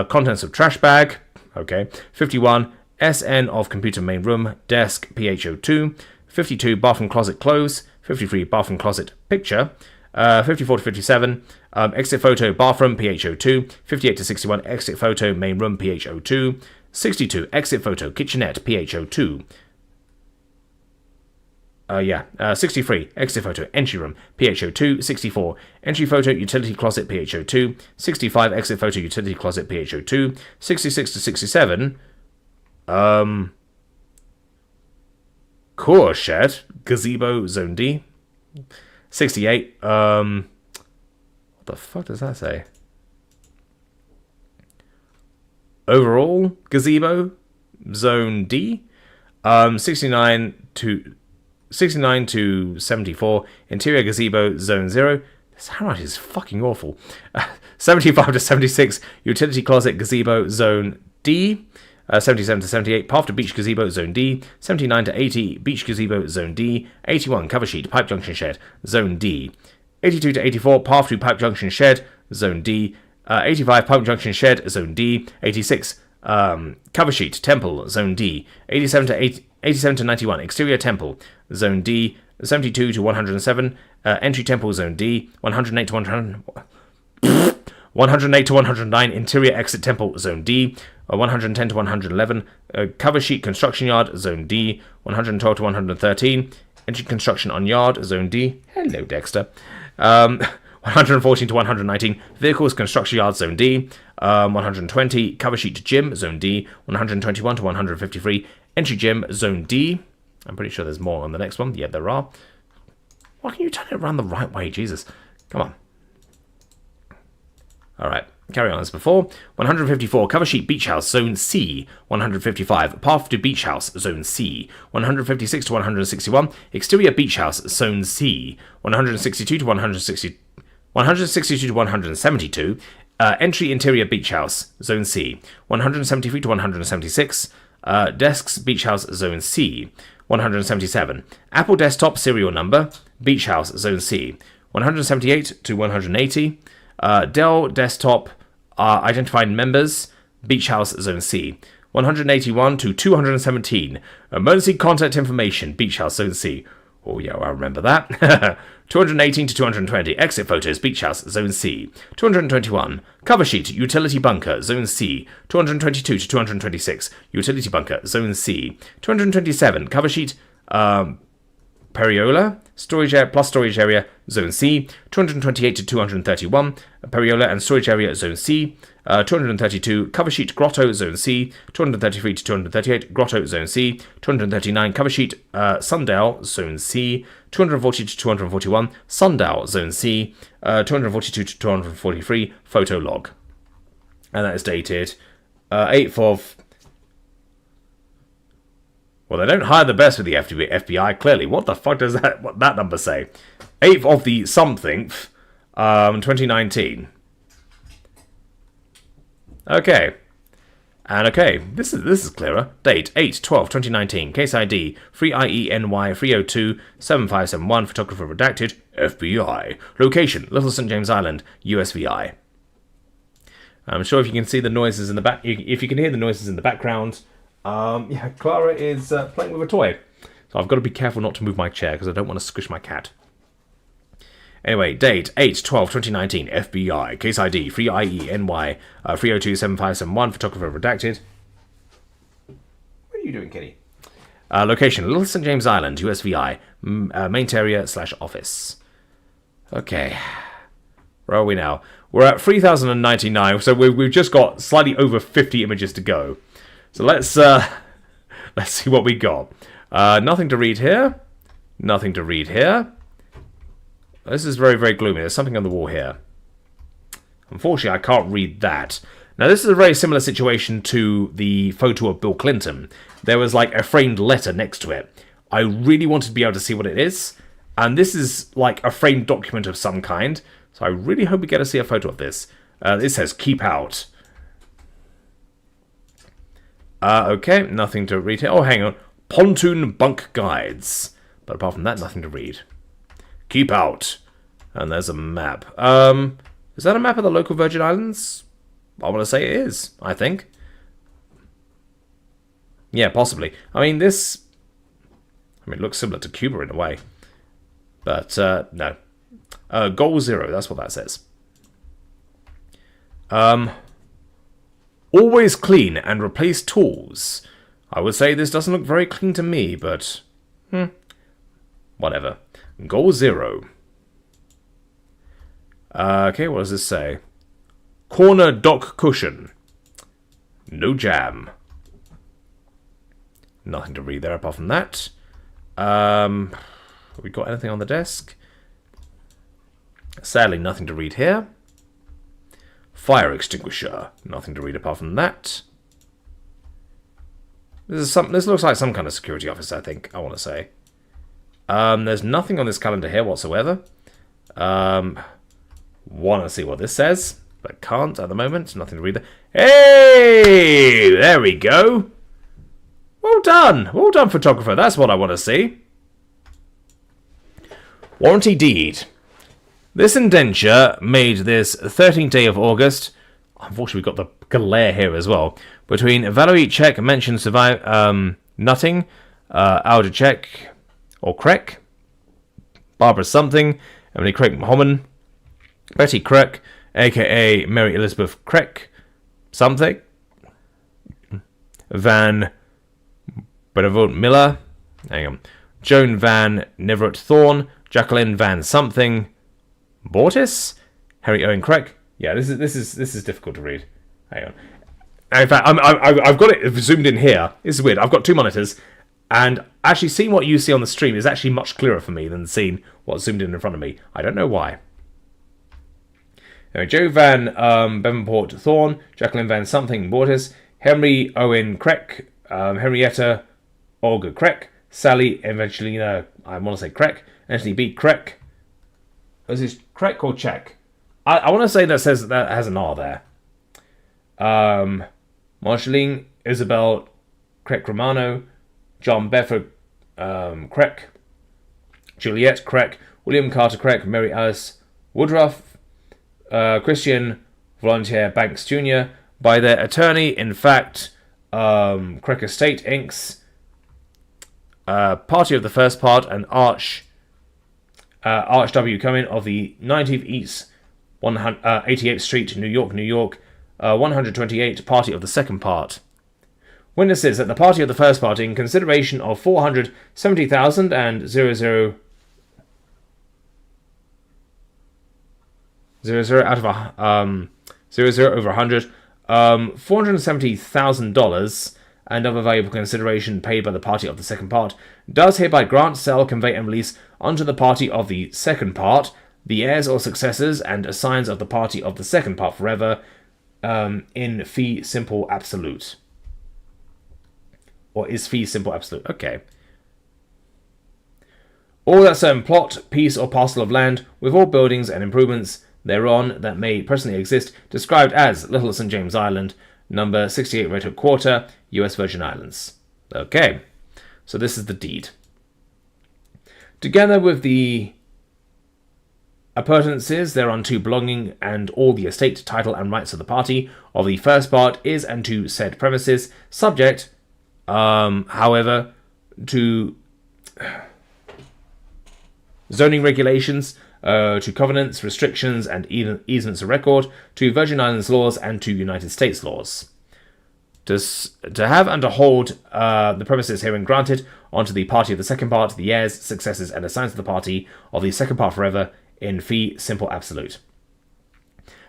contents of trash bag. Okay, 51, SN of computer main room, desk, PH02, 52, bathroom closet clothes, 53, bathroom closet picture, 54-57, exit photo, bathroom, PH02, 58-61, exit photo, main room, PH02, 62, exit photo, kitchenette, PH02, 63, exit photo, entry room, PH02, 64, entry photo, utility closet, PH02, 65, exit photo, utility closet, PH02, 66-67, core shed, gazebo, zone D, 68, what the fuck does that say? Overall, gazebo, zone D, 69 to 74, interior gazebo, zone 0. This handwriting is fucking awful. 75 to 76, utility closet, gazebo, zone D. 77 to 78, path to beach gazebo, zone D. 79 to 80, beach gazebo, zone D. 81, cover sheet, pipe junction shed, zone D. 82 to 84, path to pipe junction shed, zone D. 85, pipe junction shed, zone D. 86, cover sheet, temple, zone D. 87 to 91, exterior temple, zone D. 72 to 107, entry temple, zone D. 108 to 109, interior exit temple, zone D. 110 to 111, cover sheet, construction yard, zone D. 112 to 113, entry construction on yard, zone D. Hello, Dexter. 114 to 119, vehicles, construction yard, zone D. 120, cover sheet, gym, zone D. 121 to 153, entry gym, zone D. I'm pretty sure there's more on the next one. Yeah, there are. Why can't you turn it around the right way? Jesus. Come on. Alright, carry on as before. 154, cover sheet, beach house, zone C. 155, path to beach house, zone C. 156 to 161, exterior beach house, zone C. 162 to 162 to 172, entry interior beach house, zone C. 173 to 176, desks, beach house, zone C. 177, Apple desktop serial number, beach house, zone C. 178 to 180, Dell desktop identified members, beach house, zone C. 181 to 217, emergency contact information, beach house, zone C. Oh yeah, I remember that. 218 to 220, exit photos, beach house, zone C. 221, cover sheet, utility bunker, zone C. 222 to 226, utility bunker, zone C. 227, cover sheet, Periola, storage area plus storage area, Zone C, 228 to 231, Periola and storage area, Zone C, 232, cover sheet, Grotto, Zone C, 233 to 238, Grotto, Zone C, 239, cover sheet, Sundial, Zone C, 240 to 241, Sundial, Zone C, 242 to 243, photo log. And that is dated 8th of... Well, they don't hire the best with the FBI, clearly. What the fuck does that number say? 8th of the something, 2019. Okay. And okay, this is clearer. Date 8/12/2019. Case ID 3IENY 302 7571. Photographer redacted. FBI. Location Little St James Island, USVI. I'm sure if you can see the noises in the back, if you can hear the noises in the background. Yeah, Clara is playing with a toy. So I've got to be careful not to move my chair because I don't want to squish my cat. Anyway, date 8/12/2019, FBI, case ID 3IENY 302 7571, photographer redacted. What are you doing, kitty? Location Little St James Island, USVI, main area / office. Okay, where are we now? We're at 3,099, so we've just got slightly over 50 images to go. So let's see what we got. Nothing to read here. Nothing to read here. This is very, very gloomy. There's something on the wall here. Unfortunately, I can't read that. Now, this is a very similar situation to the photo of Bill Clinton. There was like a framed letter next to it. I really wanted to be able to see what it is. And this is like a framed document of some kind. So I really hope we get to see a photo of this. It says, keep out. Okay, nothing to read here. Oh, hang on. Pontoon bunk guides. But apart from that, nothing to read. Keep out. And there's a map. Is that a map of the local Virgin Islands? I want to say it is, I think. Yeah, possibly. I mean, it looks similar to Cuba in a way. But, no. Goal 0, that's what that says. Always clean and replace tools. I would say this doesn't look very clean to me, but... whatever. Goal 0. Okay, what does this say? Corner dock cushion. No jam. Nothing to read there apart from that. Have we got anything on the desk? Sadly, nothing to read here. Fire extinguisher. Nothing to read apart from that. This looks like some kind of security office, I think, I want to say. There's nothing on this calendar here whatsoever. Want to see what this says, but can't at the moment. Nothing to read there. Hey! There we go. Well done. Well done, photographer. That's what I want to see. Warranty deed. This indenture made this 13th day of August. Unfortunately, we've got the glare here as well. Between Valerie Czech mentioned survive nutting, Alda Czech or Krek, Barbara something, Emily Craig Mohammed, Betty Krek, aka Mary Elizabeth Krek, something, Van Benevent Miller, hang on, Joan Van Neverett Thorne, Jacqueline Van something, Bortis, Harry Owen Krek. Yeah, this is difficult to read. Hang on. In fact, I've got it zoomed in here. This is weird. I've got two monitors, and actually seeing what you see on the stream is actually much clearer for me than seeing what's zoomed in front of me. I don't know why. Anyway, Joe Van Bevenport Thorne, Jacqueline Van something Bortis, Henry Owen Krek, Henrietta Olga Krek, Sally Evangelina, I want to say Krek, Anthony B. Krek. Is this Krek or Czech? I want to say that has an R there. Marceline Isabel Krek Romano, John Bedford Krek, Juliette Krek, William Carter Krek, Mary Alice Woodruff, Christian Volunteer Banks Jr. by their attorney, in fact, Krek Estate Inc.'s party of the first part, and Arch W. Cumming of the 19th East 88th Street, New York, 128, party of the second part. Witnesses that the party of the first part, in consideration of 470,000 and 00 out of 00 over 100, $470,000 and other valuable consideration paid by the party of the second part, does hereby grant, sell, convey, and release unto the party of the second part, the heirs or successors, and assigns of the party of the second part forever, in fee simple absolute. Or is fee simple absolute? Okay. All that certain plot, piece, or parcel of land, with all buildings and improvements thereon that may presently exist, described as Little St. James Island, number 68 Red Hook Quarter, U.S. Virgin Islands. Okay, so this is the deed. Together with the appurtenances thereunto belonging, and all the estate, title, and rights of the party of the first part is and to said premises, subject, however, to zoning regulations, to covenants, restrictions, and easements of record, to Virgin Islands laws, and to United States laws. To have and to hold the premises herein granted onto the party of the second part, the heirs, successors, and assigns of the party of the second part forever, in fee simple absolute.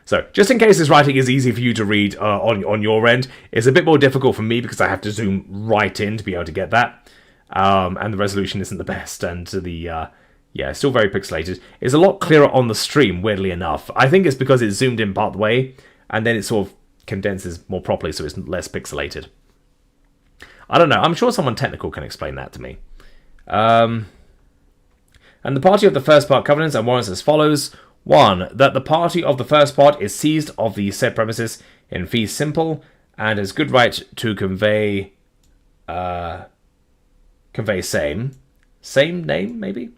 So, just in case this writing is easy for you to read on your end, it's a bit more difficult for me because I have to zoom right in to be able to get that. And the resolution isn't the best, and the yeah, still very pixelated. It's a lot clearer on the stream, weirdly enough. I think it's because it's zoomed in part the way, and then it sort of condenses more properly, so it's less pixelated. I don't know. I'm sure someone technical can explain that to me. And the party of the first part covenants and warrants as follows. 1. That the party of the first part is seized of the said premises in fee simple, and has good right to convey same name, maybe?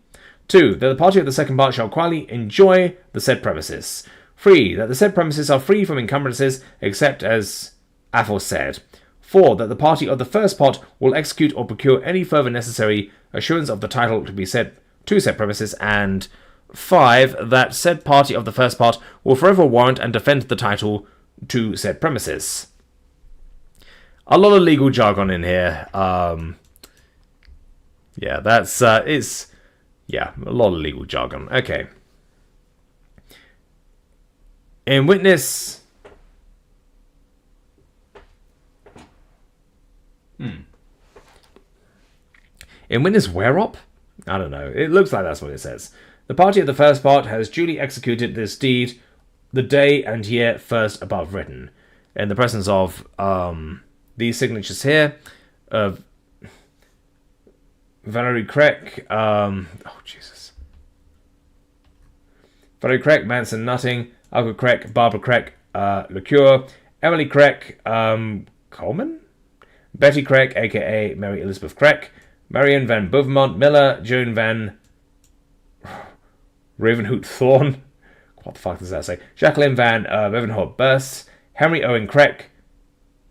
2. That the party of the second part shall quietly enjoy the said premises. 3. That the said premises are free from encumbrances, except as aforesaid. 4. That the party of the first part will execute or procure any further necessary assurance of the title to be said to said premises. And 5. That said party of the first part will forever warrant and defend the title to said premises. A lot of legal jargon in here. Yeah, that's yeah, a lot of legal jargon. Okay. In witness... In witness whereof? I don't know. It looks like that's what it says. The party of the first part has duly executed this deed the day and year first above written. In the presence of these signatures here, of Valerie Craig, oh Jesus, Valerie Craig, Manson Nutting, Alga Craig, Barbara Craig, LeCure, Emily Craig, Coleman, Betty Craig, aka Mary Elizabeth Craig, Marion Van Bovenmont Miller, Joan Van Ravenhout Thorne, what the fuck does that say? Jacqueline Van Ravenhout Burst, Henry Owen Craig,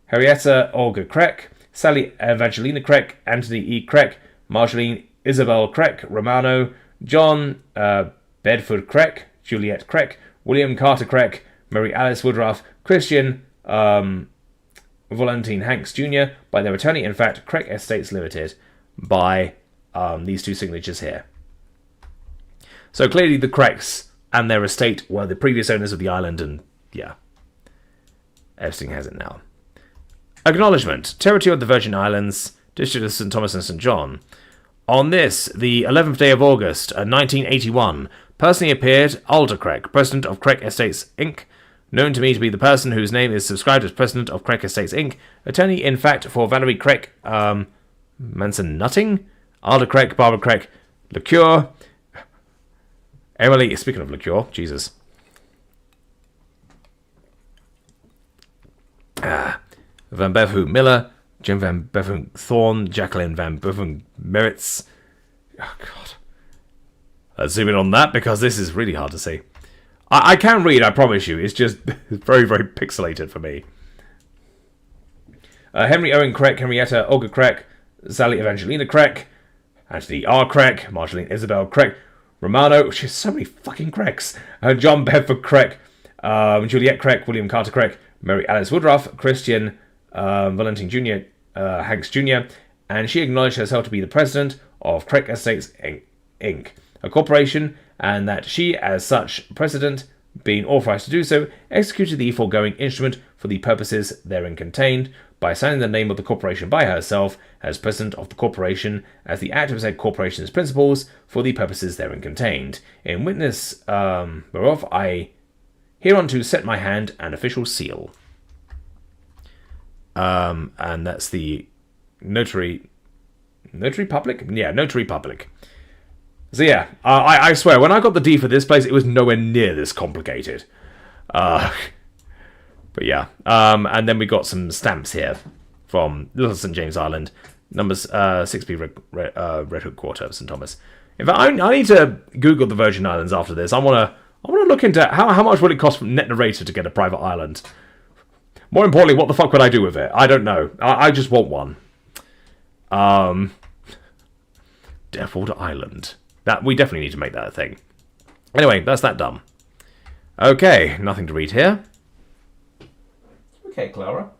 Henrietta Olga Craig, Sally Evangelina Craig, Anthony E. Craig, Marceline Isabel Craig, Romano, John Bedford Craig, Juliet Craig, William Carter Craig, Mary Alice Woodruff, Christian Valentine Hanks Jr. by their attorney, in fact, Craig Estates Limited, by these two signatures here. So clearly the Craigs and their estate were the previous owners of the island, and yeah, Epstein has it now. Acknowledgement. Territory of the Virgin Islands, District of St. Thomas and St. John. On this, the 11th day of August, 1981, personally appeared Alder Craig, President of Craig Estates, Inc., known to me to be the person whose name is subscribed as President of Craig Estates, Inc., attorney, in fact, for Valerie Craig, Manson Nutting, Alder Craig, Barbara Craig, LeCure, Emily, speaking of LeCure, Jesus. Van Bevu Miller, Jim Van Bevu Thorne, Jacqueline Van Bevu Merritz. Oh, God. Let's zoom in on that because this is really hard to see. I can read, I promise you. It's just very, very pixelated for me. Henry Owen Craig, Henrietta Olga Craig, Sally Evangelina Craig, Anthony R. Craig, Marceline Isabel Craig, Romano, she's so many fucking Craigs, John Bedford Craig, Juliet Craig, William Carter Craig, Mary Alice Woodruff, Christian Valentine Jr., Hanks Jr., and she acknowledged herself to be the president of Craig Estates Inc., a corporation, and that she, as such president, being authorized to do so, executed the foregoing instrument for the purposes therein contained, by signing the name of the corporation by herself as president of the corporation, as the act of said corporation's principles for the purposes therein contained. In witness whereof I hereunto set my hand and official seal. And that's the notary public? Yeah, notary public. So yeah, I swear, when I got the D for this place, it was nowhere near this complicated. But yeah, and then we got some stamps here from Little St. James Island, numbers 6B Red Hook Quarter, St. Thomas. In fact, I need to Google the Virgin Islands after this. I want to look into how much would it cost from Net Narrator to get a private island. More importantly, what the fuck would I do with it? I don't know. I just want one. Deathwater Island. That we definitely need to make that a thing. Anyway, that's that done. Okay, nothing to read here. Okay, Clara.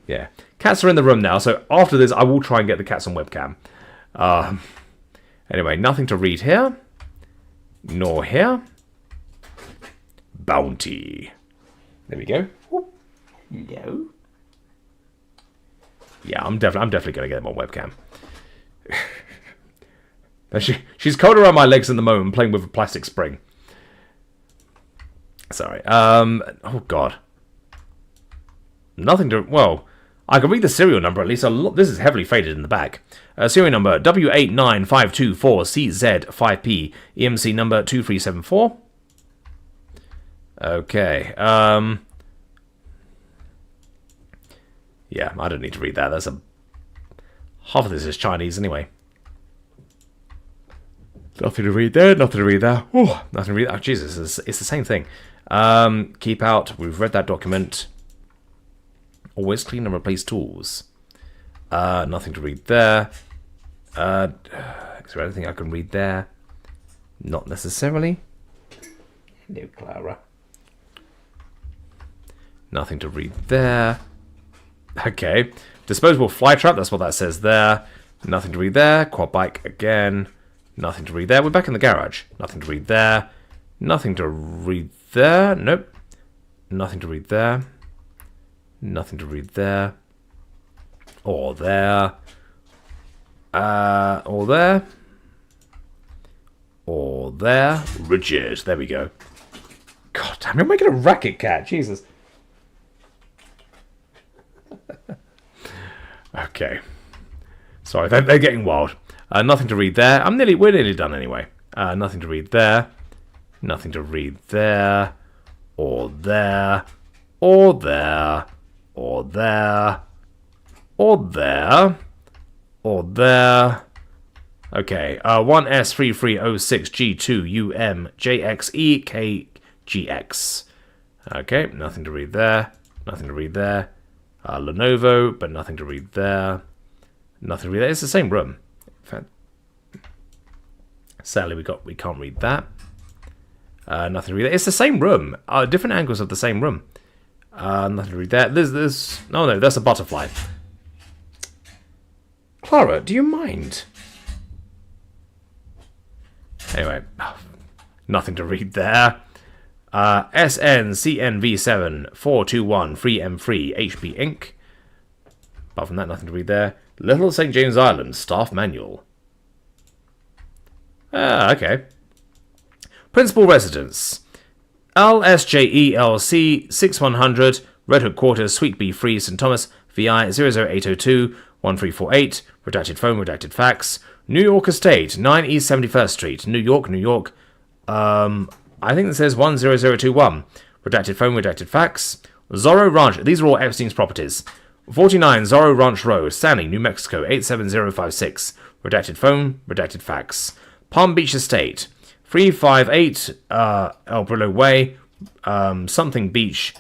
Yeah. Cats are in the room now, so after this, I will try and get the cats on webcam. Anyway, nothing to read here. Nor here. Bounty. There we go. Hello. Yeah, I'm definitely going to get them on webcam. She's cold around my legs in the moment, playing with a plastic spring. Sorry. Oh, God. Nothing to... Well, I can read the serial number at least. This is heavily faded in the back. Serial number W89524CZ5P. EMC number 2374. Okay. Yeah, I don't need to read that. Half of this is Chinese anyway. Nothing to read there, nothing to read there. Oh, nothing to read there. Oh, Jesus, it's the same thing. Keep out. We've read that document. Always clean and replace tools. Nothing to read there. Is there anything I can read there? Not necessarily. Hello, Clara. Nothing to read there. Okay. Disposable fly trap, that's what that says there. Nothing to read there. Quad bike again. Nothing to read there. We're back in the garage. Nothing to read there. Nothing to read there. Nope. Nothing to read there. Nothing to read there. Or there. Or there. Or there. Rigid. There we go. God damn, you're making a racket, cat. Jesus. Okay. Sorry, they're getting wild. Nothing to read there. We're nearly done anyway. Nothing to read there. Nothing to read there. Or there. Or there. Or there. Or there. Or there. Okay. 1S3306G2UMJXEKGX. Okay. Nothing to read there. Nothing to read there. Lenovo, but nothing to read there. Nothing to read there. It's the same room. In fact, sadly, we can't read that. Nothing to read there. It's the same room. Different angles of the same room. Nothing to read there. There's no, that's a butterfly. Clara, do you mind? Anyway, nothing to read there. SNCNV7421 HB Inc. Apart from that, nothing to read there. Little St. James Island Staff Manual. Okay. Principal Residence. LSJELC 6100 Red Hook Quarters, Suite B3, St. Thomas, VI 00802 1348. Redacted phone, redacted fax. New York Estate, 9 East 71st Street, New York, New York. I think it says 10021. Redacted phone, redacted fax. Zorro Ranch. These are all Epstein's properties. 49 Zorro Ranch Road, Stanley, New Mexico, 87056. Redacted phone, redacted fax. Palm Beach Estate. 358 El Brillo Way, something Beach.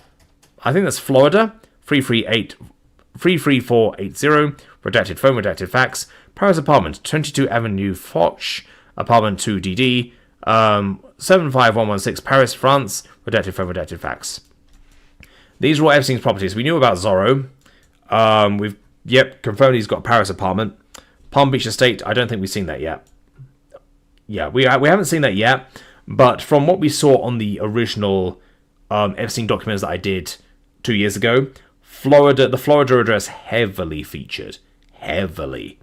I think that's Florida. 33480. Redacted phone, redacted fax. Paris Apartment, 22 Avenue Foch. Apartment 2DD. 75116 Paris, France. Redacted phone, redacted fax. These are all Epstein's properties. We knew about Zorro. Yep, confirmed he's got a Paris apartment. Palm Beach estate, I don't think we've seen that yet. Yeah, we haven't seen that yet, but from what we saw on the original Epstein documents that I did 2 years ago, the Florida address heavily featured. Heavily.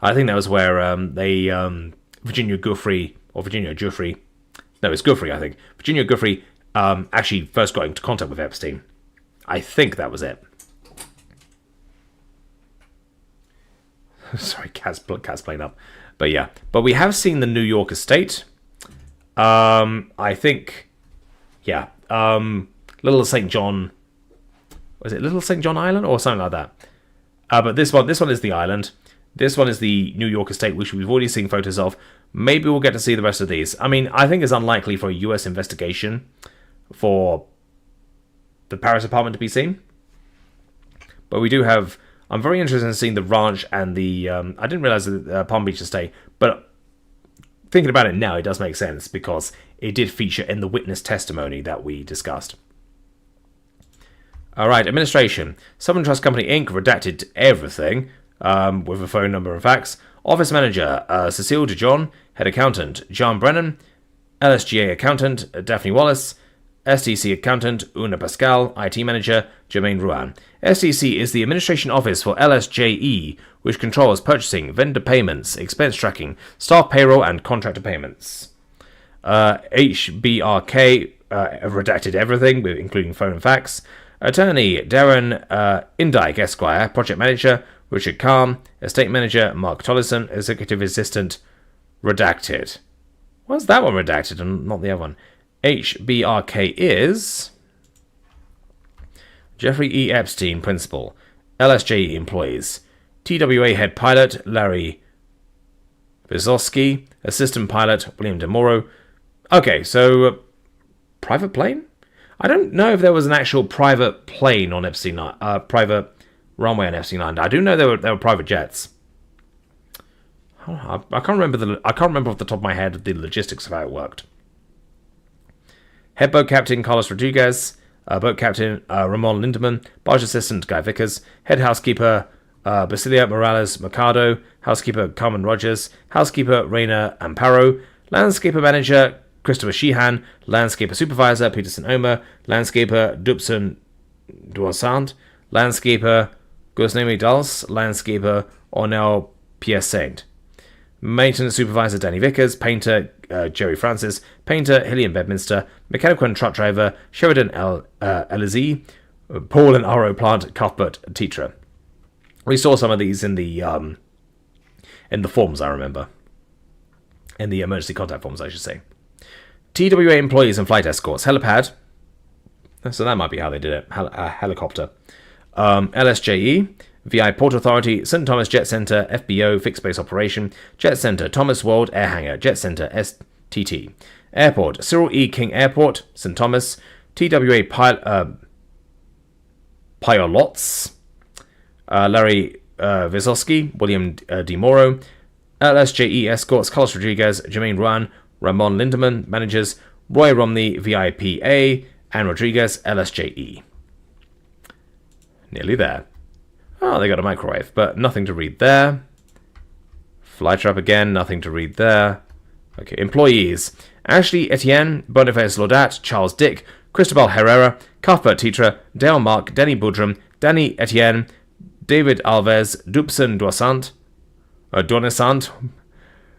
I think that was where Virginia Giuffre, no, it's Giuffre, I think. Virginia Giuffre actually first got into contact with Epstein. I think that was it. Sorry, cat's playing up. But yeah, but we have seen the New York estate. I think, yeah, Little St. John, was it Little St. John Island or something like that? But this one is the island. This one is the New York estate, which we've already seen photos of. Maybe we'll get to see the rest of these. I mean, I think it's unlikely for a US investigation for the Paris apartment to be seen. But we do have... I'm very interested in seeing the ranch and the... I didn't realize the Palm Beach estate, but thinking about it now, it does make sense because it did feature in the witness testimony that we discussed. All right, administration. Southern Trust Company Inc. redacted everything with a phone number and fax. Office manager, Cecile DeJohn. Head accountant, John Brennan. LSGA accountant, Daphne Wallace. STC accountant, Una Pascal. IT manager, Jermaine Ruan. STC is the administration office for LSJE, which controls purchasing, vendor payments, expense tracking, staff payroll, and contractor payments. HBRK redacted everything, including phone and fax. Attorney Darren Indyke Esquire, project manager Richard Calm, estate manager Mark Tollison, executive assistant redacted. Why's that one redacted and not the other one? HBRK is Jeffrey E. Epstein, principal. LSJE employees. TWA head pilot Larry Vizowski, assistant pilot William DeMoro. Okay, so private plane? I don't know if there was an actual private plane on Epstein, private runway on Epstein Island. I do know there were private jets. I can't remember off the top of my head the logistics of how it worked. Head boat captain Carlos Rodriguez, boat captain Ramon Lindemann, barge assistant Guy Vickers, head housekeeper Basilia Morales Mercado, housekeeper Carmen Rogers, housekeeper Reina Amparo, landscaper manager Christopher Sheehan, landscaper supervisor Peterson Omer, landscaper Dupson Duassant, landscaper Gosnemi Dals, landscaper Ornel Pierre Saint, maintenance supervisor Danny Vickers, painter Jerry Francis, painter Hillian Bedminster, mechanical and truck driver Sheridan Elizy, Paul and RO plant Cuthbert Teacher. We saw some of these in the forms, I remember. In the emergency contact forms, I should say. TWA employees and flight escorts. Helipad. So that might be how they did it. Helicopter. LSJE. VI Port Authority. St. Thomas Jet Center. FBO. Fixed Base Operation. Jet Center. Thomas World Air Hangar. Jet Center. STT. Airport. Cyril E. King Airport. St. Thomas. TWA Pilots. Larry Vizowski. William D. Morrow. LSJE Escorts. Carlos Rodriguez. Jermaine Ruan. Ramon Lindemann, managers, Roy Romney, VIPA, and Rodriguez, LSJE. Nearly there. Oh, they got a microwave, but nothing to read there. Flytrap again, nothing to read there. Okay, employees. Ashley Etienne, Boniface Laudat, Charles Dick, Cristobal Herrera, Cuthbert Teacher, Dale Mark, Danny Boudrum, Danny Etienne, David Alves, Dupson Donisant,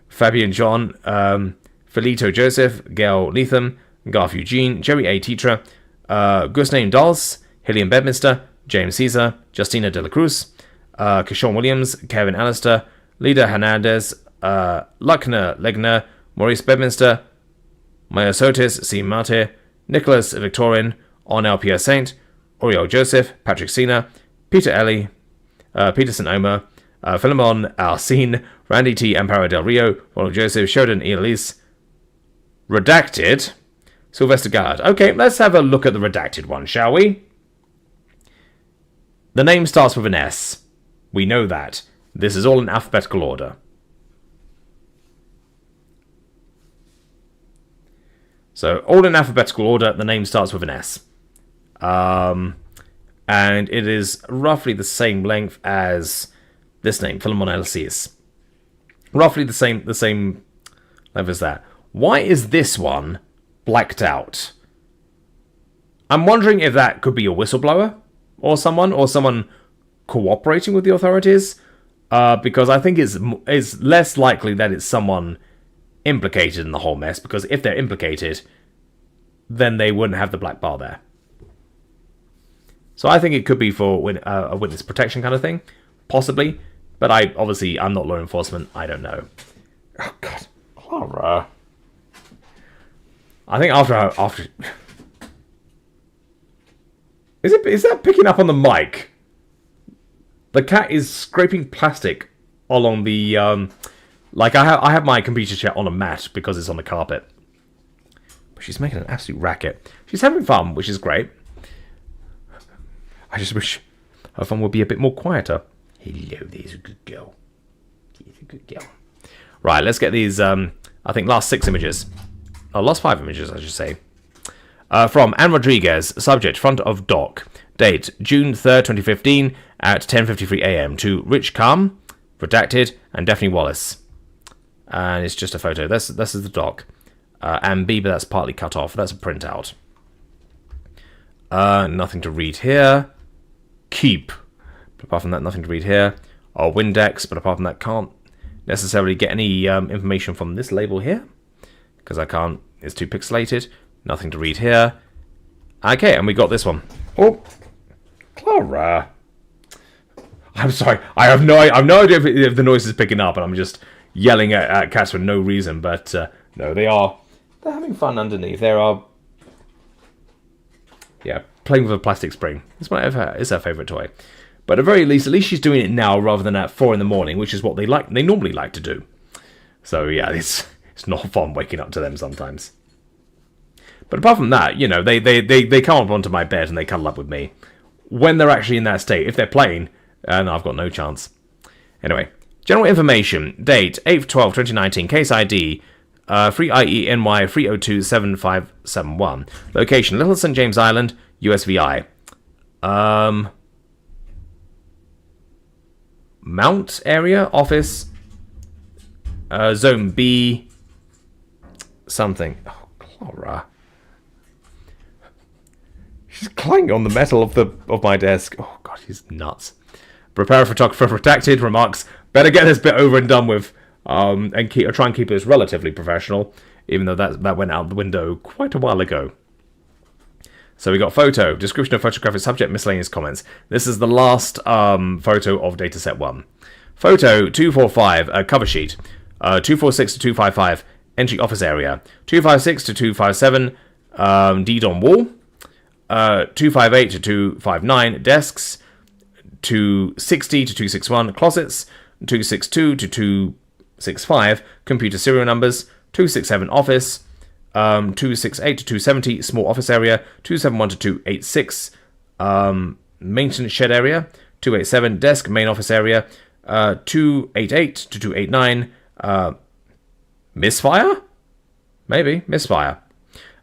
Fabian John, Felito Joseph, Gail Leatham, Garth Eugene, Jerry A. Tetra, Gusname Dals, Hillian Bedminster, James Caesar, Justina De La Cruz, Kishon Williams, Kevin Allister, Lida Hernandez, Luckner Legner, Maurice Bedminster, Myosotis C. Mate, Nicholas Victorin, Ornel Pierre Saint, Oriel Joseph, Patrick Sena, Peter Ellie, Peterson Omer, Philemon Alcine, Randy T. Amparo Del Rio, Ronald Joseph, Sheridan E. Elise. Redacted, Sylvester Gallard. Okay, let's have a look at the redacted one, shall we? The name starts with an S. We know that. This is all in alphabetical order. So, all in alphabetical order, the name starts with an S. and it is roughly the same length as this name, Philemon LCS. Roughly the same length as that. Why is this one blacked out? I'm wondering if that could be a whistleblower or someone cooperating with the authorities, because I think it's less likely that it's someone implicated in the whole mess, because if they're implicated, then they wouldn't have the black bar there. So I think it could be for a witness protection kind of thing, possibly, but I'm not law enforcement, I don't know. Oh god, Clara. I think after is that picking up on the mic? The cat is scraping plastic along the like I have my computer chair on a mat because it's on the carpet. But she's making an absolute racket. She's having fun, which is great. I just wish her fun would be a bit more quieter. Hello, there's a good girl. She's a good girl. Right, let's get these I think last 6 images. Oh, last 5 images, I should say. From Anne Rodriguez, subject, front of doc. Date, June 3rd, 2015, at 10:53 a.m. to Rich Calm, redacted, and Daphne Wallace. And it's just a photo. This is the doc. And B, but that's partly cut off. That's a printout. Nothing to read here. Keep. But apart from that, nothing to read here. Or Windex, but apart from that, can't necessarily get any information from this label here. Because I can't. It's too pixelated. Nothing to read here. Okay, and we got this one. Oh, Clara. I'm sorry. I have no idea if the noise is picking up, and I'm just yelling at cats for no reason. But no, they're having fun underneath. Playing with a plastic spring. It's her favourite toy. But at the very least, she's doing it now rather than at 4 in the morning, which is what they normally like to do. So yeah, it's not fun waking up to them sometimes. But apart from that, they come up onto my bed and they cuddle up with me. When they're actually in that state, if they're playing, no, I've got no chance. Anyway, general information. Date, 8/12/2019. Case ID, 3IENY 3027571. Location, Little St. James Island, USVI. Mount area, office, Zone B, something. Oh, Clara. She's clanging on the metal of my desk. Oh god, she's nuts. Prepare a photographer redacted remarks. Better get this bit over and done with, and try and keep this relatively professional, even though that went out the window quite a while ago. So we got photo, description of photographic subject, miscellaneous comments. This is the last photo of dataset 1. Photo 245, cover sheet. 246 to 255, entry office area. 256 to 257, deed on wall. 258 to 259, desks. 260 to 261, closets. 262 to 265, computer serial numbers. 267, office. 268 to 270, small office area. 271 to 286, maintenance shed area. 287, desk, main office area. 288 to 289, misfire? Maybe, misfire.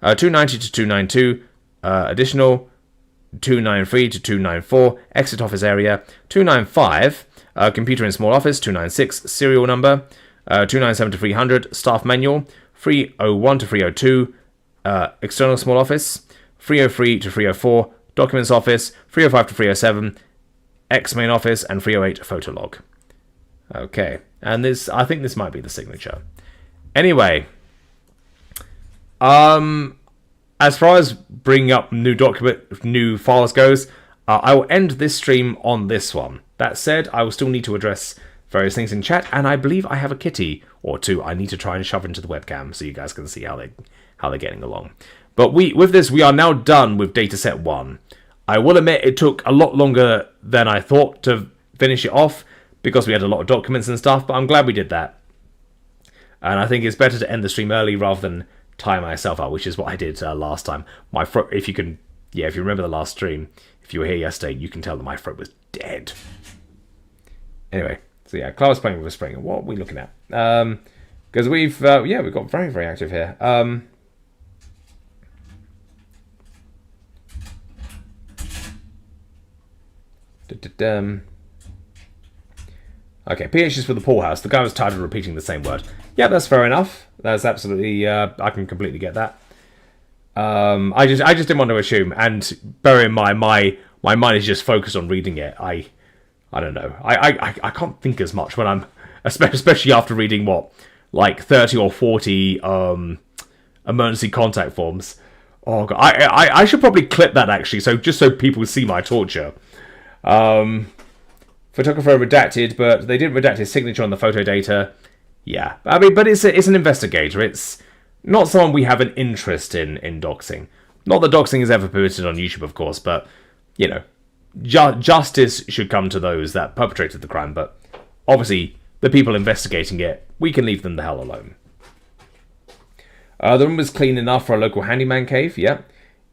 290 to 292, additional. 293 to 294, exit office area. 295, computer in small office. 296, serial number. 297 to 300, staff manual. 301 to 302, external small office. 303 to 304, documents office. 305 to 307, X main office, and 308 photo log. Okay, and I think this might be the signature. Anyway, as far as bringing up new files goes, I will end this stream on this one. That said, I will still need to address various things in chat, and I believe I have a kitty or two I need to try and shove into the webcam so you guys can see how they're getting along. But with this, we are now done with dataset 1. I will admit it took a lot longer than I thought to finish it off because we had a lot of documents and stuff, but I'm glad we did that. And I think it's better to end the stream early rather than tire myself out, which is what I did last time. My throat, if you remember the last stream, if you were here yesterday, you can tell that my throat was dead. Anyway, so yeah, Clara's playing with a spring. What are we looking at? Because we've got very, very active here. Okay, PH is for the poorhouse. The guy was tired of repeating the same word. Yeah, that's fair enough. That's absolutely... I can completely get that. I just didn't want to assume. And bear in mind, my mind is just focused on reading it. I don't know. I can't think as much when I'm... Especially after reading, what? Like 30 or 40 emergency contact forms. Oh, God. I should probably clip that, actually, just so people see my torture. Photographer redacted, but they didn't redact his signature on the photo data. Yeah, I mean, but it's an investigator. It's not someone we have an interest in doxing. Not that doxing is ever permitted on YouTube, of course, but, you know, justice should come to those that perpetrated the crime, but obviously the people investigating it, we can leave them the hell alone. The room was clean enough for a local handyman cave, yeah.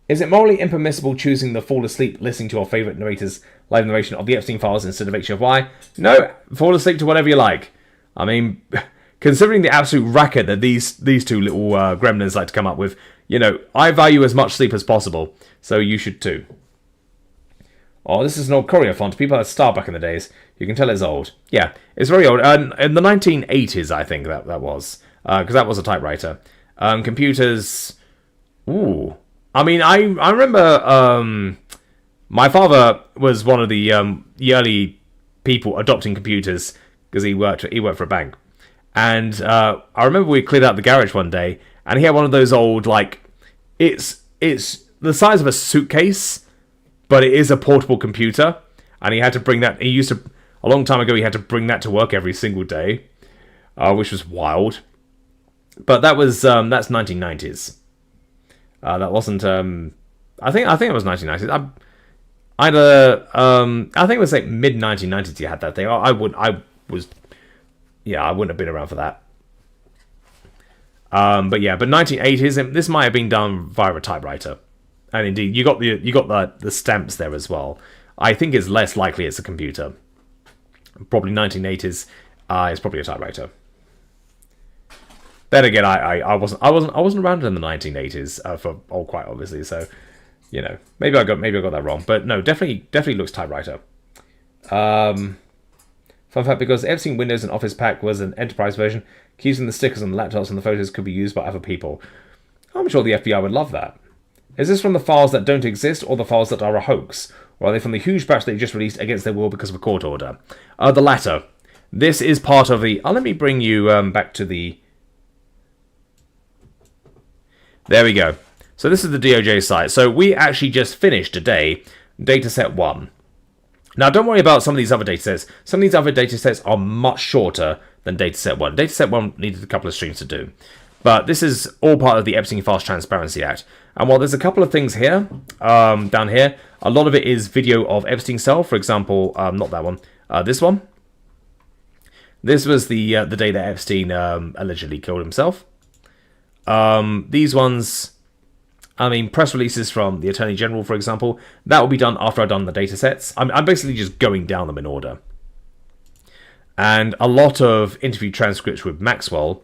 Is it morally impermissible choosing to fall asleep listening to your favourite narrator's live narration of the Epstein Files instead of HFY? No, fall asleep to whatever you like. I mean, considering the absolute racket that these two little gremlins like to come up with, you know, I value as much sleep as possible, so you should too. Oh, this is an old courier font. People had Star back in the days. You can tell it's old. Yeah, it's very old. In the 1980s, I think that was, because that was a typewriter. Computers... Ooh... I mean, I remember my father was one of the early people adopting computers because he worked for a bank, and I remember we cleared out the garage one day, and he had one of those old, like, it's the size of a suitcase, but it is a portable computer, and he had to bring that. He used to a long time ago. He had to bring that to work every single day, which was wild. But that was that's 1990s. That wasn't. I think it was 1990s. I think it was like mid 1990s. You had that thing. I wouldn't have been around for that. But 1980s. This might have been done via a typewriter, and indeed, you got the stamps there as well. I think it's less likely it's a computer. Probably 1980s. It's probably a typewriter. Then again, I wasn't around in the 1980s for quite obviously, so you know maybe I got that wrong, but no, definitely looks typewriter. Fun fact: because Epstein Windows and Office Pack was an enterprise version, keys and the stickers on the laptops and the photos could be used by other people. I'm sure the FBI would love that. Is this from the files that don't exist, or the files that are a hoax, or are they from the huge batch they just released against their will because of a court order? The latter. This is part of the. Let me bring you back to the. There we go. So this is the DOJ site. So we actually just finished today dataset 1. Now don't worry about some of these other datasets. Some of these other datasets are much shorter than dataset 1. Dataset 1 needed a couple of streams to do. But this is all part of the Epstein Files Transparency Act. And while there's a couple of things here, down here, a lot of it is video of Epstein's cell. For example, not that one, this one. This was the day that Epstein allegedly killed himself. These ones, I mean, press releases from the Attorney General, for example, that will be done after I've done the data sets. I'm basically just going down them in order. And a lot of interview transcripts with Maxwell,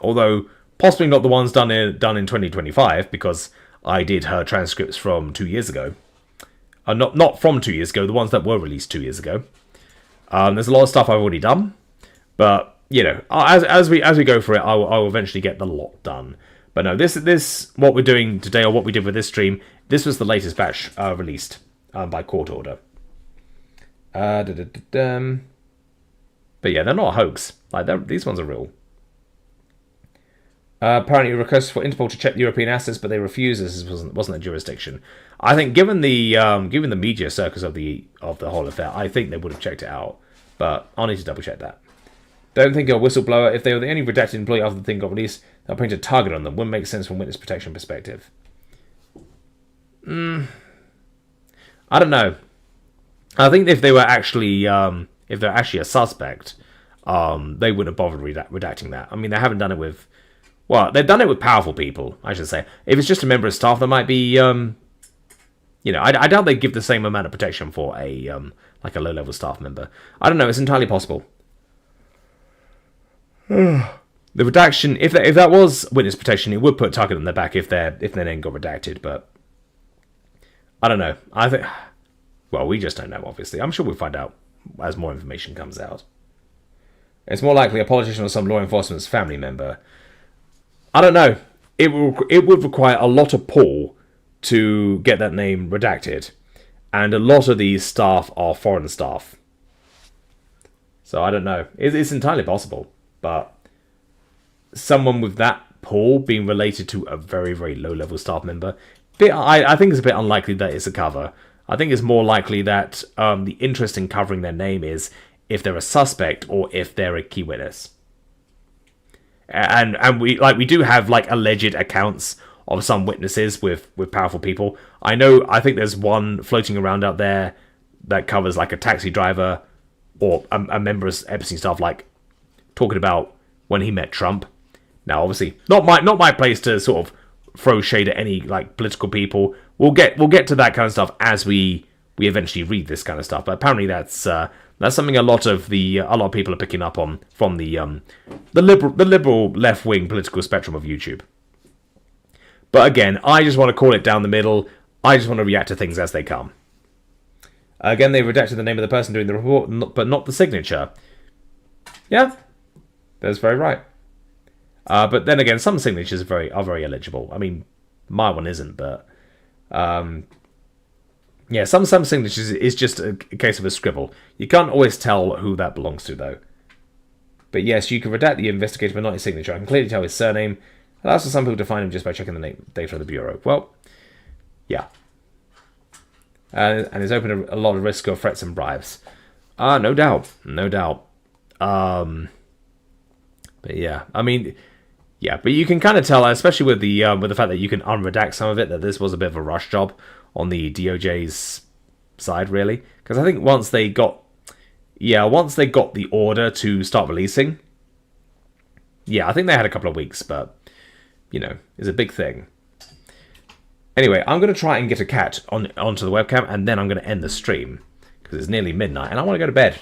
although possibly not the ones done in 2025, because I did her transcripts from 2 years ago. Not from 2 years ago, the ones that were released 2 years ago. There's a lot of stuff I've already done, but you know, as we go for it, I will eventually get the lot done. But no, this what we're doing today, or what we did with this stream, this was the latest batch released by court order. But yeah, they're not a hoax. Like these ones are real. Apparently, requests for Interpol to check the European assets, but they refused. This wasn't a jurisdiction. I think, given the media circus of the whole affair, I think they would have checked it out. But I'll need to double check that. Don't think you're a whistleblower. If they were the only redacted employee after the thing got released, they'll paint a target on them. Wouldn't make sense from witness protection perspective. I don't know. I think if they were actually a suspect, they wouldn't have bothered redacting that. I mean, they haven't done it with. Well, they've done it with powerful people, I should say. If it's just a member of staff, there might be, you know, I doubt they'd give the same amount of protection for a like a low-level staff member. I don't know. It's entirely possible. The redaction, if that was witness protection, it would put a target on their back if their name got redacted. But I don't know. I think Well, we just don't know, obviously. I'm sure we'll find out as more information comes out. It's more likely a politician or some law enforcement's family member. I don't know. It would require a lot of pull to get that name redacted. And a lot of these staff are foreign staff. So I don't know. It's entirely possible. But someone with that pull being related to a very, very low-level staff member, I think it's a bit unlikely that it's a cover. I think it's more likely that the interest in covering their name is if they're a suspect or if they're a key witness. And we do have like alleged accounts of some witnesses with powerful people. I think there's one floating around out there that covers like a taxi driver or a member of Epstein staff, like talking about when he met Trump. Now, obviously, not my place to sort of throw shade at any like political people. We'll get to that kind of stuff as we eventually read this kind of stuff. But apparently, that's something a lot of people are picking up on from the liberal left wing political spectrum of YouTube. But again, I just want to call it down the middle. I just want to react to things as they come. Again, they redacted the name of the person doing the report, but not the signature. Yeah, that's very right. But then again, some signatures are very illegible. I mean, my one isn't, but yeah, some signatures is just a case of a scribble. You can't always tell who that belongs to, though. But yes, you can redact the investigator, but not his signature. I can clearly tell his surname. Allows for some people to find him just by checking the name data of the bureau. Well, yeah. And it's open a lot of risk of threats and bribes. No doubt. But yeah, I mean, yeah, but you can kind of tell, especially with the fact that you can unredact some of it, that this was a bit of a rush job on the DOJ's side, really. Because I think once they got the order to start releasing, yeah, I think they had a couple of weeks, but you know, it's a big thing. Anyway, I'm going to try and get a cat onto the webcam, and then I'm going to end the stream because it's nearly midnight, and I want to go to bed.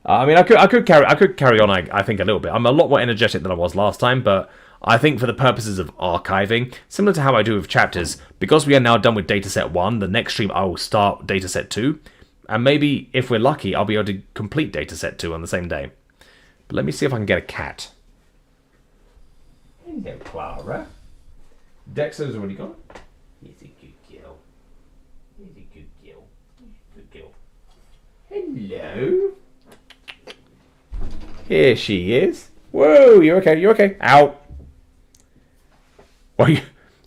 I mean, I could carry on. I think a little bit. I'm a lot more energetic than I was last time, but I think for the purposes of archiving, similar to how I do with chapters, because we are now done with dataset 1, the next stream I will start dataset 2, and maybe if we're lucky, I'll be able to complete dataset 2 on the same day. But let me see if I can get a cat. Hello, Clara. Dexter's already gone. He's a good girl. He's a good girl. Good girl. Hello. Here she is. Whoa, you're okay. You're okay. Ow. Well,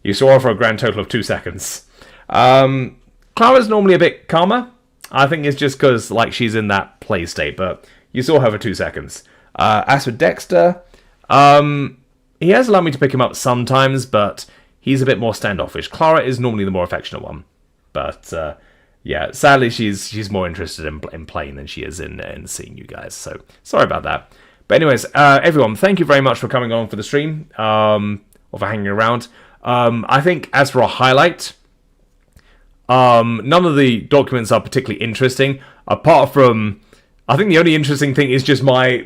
you saw her for a grand total of 2 seconds. Clara's normally a bit calmer. I think it's just because like she's in that play state, but you saw her for 2 seconds. As for Dexter, he has allowed me to pick him up sometimes, but he's a bit more standoffish. Clara is normally the more affectionate one. But, yeah, sadly, she's more interested in playing than she is in seeing you guys. So, sorry about that. But anyways, everyone, thank you very much for coming on for the stream, or for hanging around. I think, as for a highlight, none of the documents are particularly interesting, apart from, I think the only interesting thing is just my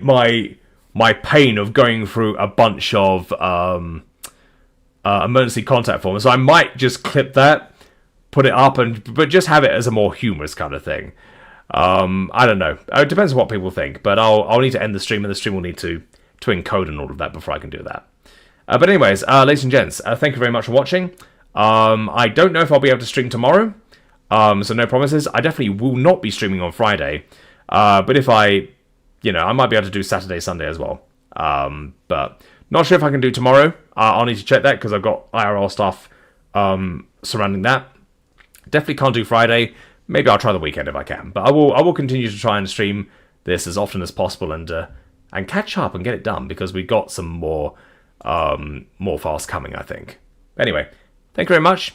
pain of going through a bunch of emergency contact forms. So I might just clip that, put it up, but just have it as a more humorous kind of thing. I don't know. It depends on what people think, but I'll need to end the stream, and the stream will need to encode and all of that before I can do that. But anyways, ladies and gents, thank you very much for watching. I don't know if I'll be able to stream tomorrow, so no promises. I definitely will not be streaming on Friday, but if I might be able to do Saturday, Sunday as well. But not sure if I can do tomorrow. I'll need to check that because I've got IRL stuff surrounding that. Definitely can't do Friday. Maybe I'll try the weekend if I can. But I will continue to try and stream this as often as possible and catch up and get it done because we've got some more files coming, I think. Anyway, thank you very much.